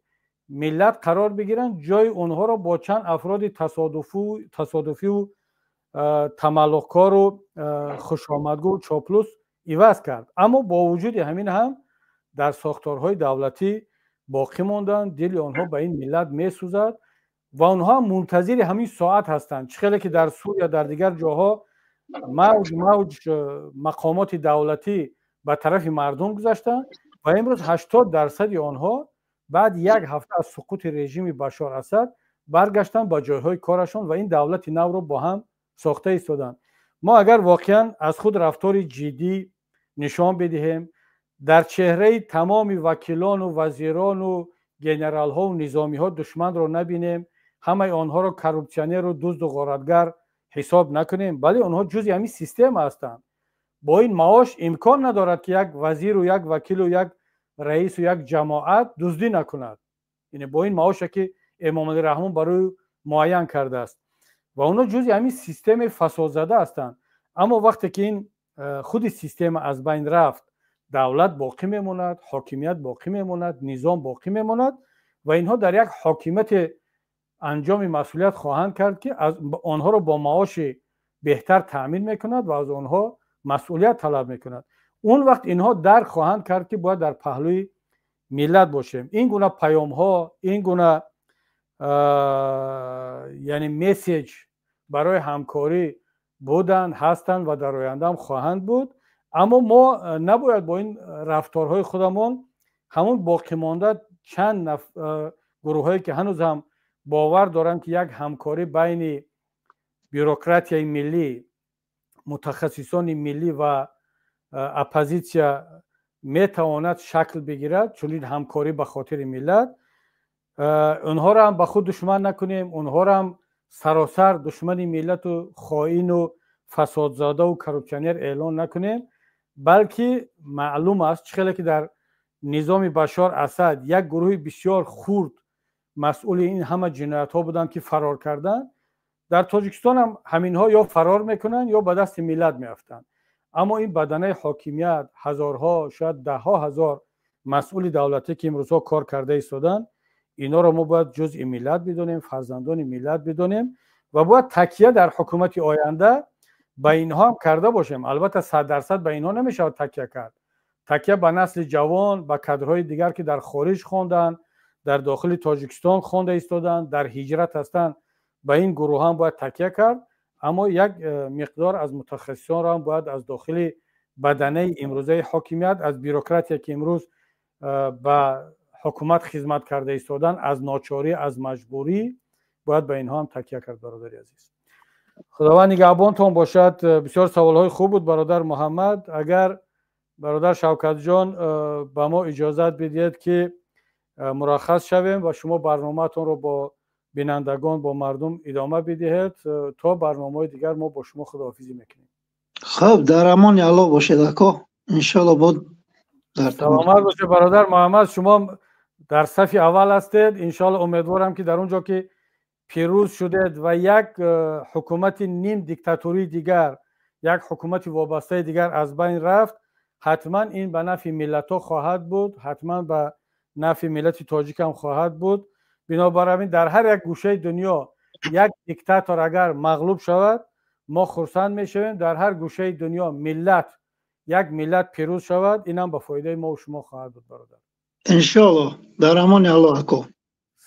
ملت قرار بگیرند، جای اونها را با چند افراد تصادفی و تملق‌کار و خوشامدگو و چاپلوس عوض کرد. اما با وجود همین هم در ساختارهای دولتی باقی ماندند. دل آنها به این ملت میسوزد و آنها منتظر همین ساعت هستند. چه که در سوریه، در دیگر جاها موج مقامات دولتی به طرف مردم گذاشتند و امروز 80% آنها بعد یک هفته از سقوط رژیم بشار اسد برگشتن با جایهای کارشون و این دولت نو رو با هم ساخته ایستادند. ما اگر واقعا از خود رفتار جدی نشان بدهیم، در چهره تمام وکیلان و وزیران و گنرال ها و نظامی ها دشمن رو نبینیم، همه آنها رو کروپسیونر و دزد و غارتگر حساب نکنیم، ولی آنها جزء همین سیستم هستند. با این معاش امکان ندارد که یک وزیر و یک وکیل و یک رئیس و یک جماعت دزدی نکند. یعنی با این معاش که امام علی رحمان برای معین کرده است و اونا جزء همین سیستم فساد زده هستند. اما وقتی که این خود سیستم از بین رفت، دولت باقی میماند، حاکمیت باقی میماند، نظام باقی میماند و اینها در یک حاکمیت انجام مسئولیت خواهند کرد که از آنها رو با معاش بهتر تأمین میکند و از آنها مسئولیت طلب میکند. اون وقت اینها درک خواهند کرد که باید در پهلوی ملت باشیم. این گونه پیام ها، این گونه یعنی میسیج برای همکاری بودند، هستند و در آینده هم خواهند بود. اما ما نباید با این رفتارهای خودمون همون باقی مانده چند گروه هایی که هنوز هم باور دارند که یک همکاری بین بیروکراتیای ملی، متخصصان ملی و اپوزیسیا میتواند شکل بگیرد، چون این همکاری به خاطر ملت، اونها را هم به خود دشمن نکنیم، اونها را هم سراسر دشمن ملت و خائن و فسادزاده و کروپسیونر اعلان نکنیم، بلکه معلوم است چقدر که در نظام بشار اسد یک گروه بسیار خرد مسئول این همه جنایت ها بودند که فرار کردند. در تاجیکستان هم همین ها یا فرار میکنن یا به دست ملت میافتند. اما این بدنه حاکمیت، هزارها شاید ده ها هزار مسئول دولتی که امروزها کار کرده ایستادن، اینا رو ما باید جزء ملت بدونیم، فرزندان ملت بدونیم و باید تکیه در حکومت آینده به اینها هم کرده باشیم. البته 100% به اینها نمیشه تکیه کرد. تکیه به نسل جوان، به کادرهای دیگر که در خارج خواندن، در داخل تاجیکستان خوانده ایستادن، در هجرت هستند، به این گروه هم باید تکیه کرد. اما یک مقدار از متخصصان را هم باید از داخل بدنه امروزه حاکمیت، از بیروکراتی که امروز به حکومت خدمت کرده ایستادن، از ناچاری، از مجبوری باید به اینها هم تکیه کرد. برادری عزیز، خداوند نگهبانتان باشد. بسیار سوالهای خوب بود برادر محمد. اگر برادر شوکت جان به ما اجازت بدید که مرخص شویم و شما برنامه‌تون رو با بینندگان، با مردم ادامه بدهید تا برنامه‌های دیگر ما با شما خداحافظی میکنیم. خب در امان الله باشید اکا، انشالله بود در سلامت باشه برادر محمد. شما در صف اول هستید. انشالله امیدوارم که در اونجا که پیروز شدید و یک حکومت نیم دیکتاتوری دیگر، یک حکومت وابسته دیگر از بین رفت، حتما این به نفع ملت ها خواهد بود، حتما به نفع ملت تاجیک هم خواهد بود. بنابراین در هر یک گوشه دنیا یک دیکتاتور اگر مغلوب شود ما خرسند میشویم. در هر گوشه دنیا یک ملت پیروز شود، این هم به فایده ما و شما خواهد بود برادر. انشالله در امان الله اکا.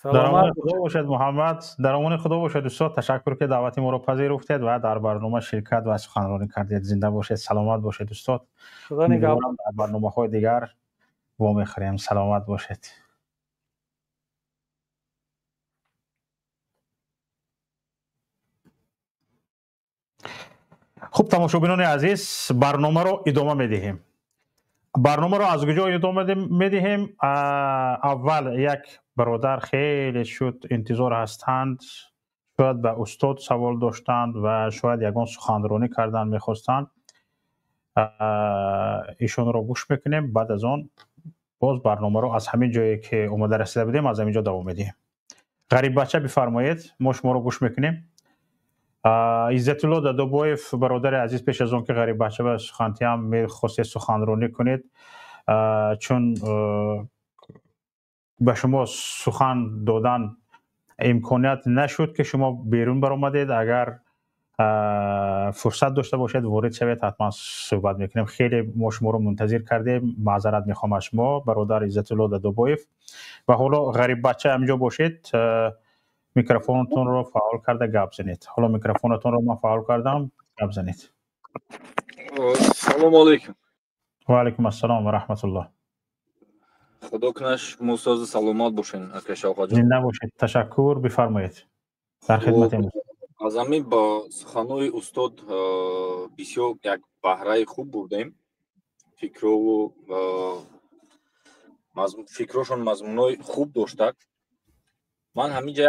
در امان خدا باشد محمد. در امان خدا باشد استاد. تشکر که دعوت ما رو پذیرفتید و در برنامه شرکت و سخنرانی کردید. زنده باشید، سلامت باشید استاد. خدا نگهدار. در برنامه‌های دیگر با می‌خریم. سلامت باشید. خب تماشاگران عزیز، برنامه رو ادامه می‌دهیم. برنامه رو از کجا ادامه می‌دهیم؟ اول یک برادر خیلی شد انتظار هستند، شاید به استاد سوال داشتند و شاید یگان سخنرانی کردن میخواستند. ایشون رو گوش میکنیم، بعد از آن باز برنامه رو از همین جایی که اومده رسیده بودیم از همینجا دوام میدیم. غریب بچه بفرمایید، ما شما رو گوش میکنیم. عزت الله دادوبایف برادر عزیز، پیش از اون که غریب بچه به سخنتی هم میخواستید سخنرانی کنید، چون به شما سخن دادن امکانیت نشد که شما بیرون برآمدید. اگر فرصت داشته باشید وارد شوید، حتما صحبت میکنیم. خیلی ما شما رو منتظر کردیم، معذرت میخوام از شما برادر عزت الله دادوبایف. و حالا غریب بچه همینجا باشید، میکروفونتون رو فعال کرده گپ زنید. حالا میکروفونتون رو من فعال کردم، گپ زنید. سلام علیکم. و علیکم السلام و رحمت الله. خدا کنه شما استاد سلامت باشین. اکا شوکت جان زنده باشید. تشکر، بفرمایید. در خدمت ما. از همین با سخنوی استاد بسیار یک بهره خوب بودیم. فکر و фикрошон мазмунои хуб доштак. Ман ҳаминҷа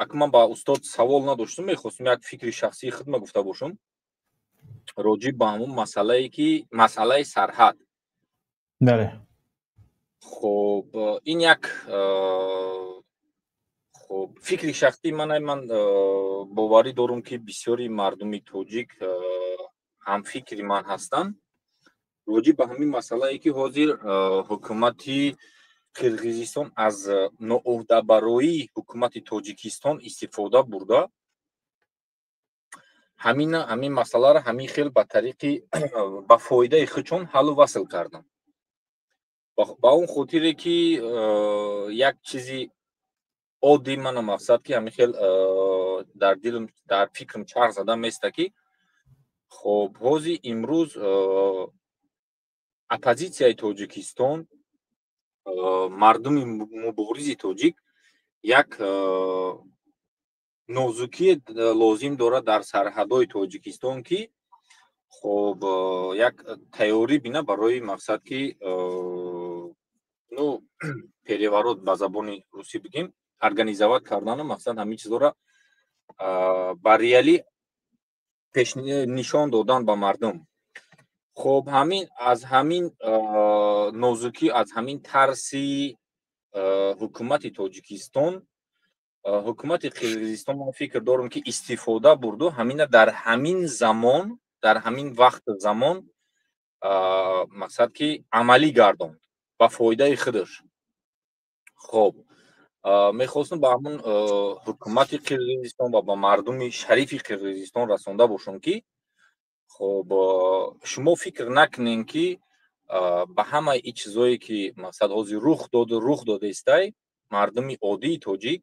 як ман ба устод савол надоштам, мехостам як фикри шахсии худма гуфта бошам роҷиб ба ҳамон масъалае ки масъалаи сарҳад. бале. хоб ин як хоб фикри шахсии ман боварӣ дорам ки бисёри мардуми тоҷик ҳамфикри ман ҳастанд роҷиб ба ҳамин масъалае ки ҳозир ҳукумати Қирғизистон аз ноӯҳдабароии ҳукумати Тоҷикистон истифода бурда ҳамин масъаларо ҳамин хел ба тариқи ба фоидаи худшон ҳаллу васл карданд. ба он хотире ки як чизи оддӣ мана мақсад ки ҳамин хел дар дилам дар фикрам чарх зада места ки хоб ҳозир имрӯз оппозитсияи Тоҷикистон мардуми муборизи тоҷик як нозукие лозим дорад дар сарҳадҳои Тоҷикистон ки хоб як тайёрӣ бина барои мақсад ки переворот ба забони русӣ бигем организоват кардани мақсад ҳамин чизора ба реалӣ пешнишон додан ба мардум. хоб аз ҳамин нозукӣ аз ҳамин тарси ҳукумати Тоҷикистон ҳукумати Қирғизистон ман фикр дорам ки истифода бурду ҳамина дар ҳамин замон дар ҳамин вақт замон мақсад ки амалӣ гардонд ба фоидаи худаш. хоб мехостам ба ҳамон ҳукумати Қирғизистон ва ба мардуми шарифи Қирғизистон расонда бошам ки хоб шумо фикр накунед ки ба ҳамаи ин чизое ки мақсад ҳозир рух додаистай мардуми оддии тоҷик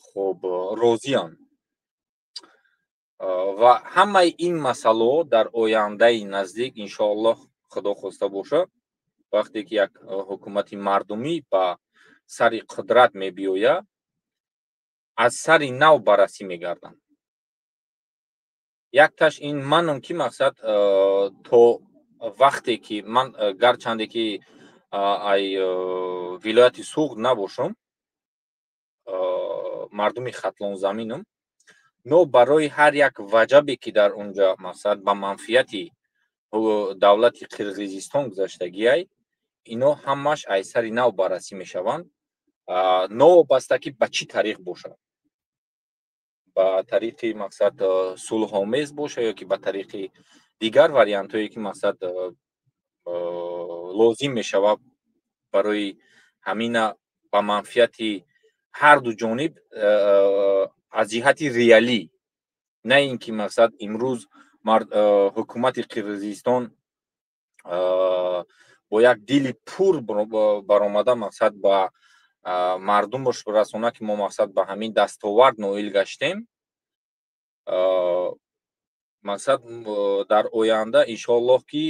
хоб розиянд ва ҳамаи ин масъалаҳо дар ояндаи наздик иншоаллоҳ худо хоста боша вақте ки як ҳукумати мардумӣ ба сари қудрат мебиёяд аз сари нав баррасӣ мегарданд. якташ ин манам ки мақсад то вақте ки ман гарчанде ки ай вилояти суғд набошам мардуми хатлонзаминам но барои ҳар як ваҷабе ки дар онҷа мақсад ба манфиати давлати Қирғизистон гузаштагиай ино ҳамаш аз сари нав баррасӣ мешаванд новобаста ки ба чӣ тариқ бошад ба тариқи мақсад сулҳомез боша ёки ба тариқи дигар вариантҳое ки мақсад лозим мешавад барои ҳамина ба манфиати ҳарду ҷониб аз ҷиҳати реалӣ на ин ки мақсад имрӯз ҳукумати Қирғизистон бо як дили пур баромада мақсад ба мардумаш расона ки мо мақсад ба ҳамин дастовард ноил гаштем мақсад дар оянда иншоаллоҳ ки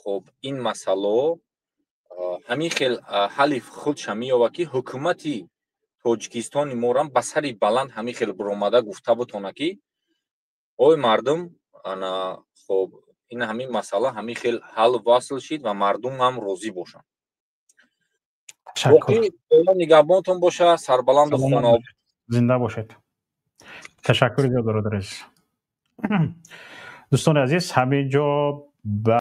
хоб ин масъалаҳо ҳамин хел ҳалли худша меёбад ки ҳукумати Тоҷикистони морам ба сари баланд ҳамин хел биромада гуфта бутонад ки ой мардум ана хоб ин ҳамин масъала ҳамин хел ҳал васл шид ва мардум ҳам розӣ бошанд. нигаҳбонтон боша сарбаланду хонаобод зинда бошед. ташаккури зиёд бародар азиз. дӯстони азиз ҳамин ҷо ба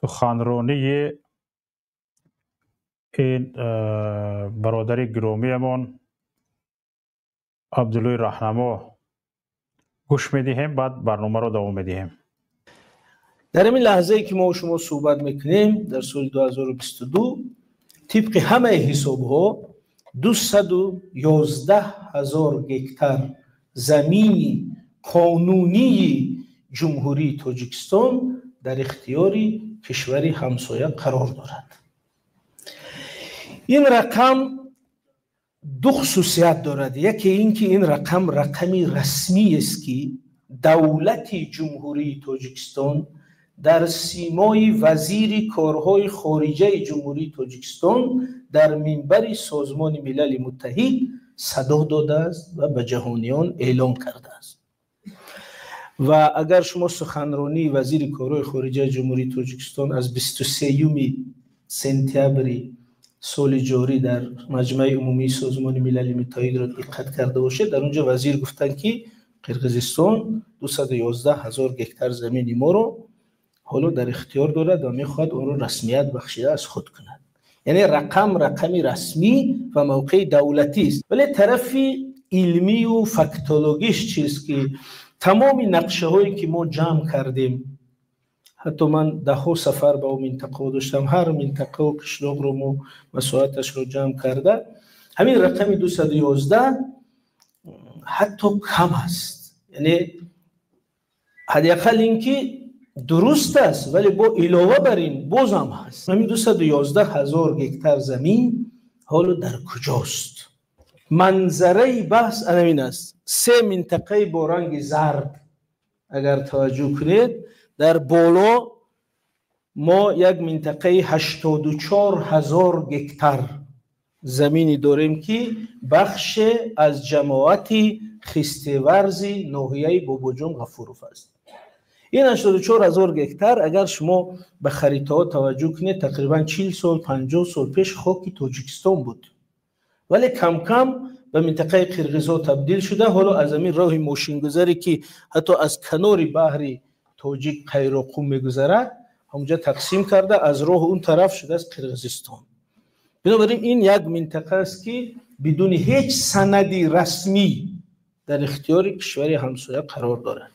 суханронии ин бародари гиромиямон абдуллои раҳнамо гӯш медиҳем баъд барномаро давом медиҳем. дар ин лаҳзае ки мо шумо суҳбат мекунем дар соли 2022 тибқи ҳамаи ҳисобҳо 211,000 гектар замини қонунии ҷумҳурии Тоҷикистон дар ихтиёри кишвари ҳамсоя қарор дорад. ин рақам ду хусусият дорад. яке ин ки ин рақам рақами расмиест ки давлати ҷумҳурии Тоҷикистон дар симои вазири корҳои хориҷаи ҷумҳурии Тоҷикистон дар минбари созмони милали муттаҳид садо додааст ва ба ҷаҳониён эълон кардааст. و اگر شما سخنرانی وزیر کارهای خارجه جمهوری تاجیکستان از 23 سپتامبر سال جاری در مجمع عمومی سازمان ملل متحد را دقت کرده باشید، در اونجا وزیر گفتن که قرقیزستان 211,000 گکتار زمین ما رو حالا در اختیار دارد و میخواد اون رو رسمیت بخشیده از خود کند. یعنی رقمی رسمی و موقع دولتی است. ولی طرف علمی و فاکتولوژیش چیست که تمام نقشه هایی که ما جمع کردیم، حتی من 10 سفر به اون منطقه داشتم، هر منطقه و قشلاق رو ما مساحتش رو جمع کرده، همین رقم 211 حتی کم است. یعنی حداقل اینکه درست است ولی با علاوه بر این بازم هست. همین 211,000 گکتار زمین حالا در کجاست؟ منظره بحث همین است. 3 منطقه با رنگ زرد اگر توجه کنید، در بالا ما یک منطقه 84,000 گکتار زمینی داریم که بخش از جماعت خسته‌ورزی ناحیه باباجان غفورов است. این 84,000 گکتار اگر شما به خریطه ها توجه کنید تقریبا 40 سال 50 سال پیش خاک تاجیکستان بود، ولی کم کم به منطقه قرقیزها تبدیل شده. حالا از این راه ماشینگذاری که حتی از کنار بحر تاجیک قیراقو میگذره همونجا تقسیم کرده، از راه اون طرف شده از قرقیزستان. بنابراین این یک منطقه است که بدون هیچ سندی رسمی در اختیار کشور همسایه قرار دارد.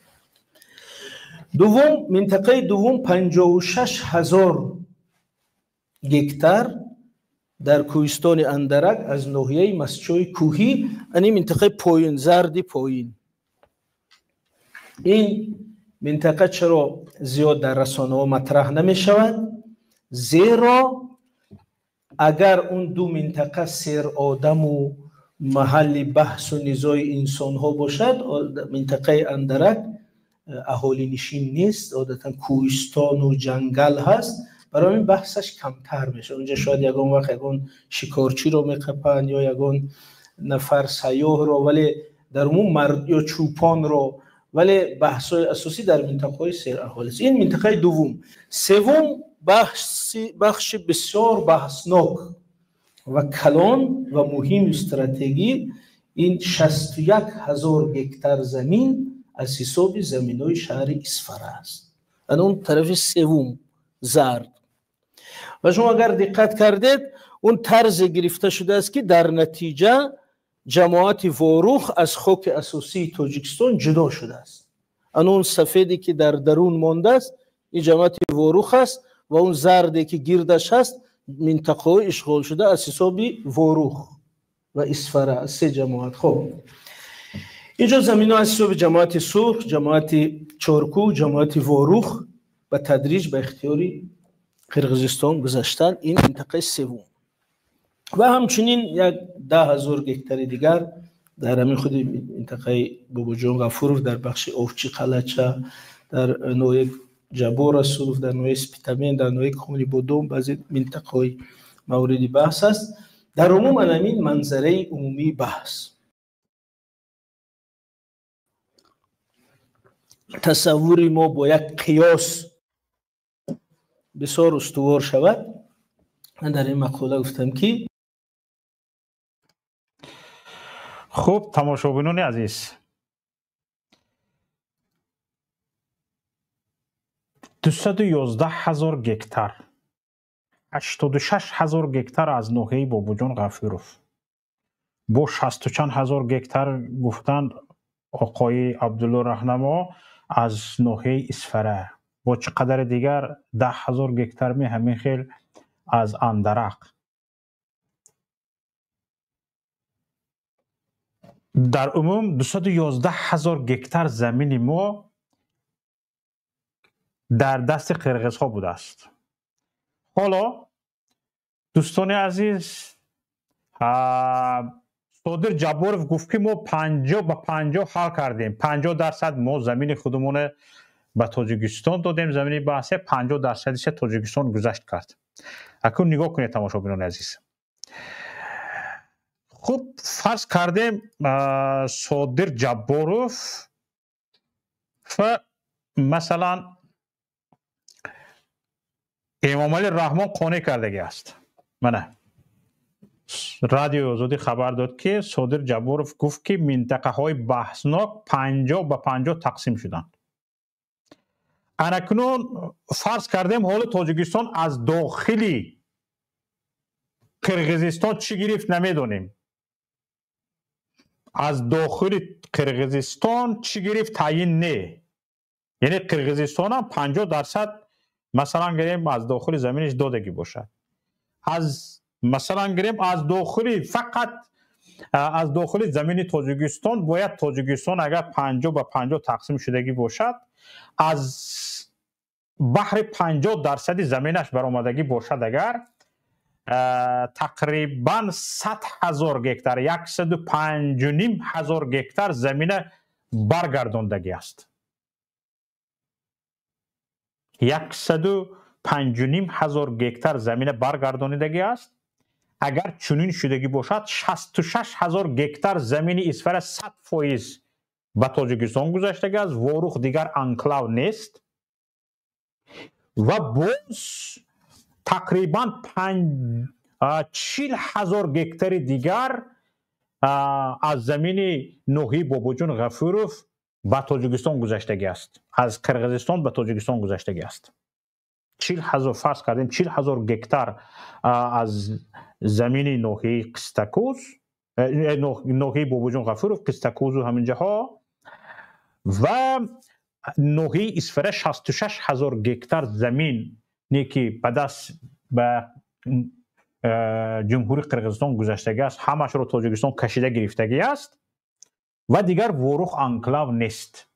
دوم، منطقه دوم 56,000 گکتار در کوهستان اندرک از ناحیه مسچای کوهی، این منطقه پایین زردی پایین. این منطقه چرا زیاد در رسانه ها مطرح نمی شود؟ زیرا اگر اون دو منطقه سیر آدم و محل بحث و نزاع انسان ها باشد، منطقه اندرک اهالی نشین نیست، عادتا کوهستان و جنگل هست، برای این بحثش کمتر میشه. اونجا شاید یگان وقت یگان شکارچی رو میقپن یا یگان نفر سیاه رو، ولی در عموم مرد یا چوپان رو، ولی بحث‌های اساسی در منطقه‌های سیر اهالی است. این منطقه دوم. سوم بخش بسیار بحثناک و کلان و مهم استراتژی، این 61,000 گکتار زمین از حساب زمین‌های شهر اسفره است. اون طرف سوم زرد. و شما اگر دقت کردید اون طرز گرفته شده است که در نتیجه جماعت واروخ از خاک اساسی تاجیکستان جدا شده است. اون سفیدی که در درون مانده است این جماعت واروخ است و اون زردی که گردش هست منطقه اشغال شده از حساب واروخ و اسفره، 3 جماعت. خب اینجا زمین ها از حساب جماعت سرخ، جماعت چارکو، جماعت واروخ به تدریج به اختیاری قرقیزستان گذاشتن. این منطقه سوم. و همچنین یک 10,000 گکتار دیگر در همین خود منطقه باباجان غفورov در بخش اوفچی قلچه، در نوع جبور سروف، در نوع سپیتامین، در نوع کمونی بودوم، بعضی منطقه مورد بحث است. در عموم همین منظره عمومی بحث. تصوری ما با یک قیاس بسیار استوار شود. من در این مقاله گفتم که خوب تماشاگران عزیز، 211,000 گکتار، 86,000 گکتار از ناحیه باباجان غفورov، با 60 چند هزار گکتار گفتند آقای عبدالله رهنما از ناحیه اسفره، با چقدر دیگر 10,000 گکتار می همین خیل از اندرق. در عموم 211,000 گکتار زمین ما در دست قرقیز ها بوده است. حالا دوستان عزیز، صادر جبارov گفت که ما 50 به 50 حل کردیم. 50% ما زمین خودمون به تاجیکستان دادیم، زمین بحثه 50%ش تاجیکستان گذشت کرد. اکنون نگاه کنید تماشاگران عزیز. خب فرض کردیم صادر جبارov و مثلا امام علی رحمان قانع کردگی است. منه رادیو آزادی خبر داد که صادر جبارов گفت که منطقه های بحثناک 50 به 50 تقسیم شدند. اکنون فرض کردیم حال تاجیکستان از داخلی قرقیزستان چی گرفت نمیدونیم. از داخل قرقیزستان چی گرفت تعیین نه. یعنی قرقیزستان هم 50% مثلا گریم از داخل زمینش دادگی باشد. از مثلا گریم از داخلی فقط از داخل زمین تاجیکستان باید تاجیکستان اگر 50 به 50 تقسیم شدگی باشد از بحر 50% زمینش برآمدگی باشد اگر تقریبا 100,000 گکتار 105,500 گکتار زمین برگرداندگی است. 105,500 گکتار زمین برگرداندگی است. اگر چنین شدگی باشد 66,000 گکتار زمین اسفر 100% به تاجیکستان گذشتگی است. واروخ دیگر انکلاو نیست و باز تقریبا 40,000 گکتار دیگر از زمین نوحی باباجون غفوروف به تاجیکستان گذشتگی است. از قرقیزستان به تاجیکستان گذشتگی است. 40,000 فرض کردیم 40,000 گکتار از زمین نوحی قستکوز نوحی باباجون غفوروف قستکوز و همین جاها و نوحی اسفره 66,000 گکتار زمین که به دست به جمهوری قرقیزستان گذشتگی است همش رو تاجیکستان کشیده گرفتگی است و دیگر واروخ انکلاو نیست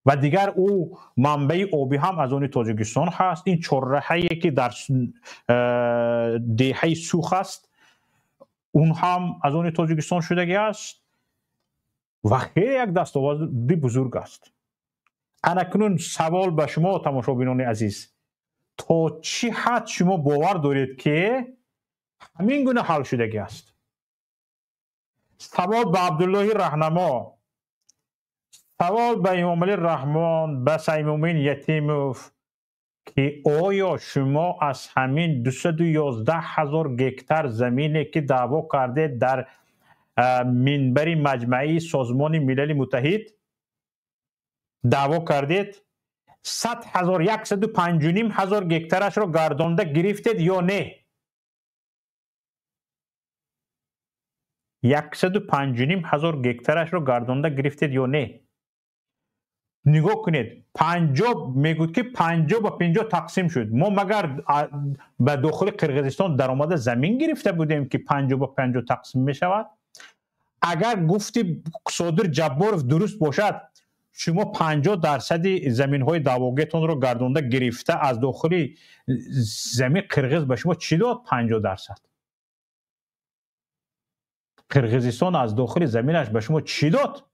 و دیگر او منبع آبی هم از اون تاجیکستان هست. این چرخه‌ای که در دهه سوخ است اون هم از اون تاجیکستان شدگی است و خیلی یک دستاوردی بزرگ است. اکنون سوال به شما تماشابینان عزیز، تا چی حد شما باور دارید که همین گونه حل شدگی است؟ سوال به عبدالله رهنما، سوال به امام علی رحمان، به سیمومین یتیموف که آیا شما از همین 211,000 گکتار زمینی که دعوا کرده در منبر مجمعی سازمان ملل متحد دعوا کردید 100,000 105,500 گکتارش رو گردانده گرفتید یا نه؟ 105,500 گکتارش رو گردانده گرفتید یا نه؟ نگاه کنید 50 میگوید که 50 به 50 تقسیم شد. ما مگر به داخل قرقیزستان درآمد زمین گرفته بودیم که 50 به 50 تقسیم می شود؟ اگر گفتی صادر جبارов درست باشد شما 50% زمین های دعواگیتون رو گردانده گرفته از داخل زمین قرقیز به شما چی داد؟ 50%. قرقیزستان از داخل زمینش به شما چی داد؟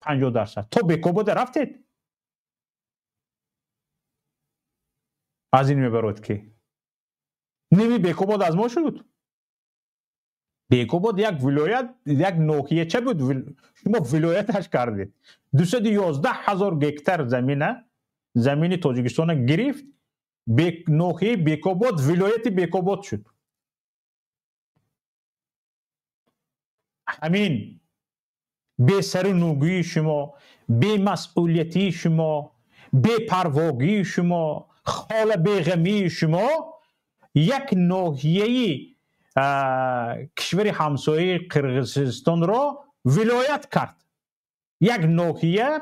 50%. تو بیکوبود رفتید. از این میبرود که نمی بیکوبود از ما شد. بیکوبود یک ولایت یک نوحیه چه بود؟ شما ولایتش کردید. 211,000 گکتار زمین تاجیکستان گرفت. نوحیه بیکوبود ولایت بیکوبود شد. همین بی سرنوگی شما، بی مسئولیتی شما، بی پرواگی شما، خال بیغمی شما یک ناحیه کشور همسایه قرقیزستان را ولایت کرد. یک ناحیه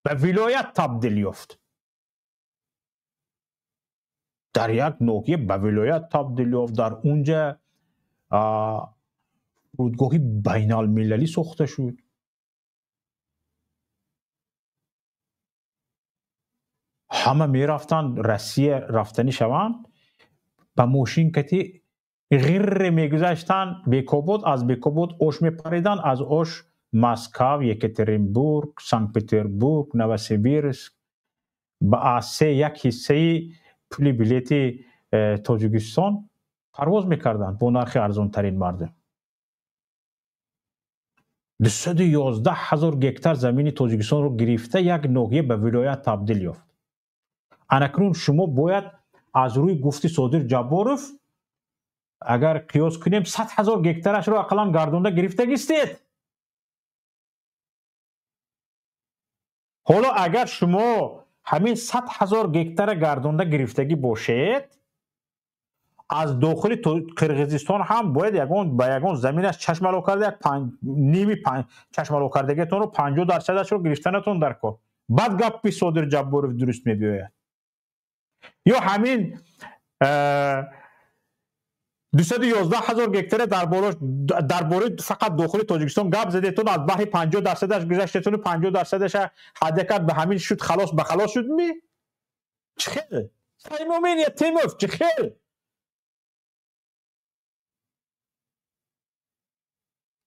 به ولایت تبدیل یافت. در یک ناحیه به ولایت تبدیل یافت. در اونجا فرودگاهی بین المللی ساخته شد. همه می رفتن روسیه رفتنی شوند با ماشین کتی غیر می گذاشتن بیکوبود، از بیکوبود اوش می پریدن، از اوش مسکو، یکاترینبورگ، سنت پتربورگ، نوسیبیرسک با آسه یک حصه پولی بلیت تاجیکستان پرواز میکردن با نرخ ارزان ترین مردم. 211,000 گکتار زمین تاجیکستان رو گرفته یک ناحیه به ولایت تبدیل یافت. اکنون شما باید از روی گفتی صادر جباروف اگر قیاس کنیم 100,000 گکتارش رو اقلا گردونده گرفته گستید. حالا اگر شما همین 100,000 گکتار گردونده گرفتگی باشید، از داخل قرقیزستان هم باید یگان زمینش چشمالو کرده نیمی چشمالو کردگیتون رو 50% رو گرفتنتون در کار. بعد گپی صادر جباروف درست میبیاید. یا همین 211,000 گکتار درباره فقط داخل تاجیکستان گپ زدیتون، از بحر 50%ش گذشتتون، 50%ش حد کرد به همین شد، خلاص به خلاص شد می چخیل سیمومین یا تیموف چخیل.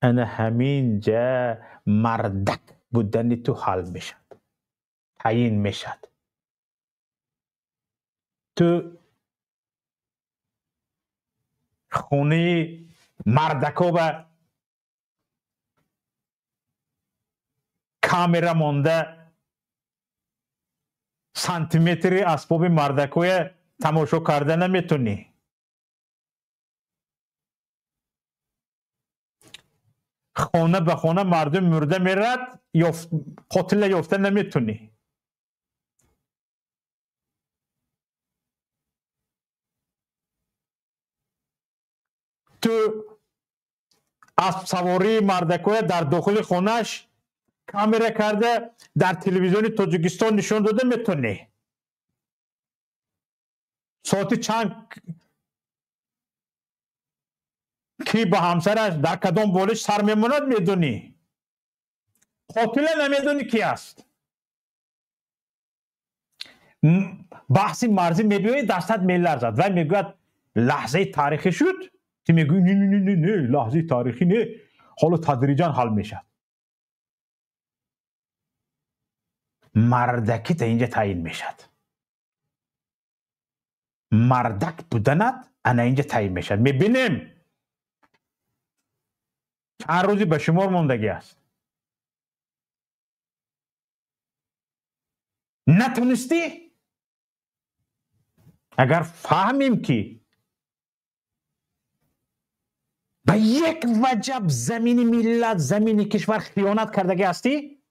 انا همین جا مردک بودن تو حل میشد، تعیین میشد. تو خونه مردکا به کامera مانده سانتیمتری اسباب مردکوی تماشا کرده نمیتونی. خونه به خونه مردم مرده میرد، قاتل یافته نمیتونی. تو اسب سواری مردکوی در داخل خونش کامera کرده در تلویزیون تاجیکستان نشون داده میتونی. ساعتی چند کی با همسرش در کدام بالش سر میموند میدونی. قاتل نمیدونی کی است. بحثی مرزی میگوی دستت میلرزد و میگوید لحظه تاریخی شد. تی میگوی نه لحظه تاریخی نه، حالا تدریجا حل میشد. مردکی تا اینجا تعیین میشد. مردک بودنت انا اینجا تعیین میشد. میبینیم چند روزی به شمار موندگی است. نتونستی؟ اگر فهمیم که به یک وجب زمین ملت، زمین کشور خیانت کردگی هستی،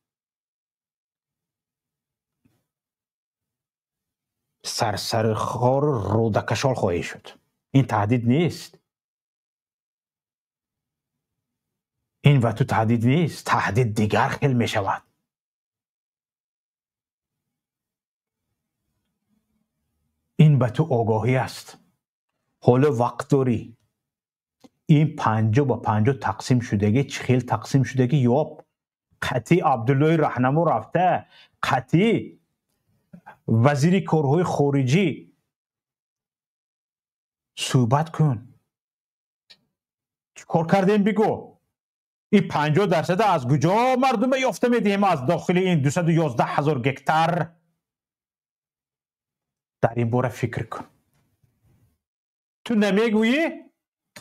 سرسر خار رودکشال خواهی شد. این تهدید نیست. این و تو تهدید نیست. تهدید دیگر خیلی می شود. این به تو آگاهی است. حالا وقت داری این 50 تقسیم شدگی، چخیل تقسیم شدگی یاب. قطعی عبدالله رهنمو رفته، قطعی وزیر کارهای خارجی صحبت کن. چیکار کردیم بگو. این 50% از کجا مردم یافته میدیم؟ از داخل این 211,000 گکتار. در این باره فکر کن. تو نمیگویی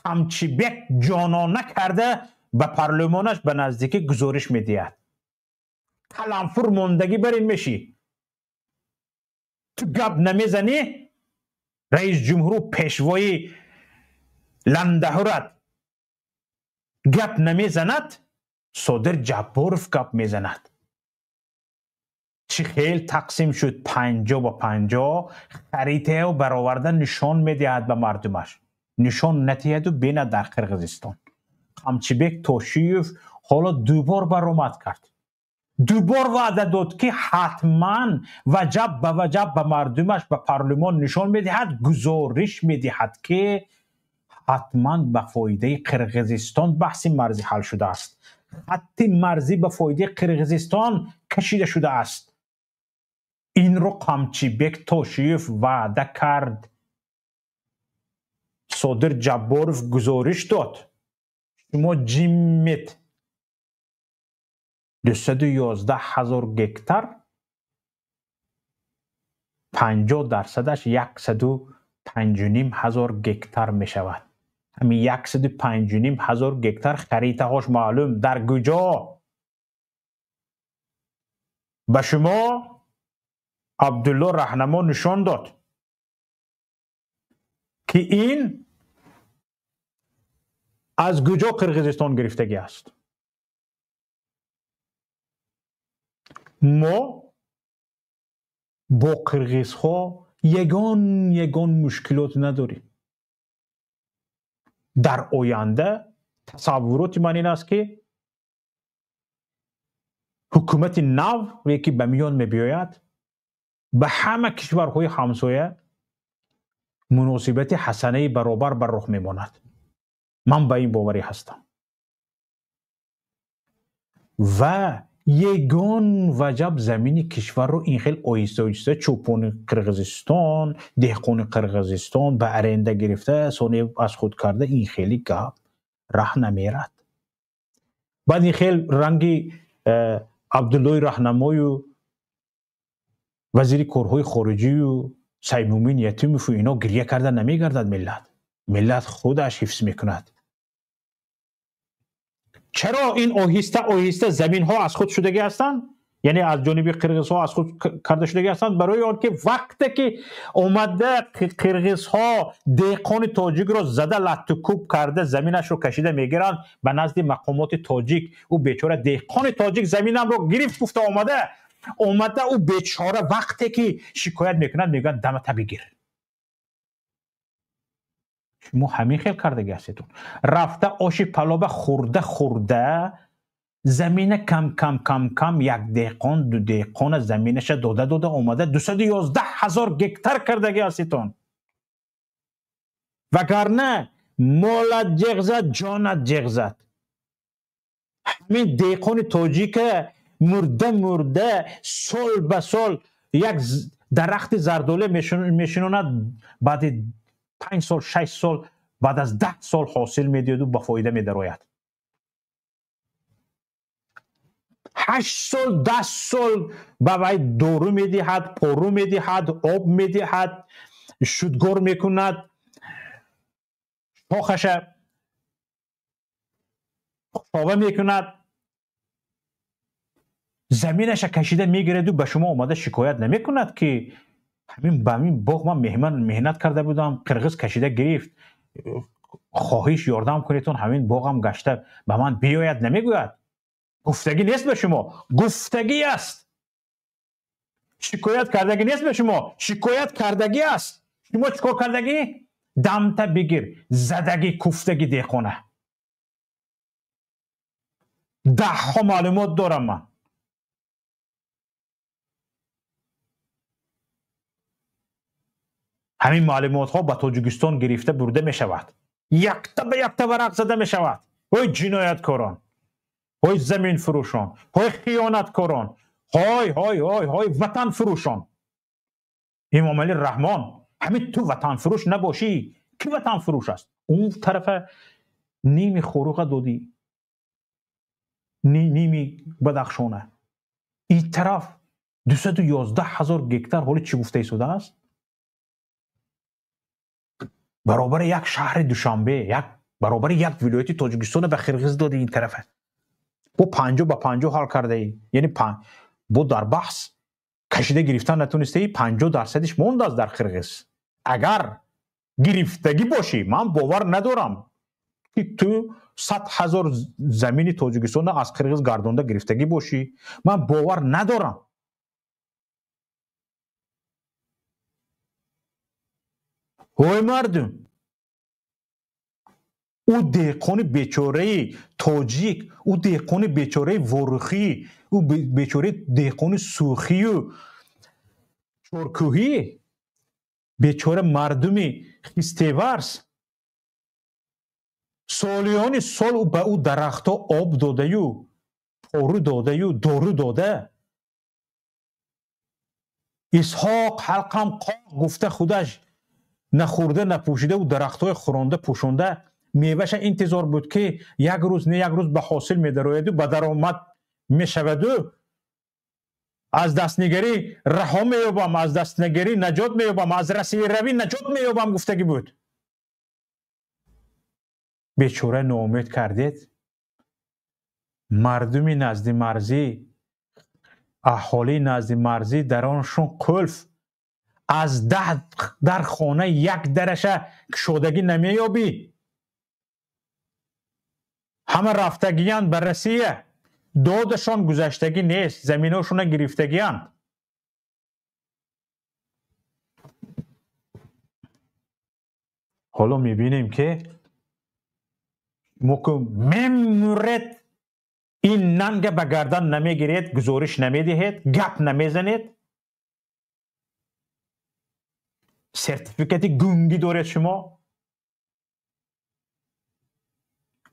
قمچیبک جانانه کرده به پارلمانش به نزدیکی گزارش میدید. قلمفور موندگی برین میشی. تو گپ نمیزنی رئیس جمهور پیشوایی لندهورت گپ نمیزند، صادر جباروف گپ میزند. چی خیل تقسیم شد 50 خریطه و برآورده نشان میدهد به مردمش. نشان نتیهد و بینه در قرقیزستان. قمچیبک توشیف حالا دوبار برآمد کرد. دوبار وعده داد که حتما وجب به وجب به مردمش به پارلمان نشان میدهد، گزارش میدهد که حتما به فایده قرقیزستان بحث مرزی حل شده است. خط مرزی به فایده قرقیزستان کشیده شده است. این رو قمچیبک توشیف وعده کرد. صادر جباروف گزارش داد. شما جیمت 211,000 گکتار 50%ش 105,500 گکتار می شود. همین 105,500 گکتار خریطه هاش معلوم در کجا. به شما عبدالله رهنما نشان داد که این از کجا قرقیزستان گرفتگی است. ما با قرقیزها یگان مشکلات نداریم. در آینده تصورات من این است که حکومت نو که به میان می‌آید به همه کشورهای همسایه مناسبت حسنه برابر بر رخ میماند. من به این باوری هستم و یگان وجب زمین کشور رو این خیلی آیسته چوپان قرقیزستان، دهقان قرقیزستان به ارنده گرفته سانه از خود کرده، این خیلی گپ راه نمیرد. بعد این خیلی رنگی عبدالله رهنمایی و وزیر کارهای خارجی و سیمومین یتیموف و اینا گریه کرده نمیگردد. ملت خودش حفظ میکند. چرا این آهسته زمین ها از خود شدگی هستند؟ یعنی از جانب قرقیز ها از خود کرده شدگی هستند برای آن که وقتی که اومده قرقیز ها دهقان تاجیک را زده لطوکوب کرده زمینش رو کشیده میگیرند به نزد مقامات تاجیک. او بیچاره دهقان تاجیک زمینم رو گرفت گفته اومده او بیچاره وقتی که شکایت میکنند میگن دمت بگیر. شما همین خیلی کردگی هستیتون. رفته آش پلاب خورده زمین کم یک دهقان دو دهقان زمینش داده اومده 211,000 گکتار کردگی هستیتون. وگرنه مالت جغزد جانت جغزد. همین دهقان تاجیک مرده سال به سال یک درخت زردالو میشنوند بعد 5 سال 6 سال بعد از 10 سال حاصل میدهد و با فایده میدراید. 8 سال 10 سال به وی دارو میدهد، پارو میدهد، آب میدهد، شودگار میکند، شاخش خاوه میکند، زمینش کشیده میگیرد و به شما اومده شکایت نمیکند که همین باغ من مهنت کرده بودم قرقیز کشیده گرفت، خواهش یاردم کنیتون همین باغم گشته به من بیاید. نمیگوید. گفتگی نیست به شما، گفتگی است. شکایت کردگی نیست به شما، شکایت کردگی است. شما چیکار کردگی؟ دمت بگیر، زدگی کوفتگی دهقانه. 10 ها معلومات دارم من. همین معلومات ها به تاجیکستان گرفته برده می شود. یک تا ورق زده می شود. های جنایتکاران، های زمین فروشان، های خیانتکاران، های وطن فروشان. امام علی رحمان همین تو وطن فروش نباشی. کی وطن فروش است؟ اون طرف نیمی خروق دادی، نیمی بدخشانه. این طرف 211,000 گکتار حالی چی گفته شده است؟ برابر یک شهر دوشنبه، برابر یک ولایت تاجیکستان به قرقیز دادی. این طرفه با 50 حل کرده ای. یعنی با در بحث کشیده گرفتن نتونسته ای، 50% موند است در قرقیز. اگر گرفتگی باشی من باور ندارم که تو 100,000 زمین تاجیکستان از قرقیز گردونده گرفتگی باشی. من باور ندارم. های مردم، او دهقان بیچاره تاجیک، او دهقان بیچاره ورخی، او بیچاره دهقان سوخی و چارکوهی، بیچاره مردمی خیستیورس سالیان سال او به او درخت ها آب داده و پارو داده و دارو داده. اسحاق حلقم قاق گفته خودش نخورده نپوشیده و درخت های خورانده پوشونده. میوهش انتظار بود که یک روز نه یک روز به حاصل میدراید و به درآمد میشود و از دستنگری رها مییابم، از دستنگری نجات مییابم، از رسمی روی نجات مییابم گفتگی بود. بیچاره ناامید کردید. مردمی نزد مرزی، اهالی نزد مرزی در آنشون قلف، از 10 در خانه یک درشه کشودگی نمیابی. همه رفتگیان بررسیه، دادشان گذشتگی نیست، زمیناشون گرفتگیان. حالا میبینیم که ممورد این ننگ به گردن نمیگیرید، گزارش نمیدهید، گپ نمیزنید. سرتیفیکت گونگی دارید شما.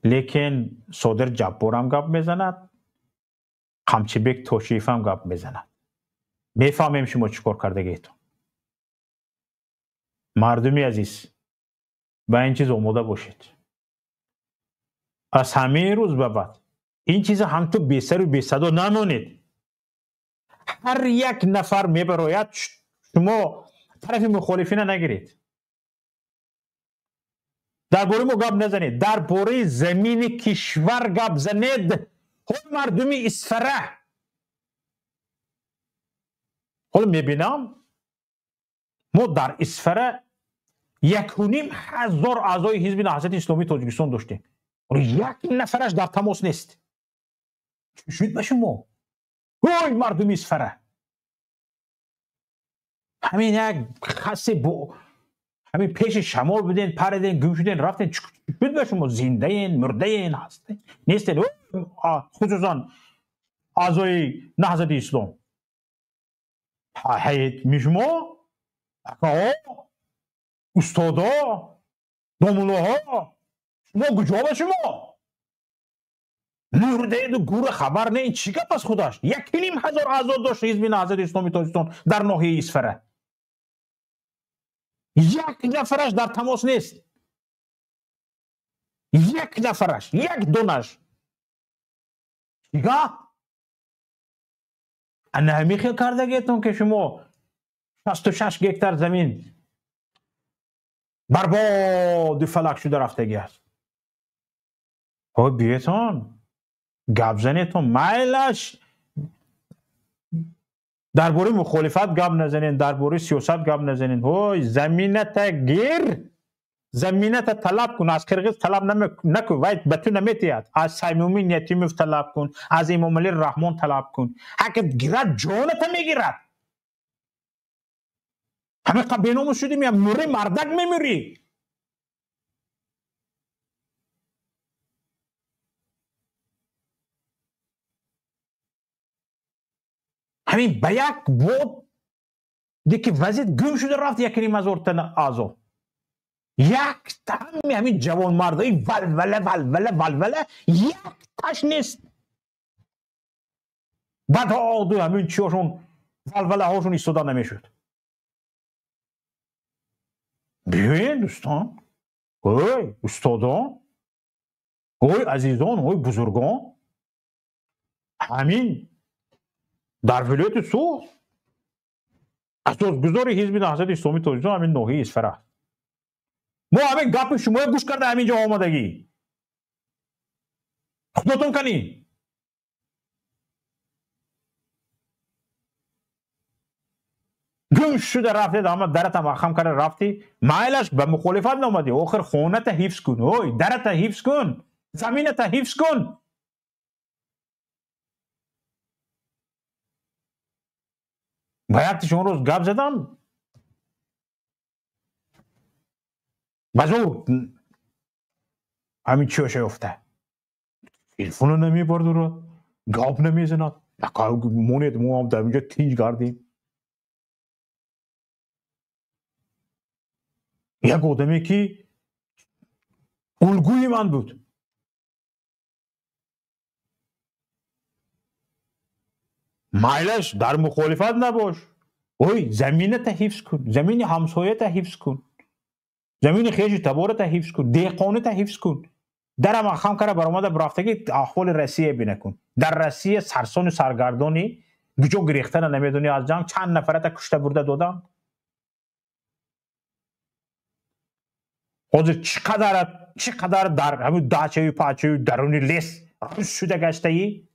لیکن صادر جبار هم گپ میزند، قمچی بیگ توشیف هم گپ میزند. میفهمیم شما چیکار کردگیتون. مردمی عزیز، با این چیز آماده باشید. از همه روز به بعد این چیز هم تو بی سر و بی صدا نمانید. هر یک نفر میبراید، شما طرف مخالفین نگیرید. درباره ما گپ نزنید، درباره زمین کشور گپ زنید. حال مردمی اسفره. حالا میبینم ما در اسفره 1,500 اعضای حزب نهضت اسلامی تاجیکستان داشتیم. یک نفرش در تماس نیست. چی شد به شما؟ وای مردمی اسفره. همین یک خاصی همین پیش شمال بدین، پردین، گم شدین، رفتین. چی شد به شما؟ زنده این، مرده این هستین؟ نیستین؟ خصوصا اعضای نهضت اسلام. هیئت میشما، اکاها، استادا، دامولاها، شما کجا به شما؟ مرده دو گور خبر نه این چی گپ از خودش؟ 1,500 اعضا داشت حزب نهضت اسلامی تاجیکستان در ناحیه اسفره. یک نفرش در تماس نیست. یک نفرش، یک دونش. چیگه؟ انا همی خیل کردگیتون که شما 66 گکتر زمین برباد فلک شده رفتگی است. های بیتون گپ زنیتون میلش درباره مخالفت گپ نزنین، درباره سیاست گپ نزنین. های زمینت گیر، زمینت طلب کن. از قرقیز طلب نکن، وید به تو نمیتید. از سیمومی یتیموف طلب کن، از امام علی رحمان طلب کن. حقت گیرد جانت میگیرد. همه قبینامو شدیم یا موری مردک میمیری. همین به یک بود دیگه وزید گم شده رفت 1,500 تن اعضا. یک تمی همین جوان مردایی ولوله یک تاش نیست. بعد آدو همین چیاشون ولوله هاشون ایستاده نمیشد. بیاین دوستان، اوی استادان، اوی عزیزان، اوی بزرگان، همین در ولایت سوخت اساسگذار حزب نهضت اسلامی تاجیکستان همین ناحیه اسفره. ما همین گپ شما گوش کرده همینجا آمادگی خودتون کنی. گم شده رفتی دامه درت هم اخم کرده رفتی مایلش به مخالفت نامدی. آخر خونت حفظ کن، اوی درت حفظ کن، زمینت حفظ کن. باید شما روز گپ زدم بزرگ همین چیاشه افته تلفونو نمی بردورد، گپ نمی زند. مونید ما هم در اینجا تیج کردیم. یک آدمی که الگوی من بود. مایلش در مخالفت نباش. اوی زمینت حفظ کن، زمین همسایت حفظ کن، زمین خیش تبارت حفظ کن، دیقانت حفظ کن. درم اخم کرده برآمده برفتگی احوال روسیه بینکن. در روسیه سرسان و سرگردانی گجو گریختن نمیدونی از جنگ چند نفرت کشته برده دادن. حاضر چقدر چقدر در همون داچه و پاچه و درونی لیست روز شده گشته ای؟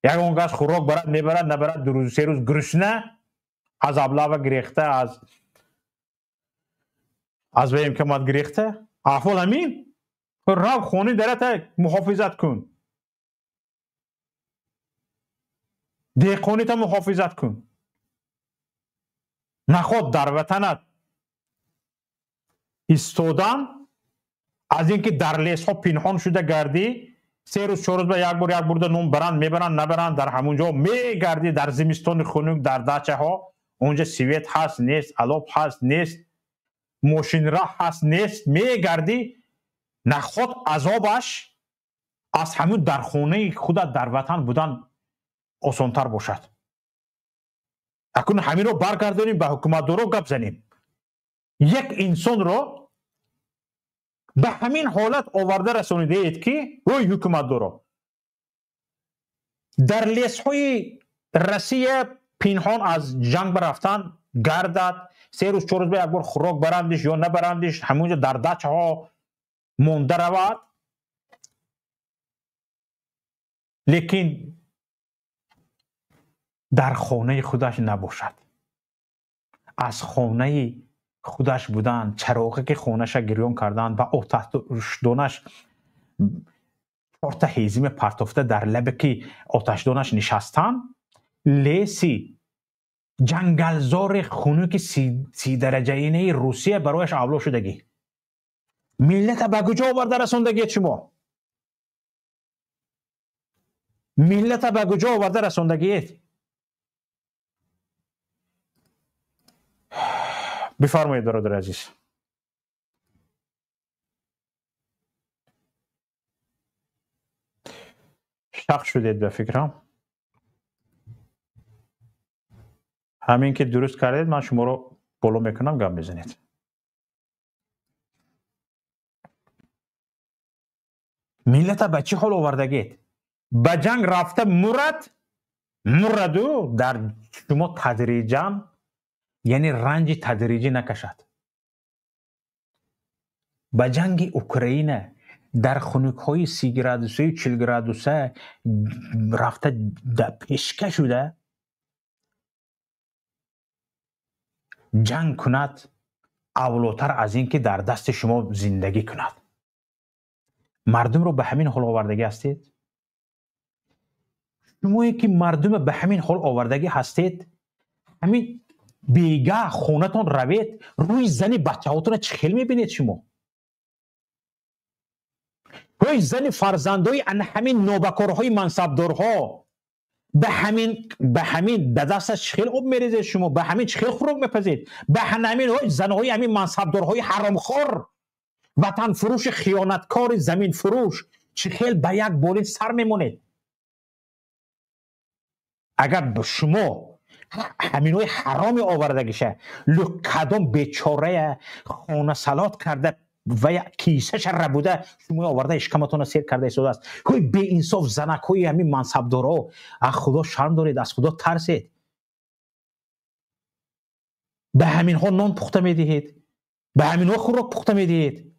یک اونگاز خوراک برد میبرد نبرد 2 روز 3 روز گرسنه از ابلا و گریخته از ویم که ماد گریخته احوال همین راب خونی درت محافظت کن دیقونی تا محافظت کن نخود در وطنت استودن از اینکه در لیست ها پنهان شده گردی 3 روز 4 روز به یک برده نون برند میبرند نبرند در همونجا میگردی در زمستان خنک در داچه ها اونجا سویت هست نیست علوب هست نیست ماشین راه هست نیست میگردی نخود عذابش از همون در خونه خودت در وطن بودن آسانتر باشد اکنون همین رو برگردونیم به حکومت رو گپ زنیم یک انسان رو به همین حالت آورده رسانیده اید که روی حکومت رو در لیست های رسی پنهان از جنگ برفتن گردد 3 روز 4 روز به یک بار خوراک برندش یا نبرندش همونجا در دچه ها مونده رود لیکن در خانه خودش نباشد از خانه خودش بودن چراغی که خونش گریان کردن و آتش دانش 4 تا هیزم پرتافته در لبه که آتش دانش نشستن لیسی جنگلزار خنک 30 درجه اینه روسیه برایش اولو شدگی ملت به کجا آورده رساندگی شما ملت به کجا آورده رساندگی بفرمایید برادر عزیز شق شدید به فکرم همین که درست کردید من شما رو بالا میکنم گپ بزنید ملت به چه حال آوردگید به جنگ رفته مردو در شما تدریجا یعنی رنج تدریجی نکشد به جنگ اوکراین در خنک های 30 گرادوسه 40 گرادوسه رفته پیشکش شده جنگ کند اولوتر از این که در دست شما زندگی کند مردم رو به همین حال آوردگی هستید شمایی که مردم به همین حال آوردگی هستید همین بیگاه خونتون روید روی زن بچه هاتون چه خیل میبینید شما روی زن فرزندای همین نوبکارهای منصبدارها به همین دستش چه خیل آب میریزید شما به همین چه خیل خوراک میپزید به همین زنهای همین منصبدارهای حرامخور وطن فروش خیانتکار زمین فروش چه خیل به یک بالین سر میمونید اگر به شما همینوی حرام آوردگیشه کدام بیچاره خانه سلات کرده و یک کیسهش ربوده شما آورده اشکمتون سیر کرده ایستاده است کوی بی انصاف زنک های همین منصبدارا از خدا شرم دارید از خدا ترسید به همین ها نان پخته میدهید به همین ها خوراک پخته میدهید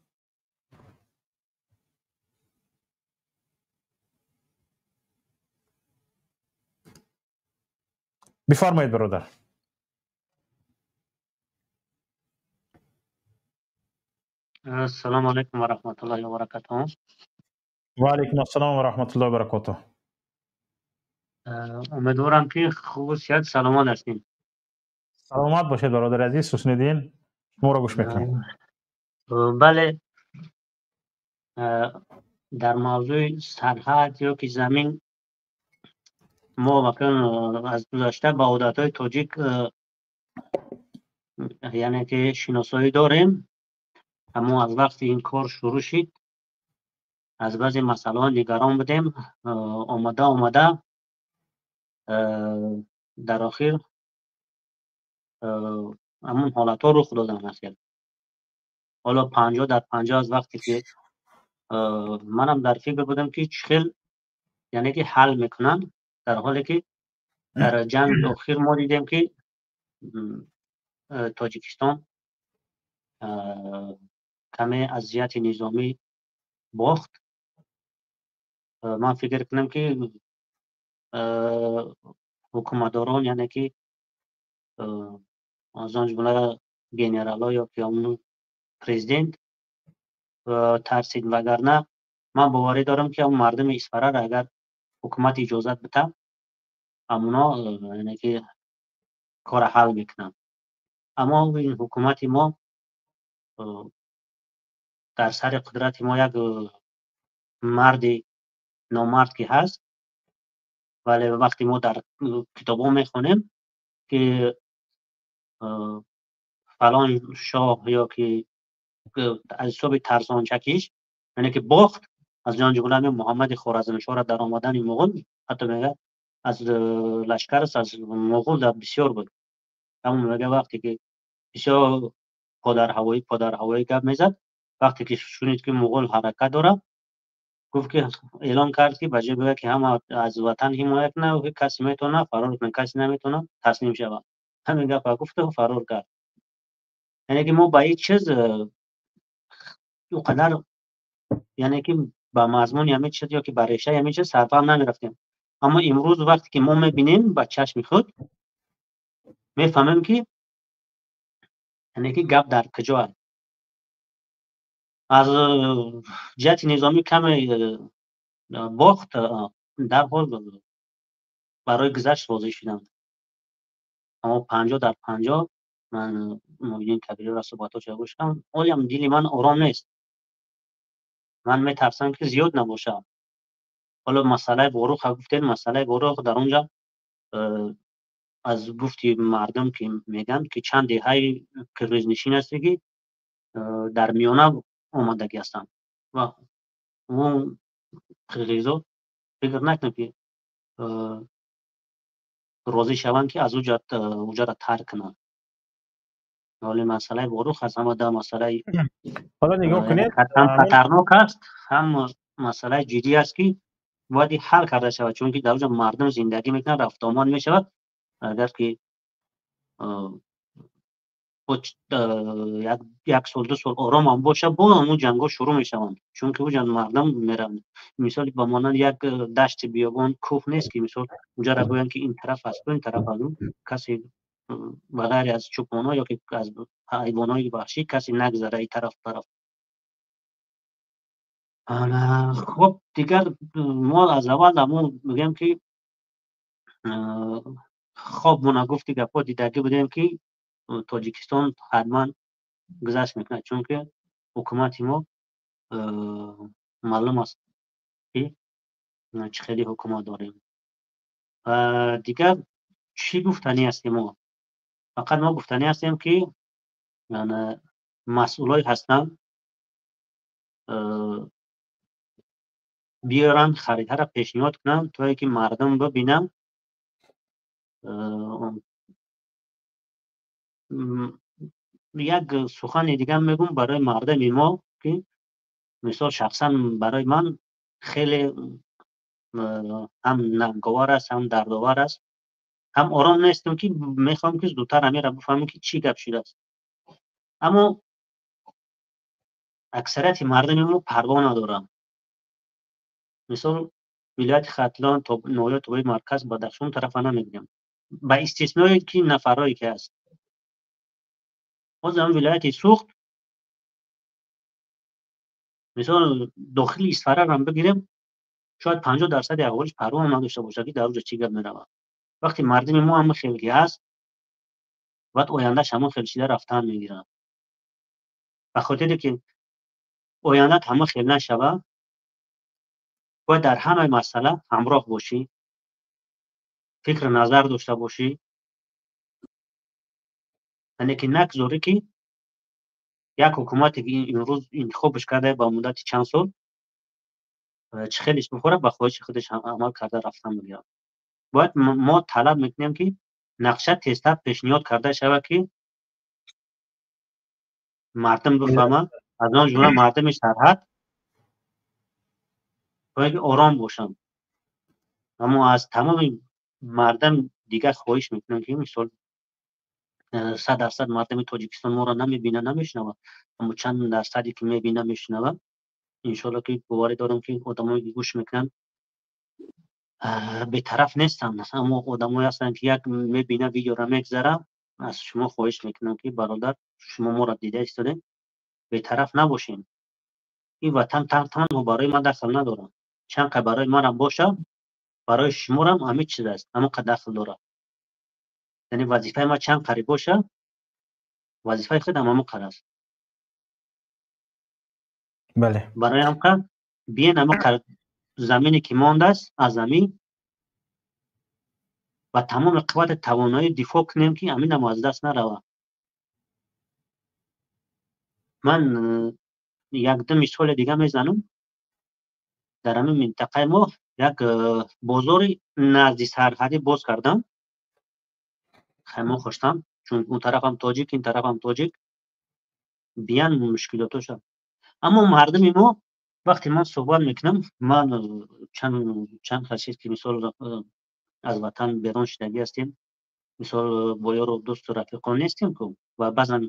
بفرمایید برادر السلام علیکم و رحمت الله و برکاته. و علیکم السلام و رحمت الله و برکاته. امیدوارم که خوب صحت سلامت هستین. سلامت باشید برادر عزیز حسن‌الدین شما را گوش میکنم. بله در موضوع سرحد یا که زمین ما واقعا از گذشته با عادت‌های تاجیک یعنی که شناسایی داریم اما از وقتی این کار شروع شد از بعضی مسائل نگران بودیم آمده در آخر همون حالت ها رو خدا دانست. حالا 50 در 50 از وقتی که منم در فکر بودم که چخیل یعنی که حل میکنن در حالی که در جنگ آخر ما دیدیم که تاجیکستان کمی از جهت نظامی باخت. من فکر کنم که حکومتداران یعنی که از آن جمله گنرال یا که همون پرزیدنت ترسید، وگرنه من باوری دارم که اون مردم اسپره را اگر حکومت اجازت بده همونا یعنی که کار حل میکنن. اما این حکومت ما در سر قدرت ما یک مرد نامرد که هست، ولی وقتی ما در کتابا میخونیم که فلان شاه یا که از صبح ترسان چکیش یعنی که باخت، از جان جمله محمد خوارزمشاه را در آمدن مغول، حتی میگه از لشکر از مغول در بسیار بود. اما میگه وقتی که بسیار پادر هوایی گپ میزد، وقتی که شنید که مغول حرکت داره گفت که اعلان کرد که بجای بگه که هم از وطن حمایت نه و کسی میتونه فرار کنه، کسی نمیتونه تسلیم شود. همین گپ گفت و فرار کرد. یعنی که ما با این چیز اونقدر یعنی که با مضمون همه چیز یا که با ریشه همه چیز سرفهم نمیرفتیم. اما امروز وقتی که ما میبینیم با چشم خود میفهمیم که یعنی که گپ در کجا است. از جهت نظامی کم باخت در حال برای گذشت واضح شدم. اما 50-50 من موجین کبیره را صحبتاش گوش کردم، ولی هم دل من آرام نیست. من میترسم که زیاد نباشه. حالا مسئله بوروخ گفتین، مسئله بوروخ در اونجا از گفتی مردم که میگن که چند دهه کرغیز نشین است که در میانه آمدگی هستند و اون کرغیزا فکر نکنم که راضی شوند که از اونجا را ترک کنند. ولی مسئله بوروخ هست، اما در مسئله حالا نگاه کنید هم خطرناک است، هم مسئله جدی است که باید حل کرده شود، چون که در اونجا مردم زندگی میکنن، رفت آمد میشود. اگر که یک سال 2 سال آرام هم باشه با همون جنگا شروع میشوند، چون که اونجا مردم میرن. مثال به مانند یک دشت بیابان کوه نیست که مثال اونجا را گویند که این طرف است و این طرف است، کسی بغیر از چوپانا یا که از حیوانات وحشی کسی نگذره این طرف. خب دیگر ما از اول همون میگم که خواب مونه گفتی گپا دیدگی بودیم که تاجیکستان حتما گذشت میکنه، چون که حکومت ما معلوم است که چه خیلی حکومت داریم. دیگر چی گفتنی هستیم؟ ما فقط ما گفتنی هستیم که مسئولای هستن بیارن خریطه را پیشنهاد کنن تا اینکه مردم ببینن یک سخن دیگه میگم برای مردم ما که مثال شخصا برای من خیلی هم ناگوار است، هم دردآور است، هم آرام نیستم که میخوام که زودتر همین را بفهمم که چی گپ شده است. اما اکثریت مردم ما پروا ندارم. مثال ولایت ختلان تا نویا تا مرکز بدخشان طرف نمیگم، با استثنای که نفرایی که هست. باز هم ولایت سوخت مثال داخل اسفره را بگیریم، شاید 50% احوالش پروا هم نداشته باشه که در اونجا چی گپ میرود. وقتی مردم ما هم خیلی هست بعد آیندهش هم خیلی چیزا رفتن میگیرن، به خاطر که آینده هم خیلی نشوه باید در همه مسئله همراه باشی، فکر نظر داشته باشی، یعنی که نگذاری که یک حکومتی که امروز انتخابش کرده با مدت چند سال چه خیلیش بخوره به خواهش خودش عمل کرده رفتن میگیره. باید ما طلب میکنیم که نقشه تیزتر پیشنهاد کرده شود که مردم بفهمن، از آن جمله مردم سرحد باید آرام باشن. اما از تمام مردم دیگر خواهش میکنم که مثال 100% مردم تاجیکستان ما را نمیبینه نمیشنوه، اما چند درصدی که میبینه میشنوه انشالله که باور دارم که آدمایی که گوش میکنن به طرف نیستن، اما آدمایی هستن که یک میبینه ویدیو را میگذره. از شما خواهش میکنم که برادر شما ما را دیده ایستادین، به طرف نباشین. این وطن تنها برای من دخل نداره، چند که برای من هم باشه برای شما هم همه چیز است، اما که دخل داره. یعنی وظیفه ما چند قریب باشه وظیفه خودم هم قرار است. بله برای هم که بیاین اما زمینی که مانده است از زمین و تمام قوت توانایی دفاع کنیم که امین هم از دست نروه. من یک دو مثال دیگه میزنم. در همین منطقه ما یک بازار نزدیک سرحدی باز کردم، خیلی خوشتم، چون اون طرف هم تاجیک این طرف هم تاجیک، بیان مشکلاتو شد. اما مردم ما وقتی من صحبت میکنم، من چند خاصیت که مثال از وطن بیرون شدگی هستیم، مثال با یار و دوست و رفیقان نیستیم که و بعضا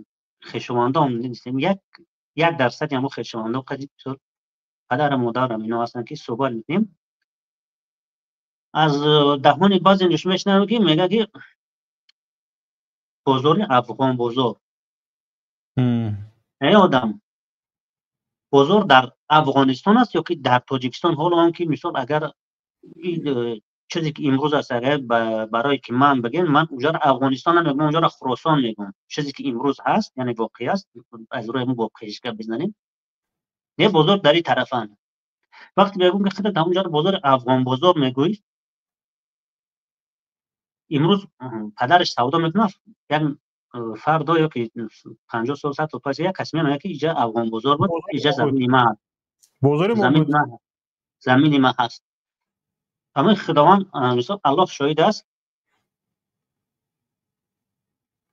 خویشاوندان هم نیستیم، یک درصد هم خویشاوندان قدیم مثال پدر مادرم اینا هستن که صحبت میکنیم از دهان بعضی نشون میشنم که میگه که بازار افغان بازار ای آدم بازار در افغانستان است یا که در تاجیکستان؟ حالا هم که مثال اگر این چیزی که امروز است اگر برای که من بگم، من اونجا افغانستان نمیگم، اونجا خراسان میگم. چیزی که امروز هست یعنی واقعی است، از روی اون واقعیش که بزنیم نه بازار در این طرفن. وقتی میگم که خودت اونجا بازار افغان بازار میگویی، امروز پدرش سودا میکنه، یک فردا یا که 50 سال 100 سال پس یک کسی میگه که اینجا افغان بازار بود، اینجا زمین ما بازار ما بود، زمین ما هست. اما خداوند مثلا الله شاهد است،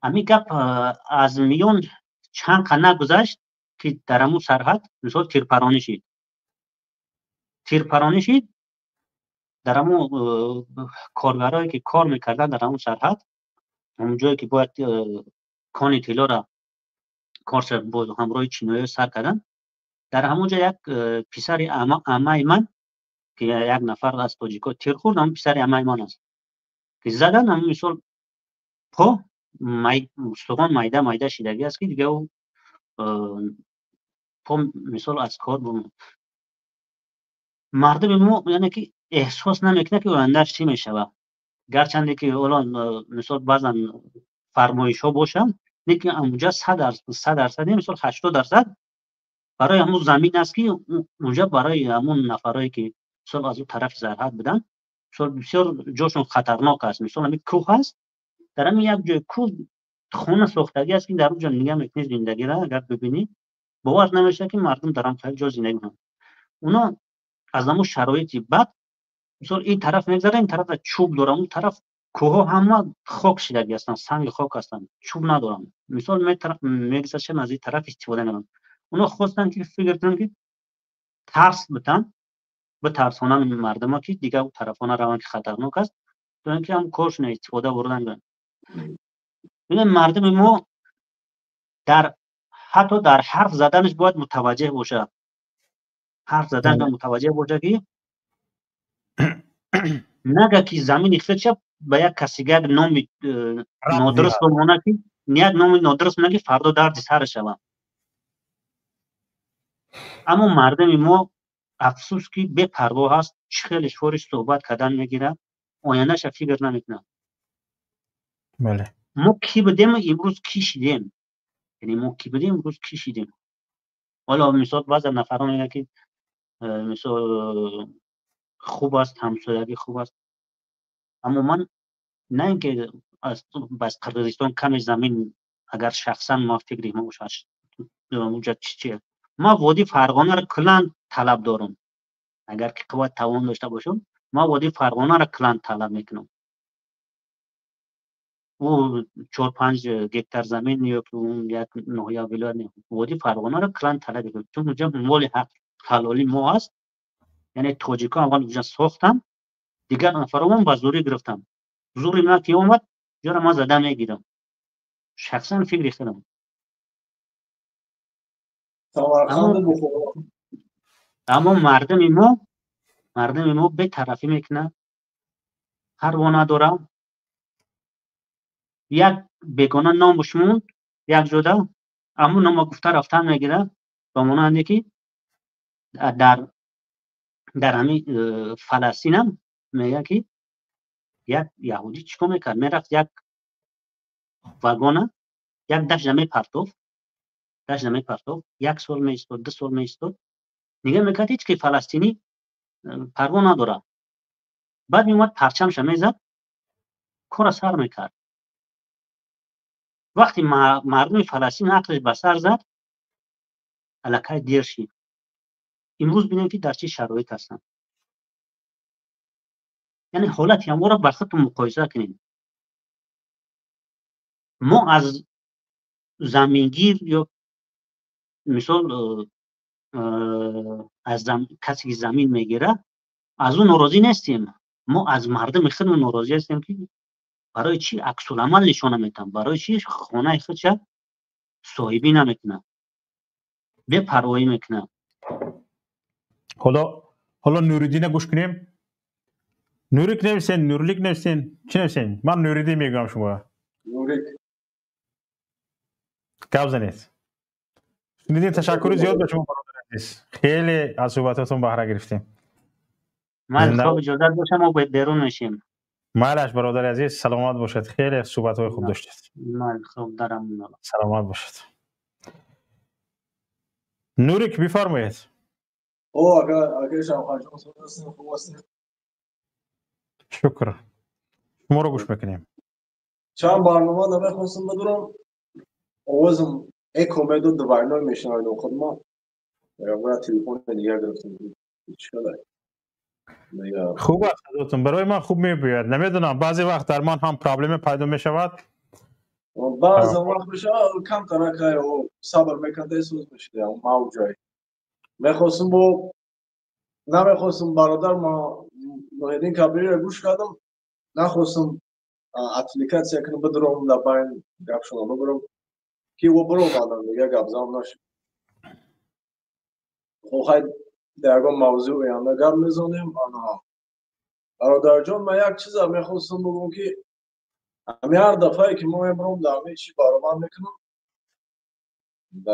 امی گپ از میون چند قنه گذشت که در امون سرحد مثلا تیرپرانی شد در امون کارگرایی که کار میکردن در امون سرحد، اون جایی که باید کانی طلا را کارش بود همراه چینایی سر کردن، در همونجا یک پسر عمه من که یک نفر از تاجیکا تیر خورد، اون پسر عمه من است که زدن، هم مثال پا استخوان میده شدگی است که دیگه او پا مثال از کار بود. مردم ما یعنی که احساس نمیکنه که آیندهش چی میشوه، گرچنده که الان مثال بعضا فرمایش ها باشن نه که اونجا 100% مثال 80% برای همون زمین است که اونجا برای همون نفرایی که مثال از اون طرف سرحد بدن، مثال بسیار جاشون خطرناک است. مثال همین کوه هست، در همین یک جای کوه خونه ساختگی است که در اونجا نگه میکنی زندگی را اگر ببینی باور نمیشه که مردم در هم خیلی جا زندگی میکنن. اونا از همون شرایطی بد مثال این طرف میگذره، این طرف چوب داره، اون طرف کوه همه خاک شدگی هستن، سنگ خاک هستن، چوب ندارن. مثال میگذره از این طرف استفاده نکنن. اونا خواستن که فکر کنن که ترس بتن به ترسانن مردم ها که دیگه اون طرفانه روان که خطرناک است، تو اینکه هم کارشون استفاده بردن. ببین مردم ما در حتی در حرف زدنش باید متوجه باشه، حرف زدن متوجه باشه که نگه که زمین خودش به یک کسی یک نام نادرست بمونه که یک نام نادرست نگه فردا درد سر شوه. اما مردم ما افسوس که بے پروا هست، خیلی شورش صحبت کردن میگیره، آیندهش فکر نمیکنه. بله ما کی بدیم امروز کی شدیم، یعنی ما کی بدیم امروز کی شدیم. حالا مثال بعضی نفران میگه که مثال خوب است همسایگی خوب است، اما من نه اینکه از بس قرقیزستان کم زمین اگر شخصا ما فکر ما باشه اونجا چیه، ما وادی فرغانه را کلان طلب دارم. اگر که قوت توان داشته باشم ما وادی فرغانه را کلان طلب میکنم. او 4-5 گکتار زمین یا که اون یک ناحیه ولایت نه، وادی فرغانه را کلان طلب میکنم، چون اونجا مال حلالی ما است. یعنی تاجیکا اول اونجا ساختن، دیگر نفرام با زوری گرفتم، زوری ما که اومد جرا ما زده میگیرم، شخصا فکر خودم. اما مردم ما به طرفی میکنه، پروا نداره. یک بگانه نام شموند یک جوده، اما نام گفته رفتن میگیره با ماننده که در همین فلسطین هم میگه که یک یهودی چیکار میکرد، میرفت یک واگن یک دشت زمین پرتو یک سال میستاد، 2 سال میستاد، نگه میکرد هیچ که فلسطینی پروا نداره. بعد میومد پرچمش میزد، کار سر میکرد. وقتی مردم فلسطین عقلش به سر زد، الکی دیر شد. امروز ببینید که در چه شرایط هستن. یعنی حالت ما را بر خودتون مقایسه کنید. ما از زمینگیر یا مثال از کسی که زمین میگیره از اون ناراضی نیستیم. ما از مردم خودمون ناراضی هستیم که برای چی عکس العمل نشون نمیدن، برای چی خانه خودش صاحبی نمیکنه، بے پروایی میکنه. حالا نوریدین گوش کنیم. نوریک نویسین، نورلیک نویسین، چی نویسین؟ من نوریدی میگم شما. نوریک. گپ زنید. شنیدین؟ تشکر زیاد به شما برادر عزیز. خیلی از صحبتاتون بهره گرفتیم. من خوب اجازه باشم ما باید بیرون میشیم. مالش برادر عزیز، سلامت باشید. خیلی صحبت‌های خوب داشتید. من خوب دارم. سلامت باشید. نوریک بفرمایید. اگر شما خوب هستید. شکر. شما رو گوش میکنیم. چند برنامه نمیخواستم بدونم. آوازم اکو میداد دو برنامه میشنویدم خود ما. یا تلفن دیگه گرفتم. چطوره؟ خوب است حضورتون. برای من خوب میباید. نمیدونم بعضی وقت در من هم پرابلم پیدا میشود. بعضی وقت میشه کم تنکه و صبر میکنده سوز میشه. ما جای میخواستم با نمیخواستم برادر ما نویدین کبیری رو گوش کردم. نخواستم اپلیکاسیا کنم بدرم لباین گپ شما بگرم که و برو بعدم دیگه گپ زدن نشه. خواهید در اون موضوع هم گپ میزنیم. برادر جان من یک چیز میخواستم بگم که همین هر دفعه که ما میبرم در همین چی برآمد میکنم و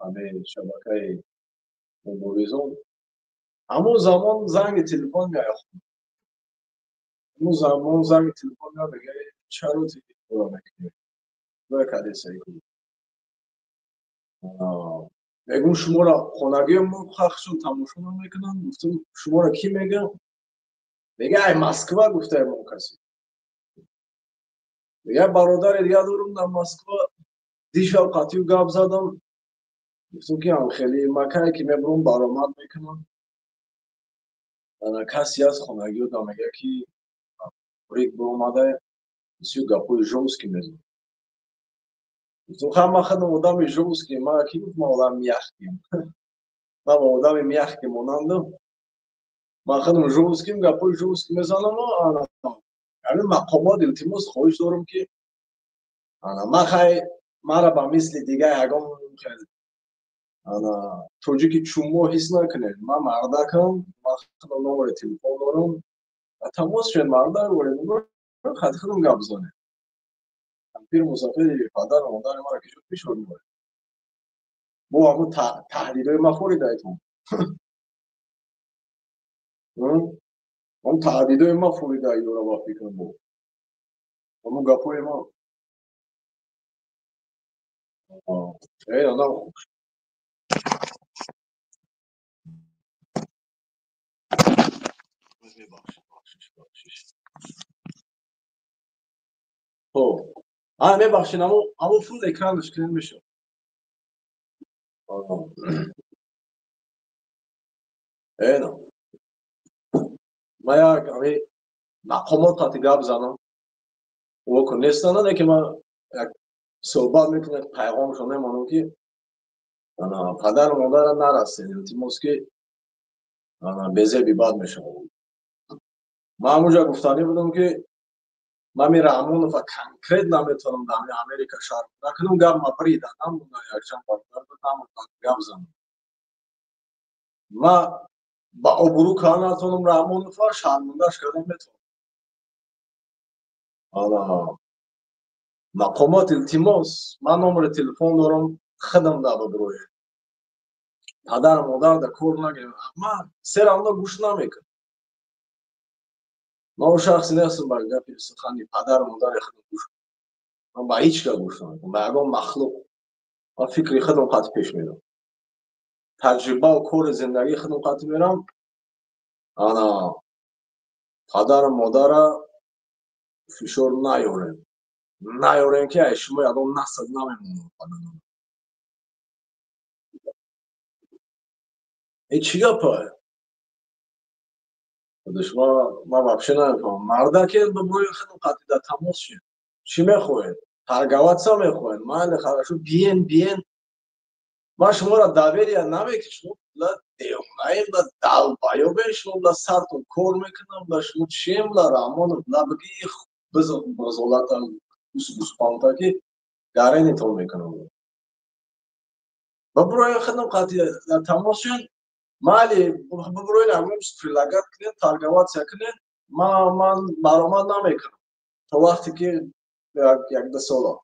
همین شبکه موبیزون همون زمان زنگ تلفن میاد. همون زمان زنگ تلفن میاد میگه چرا تلفن میکنی؟ باید سعی کنی. میگم شما را خانگی ما خواهشون تماشا نمیکنن. گفتم شما را کی میگه؟ میگه ای مسکو گفته ما کسی. میگه برادر دیگه دارم در مسکو دیشب قطعی گپ زدم. گفتم که هم خیلی مکانی که میبرم برآمد میکنم. کسی از خانگی رو میگه که ریک برآمده بسیار گپوی جوزکی میزنه. گفتم خواهم خودم آدم جوزکی ما کی گفت ما آدم میخکیم. ما آدم میخکی مانندم. ما خودم جوزکیم گپوی جوزکی میزنم و یعنی مقامات التماس خواهش دارم که ما خیلی مرا به مثل دیگه یگان خیلی توجه که چونمو حس نکنید. من مردکم، من خودم نمبر تلفن دارم و تماس شد مردک ولی خود خودم گپ زنه. پیر مسافر پدر و مادر ما را که شد پیش رو میبرد. با همون تهدیدهای ما خورید ایتون. اون تهدیدهای ما خورید ایتون را با فکر بود. همون گپوی ما خیلی آدم خوب شد. خب میبخشین اما فول اکرانش کنیم بشه. اینا ما یک مقامات قطعی گپ زنم و کنستانه ده که ما یک صحبت میکنه پیغامشون نمانم که پدر و مادر نرسید التماس که بزه بی باد میشه. ما همونجا گفتنی بودم که من می رامونوف کنکرت نمیتونم در امریکا شهر نکنم گام ما پریدم نمونه یکشان بردار نمونه گام زنم ما با ابرو کار نتونم رامونوف شرمندهش کردم میتونم حالا مقامات التماس من نمره تلفن دارم خدم دا بروی پدر مادر دا کور نگیم من سرم دا گوش نمیکنم ما شخصی نیستم با گپی سخنی پدر مادر خودم گوش من با هیچ که گوش نمیکنم با یگان مخلوق من فکری خودم قطع پیش میرم تجربه و کور زندگی خودم قطع میرم انا پدر مادر فشار نیارن که شما یگان نسل نمیمونم این چی گپه شما ما вообще نمیفهمم مردا که به بروی خودم قطع در تماس شید چی میخواین ترگوات سا میخواین مال خراشو بیین ما شما را داوری نمیکنم شما بلا دیونای بلا دال بایو به شما بلا سرتون کور میکنم بلا شما چیم بلا رامون بلا بگی بزولات بوس پانتا که گاره نیتون میکنم به بروی خودم قطع در تماس شید مالی بروی نگویم سفیلگات کنید ترگوات سکنید من برآمد نمیکنم تا وقتی که یک دو ساله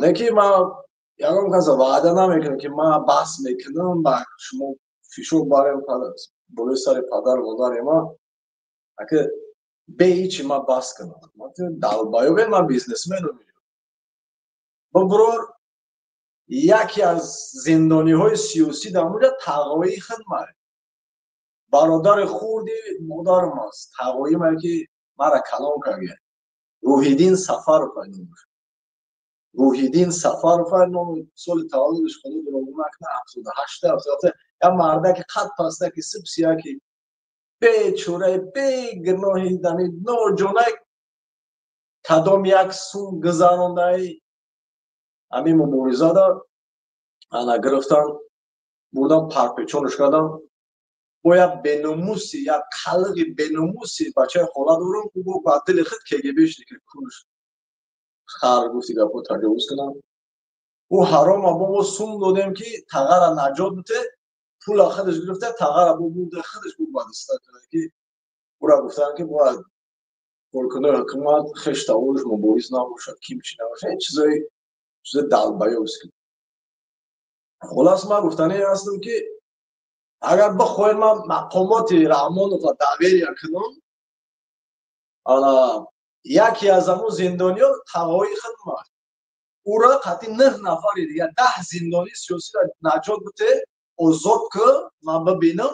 لیکن ما یکم کسی وعده نمیکنم که من بحث میکنم با شما فشار باریم بروی سر پدر مادر ما اگه به هیچی ما بحث کنم دل بایو به من بیزنسمن رو میگم برور یکی از زندانی های سیاسی در مورد تقوی خدمت برادر خوردی مادر ماست تقوی من که مرا کلام کرده روحیدین سفر روحیدین سفر نام سال تولدش خود رو مکنه 78 یا مرده که خط پسته که سب سیاه که به چوره به گناهی دنی نو جونه کدام یک سو گذرانده ای همین مبارزه دا انا گرفتن بردن پرپیچونش کردن باید بناموسی یا خلقی بناموسی بچه خاله دارم که با دل خود KGB که کنش خر گفتی گپو تجاوز کنم او حرام با ما سوم دادیم که تغر نجات بده پول خودش گرفته تغر با بود خودش بود بادسته که او را گفتن که باید کنه حکومت خشت اولش مبارز نباشد کی میشه نباشه این چیز دل بیاست که خلاص ما گفتنی هستم که اگر بخواید من مقامات رحمان و دعویری کنم یکی از همون زندانی ها تقوی خدمت او را قطعی 9 نفری دیگه 10 زندانی سیاسی را نجات بده آزاد که من ببینم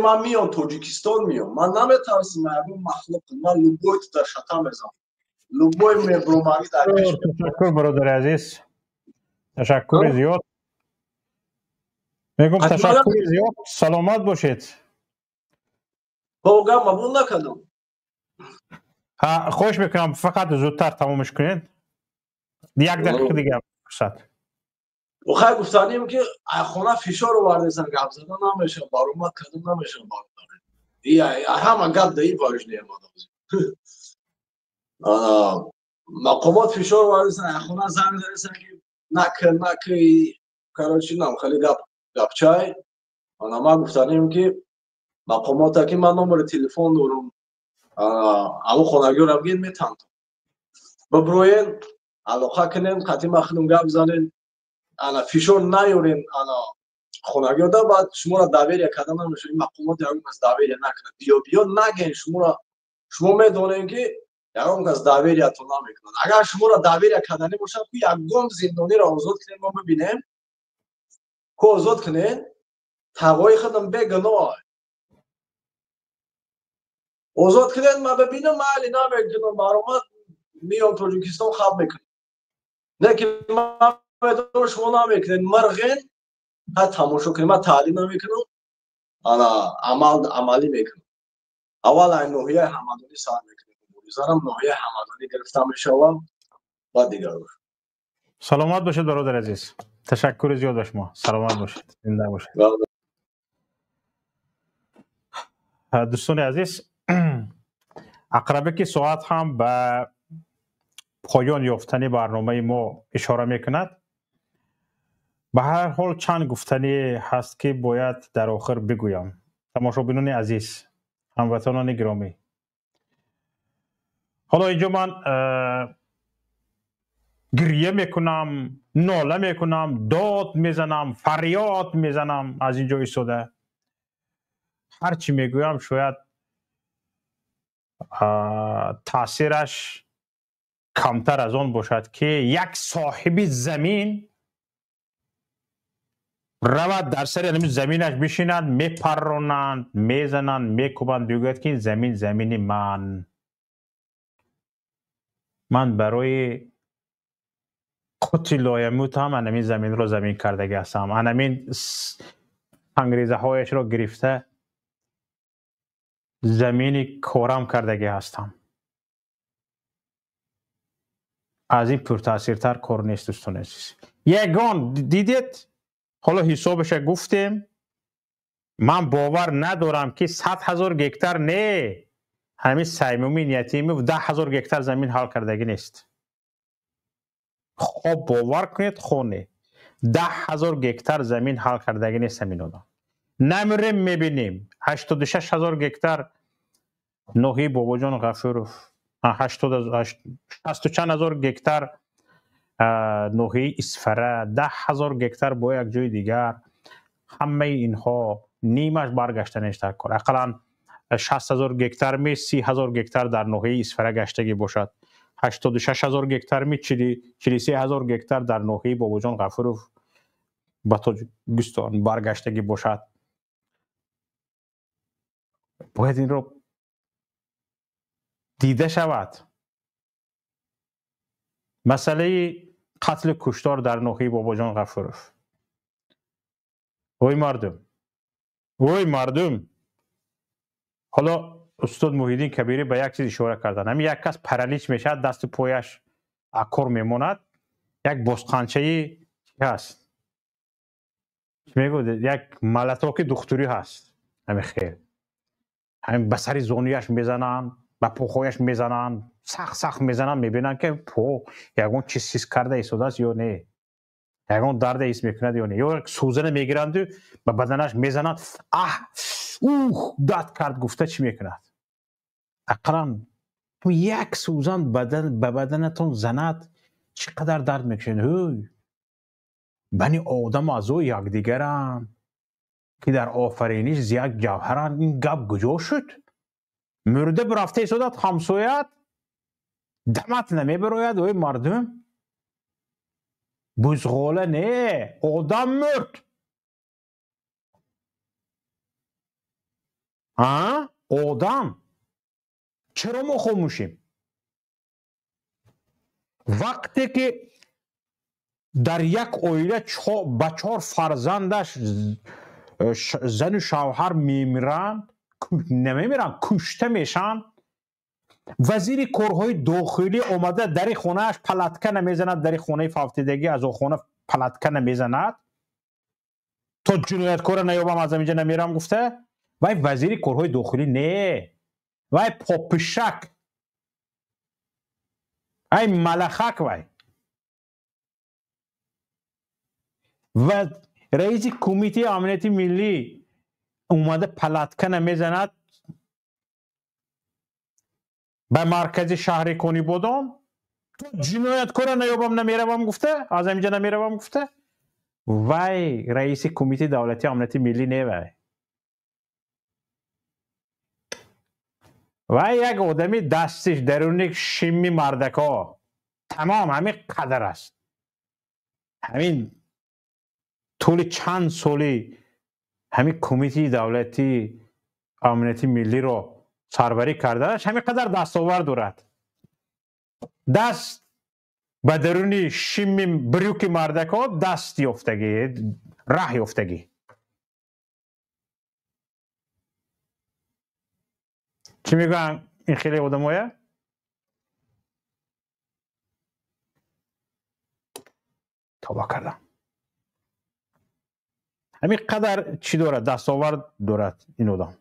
من میام تاجیکستان میام من نمیترسم من مخلوق من لوبوی در شطا میزم لوبوی میبرومانی در پیش تشکر برادر عزیز تشکر زیاد میگم تشکر زیاد سلامت باشید با گم مبون نکردم خوش میکنم فقط زودتر تمامش کنید یک دقیقه دیگه فرصت و خیلی گفتانیم که خونه فشار رو وردیسن گپ زدن نمیشه بارومت کردن نمیشه همه گپ دهی باش نیم مقامات فشار وردیسن خونه زنگ زدیسن که نکه کارچی نم خیلی گپ چای ما گفتانیم که مقامات که من نمبر تلفن دارم اما خونگی رو بگید میتند ببروین علاقه کنین قطعی مخدوم گپ زنین فشار نیارین خونگی دا بعد شما را دعویری کردن نمیشه این مقامات یکم از دعویری نکنه بیا نگین شما میدونین که یکم از دعویری اتون نمیکنن اگر شما را دعویری کردنی باشن که یکم زندانی را آزاد کنین ما ببینیم که آزاد کنین تقوی خودم بگناه آزاد کنین ما ببینم مالی نمیکنم برامت میام تاجیکستان خواب میکنم نه که ما بدون شما نمیکنین مرغین ها تماشا کنیم ما تعلیم نمیکنم عملی میکنم اول این نوحیه همدانی سر میکنم بریزارم نوحیه همدانی گرفتم میشوم بعد دیگر سلامت باشید برادر عزیز تشکر زیاد به شما سلامت باشید زنده باشید دوستان عزیز اقربه که ساعت هم به پایان یافتن برنامه ما اشاره میکند. به هر حال چند گفتنی هست که باید در آخر بگویم. تماشابینان عزیز، هموطنان گرامی، حالا اینجا من گریه میکنم، ناله میکنم، داد میزنم، فریاد میزنم از اینجا ایستاده. هرچی میگویم شاید تاثیرش کمتر از آن باشد که یک صاحب زمین رود در سر زمینش بشیند، میپرونند، میزنند، میکوبند، بگوید که این زمین زمین من برای قطع لایموت هم انمین زمین رو زمین کردگی هستم. انمین انگریزه هایش رو گرفته زمین کارم کردگی هستم. از این پرتاثیرتر کار نیست دوستان عزیز. یگان دیدید، حالا حسابش گفتیم، من باور ندارم که 100,000 گکتر نه، همین صمیمی نیتی می 10,000 گکتر زمین حل کردگی نیست. خب باور کنید خونه 10,000 گکتر زمین حل کردگی نیست. همین اونا نمیریم میبینیم 86,000 گکتر ناحیه بابا جان غفورов، 80 چند هزار گکتر ناحیه اسفره، 10,000 گکتر با یک جای دیگر. همه اینها نیمش برگشته نیست در کار. اقلا 60,000 گکتر می 30,000 گکتر در ناحیه اسفره گشتگی باشد، 86,000 گکتر می 43,000 گکتر در ناحیه بابا جان غفورov با تاجیکستان برگشتگی باشد. باید این رو دیده شود. مسئله قتل کشتار در ناحیه بابا جان غفورov. وای مردم، حالا استاد محیدین کبیری به یک چیز اشاره کردن. همین یک کس پرالیش میشه، دست پایش اکور میموند، یک بسقنچه هست، میگه یک ملتاک دکتری هست، همین خیر، همین به سر زانویش میزنن، به پوخویش میزنن، سخت میزنن، میبینن که پو یگون چیز کرده ایستاده است یا نه، یگون درد ایست میکند یا نه، یا سوزن میگیرند و به بدنش میزنند، داد کرد گفته چی میکند. اقلا یک سوزن به بدنتون زند چقدر درد میکشن. بنی آدم از او یک دیگرن که در آفرینش زیاد جوهرن. این گپ کجا شد؟ مرده برفته ایستادت همسایت دمت نمیبراید. وی مردم بزغاله نه، آدم مرد. آدم. چرا ما خاموشیم؟ وقتی که در یک عائله با 4 فرزندش زن و شوهر میمیرند، نمیمیرند، کشته میشن، وزیر کارهای داخلی اومده در خونهش پلتکه نمیزند، در خونه فوتیدگی از او خونه پلتکه نمیزند تا جنایتکار نیابم از اینجا نمیرم گفته. وای وزیر کارهای داخلی نه، وای پاپشک، وای ملخک، وای و رئیس کمیته امنیت ملی اومده پلتکه نمیزند به مرکز شهر کنی بودم، تو جنایتکار نیابم نمیروم گفته، از اینجا نمیروم گفته. وای رئیس کمیته دولتی امنیت ملی نه، وای یک آدمی دستش درونی شیمی مردکا تمام همین قدر است. همین طول چند سالی همین کمیته دولتی امنیت ملی رو سربری کردنش همین قدر دستاورد دارد. دست به درونی شیمی بریوک مردکا دست یافتگی، راه یافتگی. چی میگن این خیلی آدمایه؟ توبه کردم. همین قدر چی دارد؟ دستاورد دارد این آدم.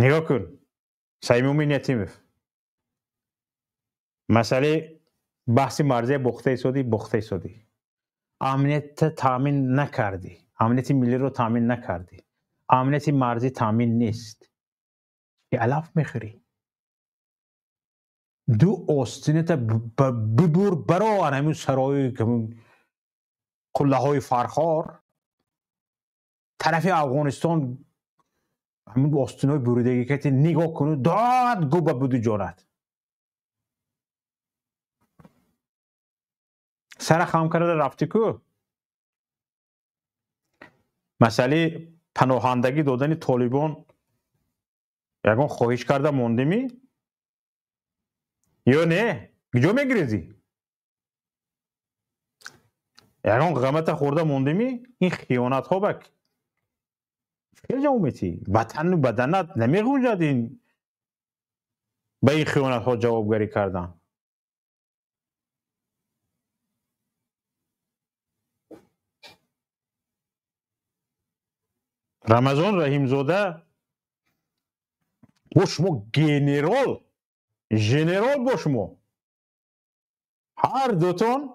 نگاه کن سیمومین یتیمف مسئله بحث مرزی بخته سودی امنیت تامین نکردی، امنیت ملی رو تامین نکردی، امنیت مرزی تامین نیست که علف میخوری. دو آستینت ببور برا همین سرای که قله های فرخار طرف افغانستان همین آستین های بریدگی که نگاه کنی داد گو ببودی جانت سر خم کرده رفتی کو. مسئله پناهندگی دادن طالبان یکان خواهش کرده موندیمی یا نه کجا میگریزی؟ یکان غمت خورده موندیمی این خیانت ها بک خیلی جومیتی وطن و بدنت نمیگونجد این به این خیانت ها جوابگری کردن. رمضان رحیم زاده باشمو ژنرال باشمو هر دوتون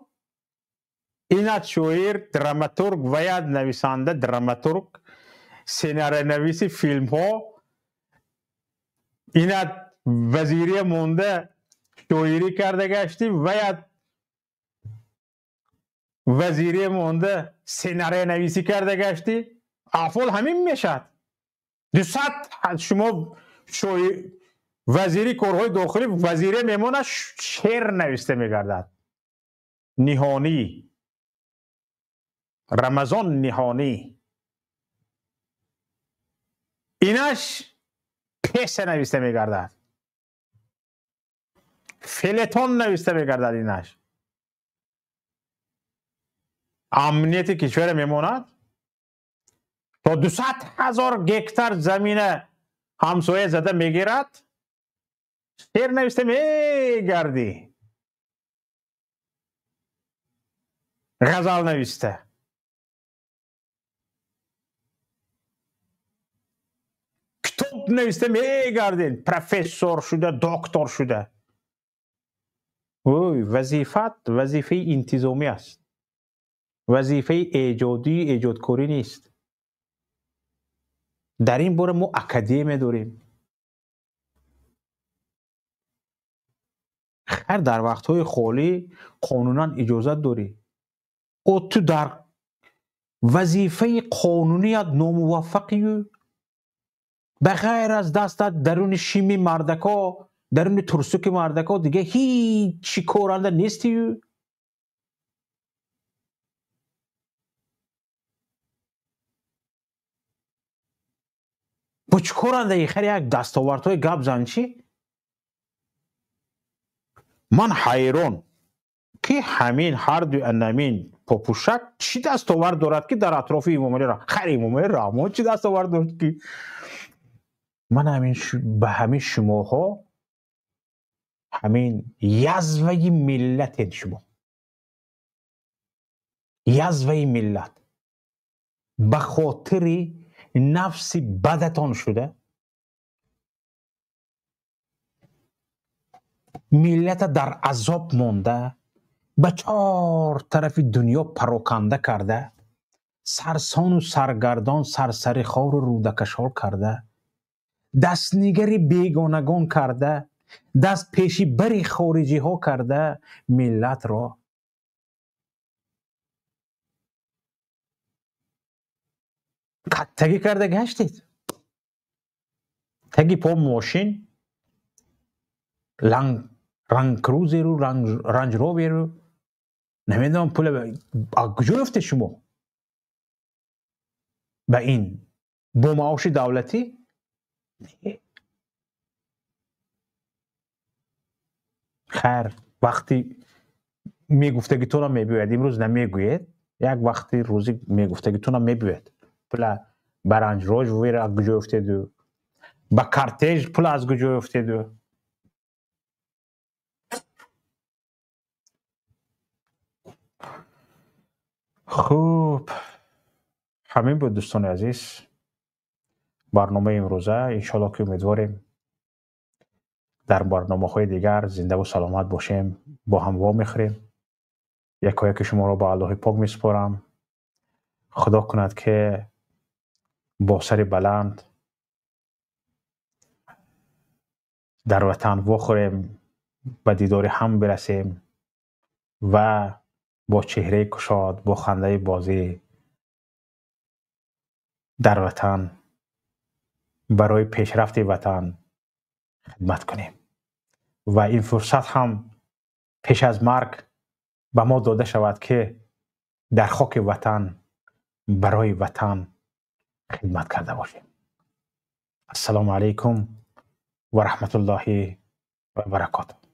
اینت شویر دراماتورگ و یا نویسنده دراماتورگ سیناری نویسی فیلم ها اینت وزیری مونده شویری کرده گشتی و یا وزیری مونده سیناری نویسی کرده گشتی افعال همین میشد 200 شما وزیری کارهای داخلی وزیری میمونه شعر نوشته میگردد نهانی رمضان نهانی اینش پیسه نوشته میگردد فیلتون نوشته میگردد اینش امنیت کشور میموند تا 200,000 گکتر زمین همسایه زده میگیرد شعر نوشته میگردی غزل نوشته کتاب نوشته میگردین پروفسور شده دکتر شده اوی وظیفه انتظامی است وظیفه ایجادکاری نیست. در این باره ما اکادمی داریم خیر در وقتهای خالی قانونا اجازت داری او تو در وظیفه قانونیت ناموفقی بغیر از دستت درون شیمی مردکا درون ترسوک مردکا دیگه هیچی کارنده نیستی. با چی کارنده ای خیلی یک دستاوردهای گپ زن چی؟ من حیران که همین هر دو انمین پاپوشک چی دستاورد دارد که در اطراف امام علی خیلی امام علی رحمت چی دستاورد دارد که من به همین شماها همین یزوه ملت شما یزوه ملت به خاطر نفس بدتان شده ملت در عذاب مانده به 4 طرف دنیا پراکنده کرده سرسان و سرگردان سرسری خوار و رودکشار کرده دستنگری بیگانگان کرده دست پیشی بری خارجی ها کرده ملت را تگی کرده گشتید تگی پا ماشین رنگ کروزی رو رنج روی رو نمیدونم پول کجا رفته شما به این با معاش دولتی خیر وقتی میگفتگیتون هم میبوید امروز نمیگوید یک وقتی روزی میگفتگیتون هم میبوید پول برنج روز ویر از کجا افتید با کارتیج پول از کجا افتید خوب همین بود دوستان عزیز برنامه امروزه. انشالله که امیدواریم در برنامه‌های دیگر زنده و سلامت باشیم، با هم وا میخوریم. یکایک شما را به الله پاک میسپارم. خدا کند که با سر بلند در وطن واخوریم، به دیدار هم برسیم و با چهره گشاد، با خنده بازی در وطن برای پیشرفت وطن خدمت کنیم و این فرصت هم پیش از مرگ به ما داده شود که در خاک وطن برای وطن خدمت کرده باشیم. السلام علیکم و رحمت الله و برکاته.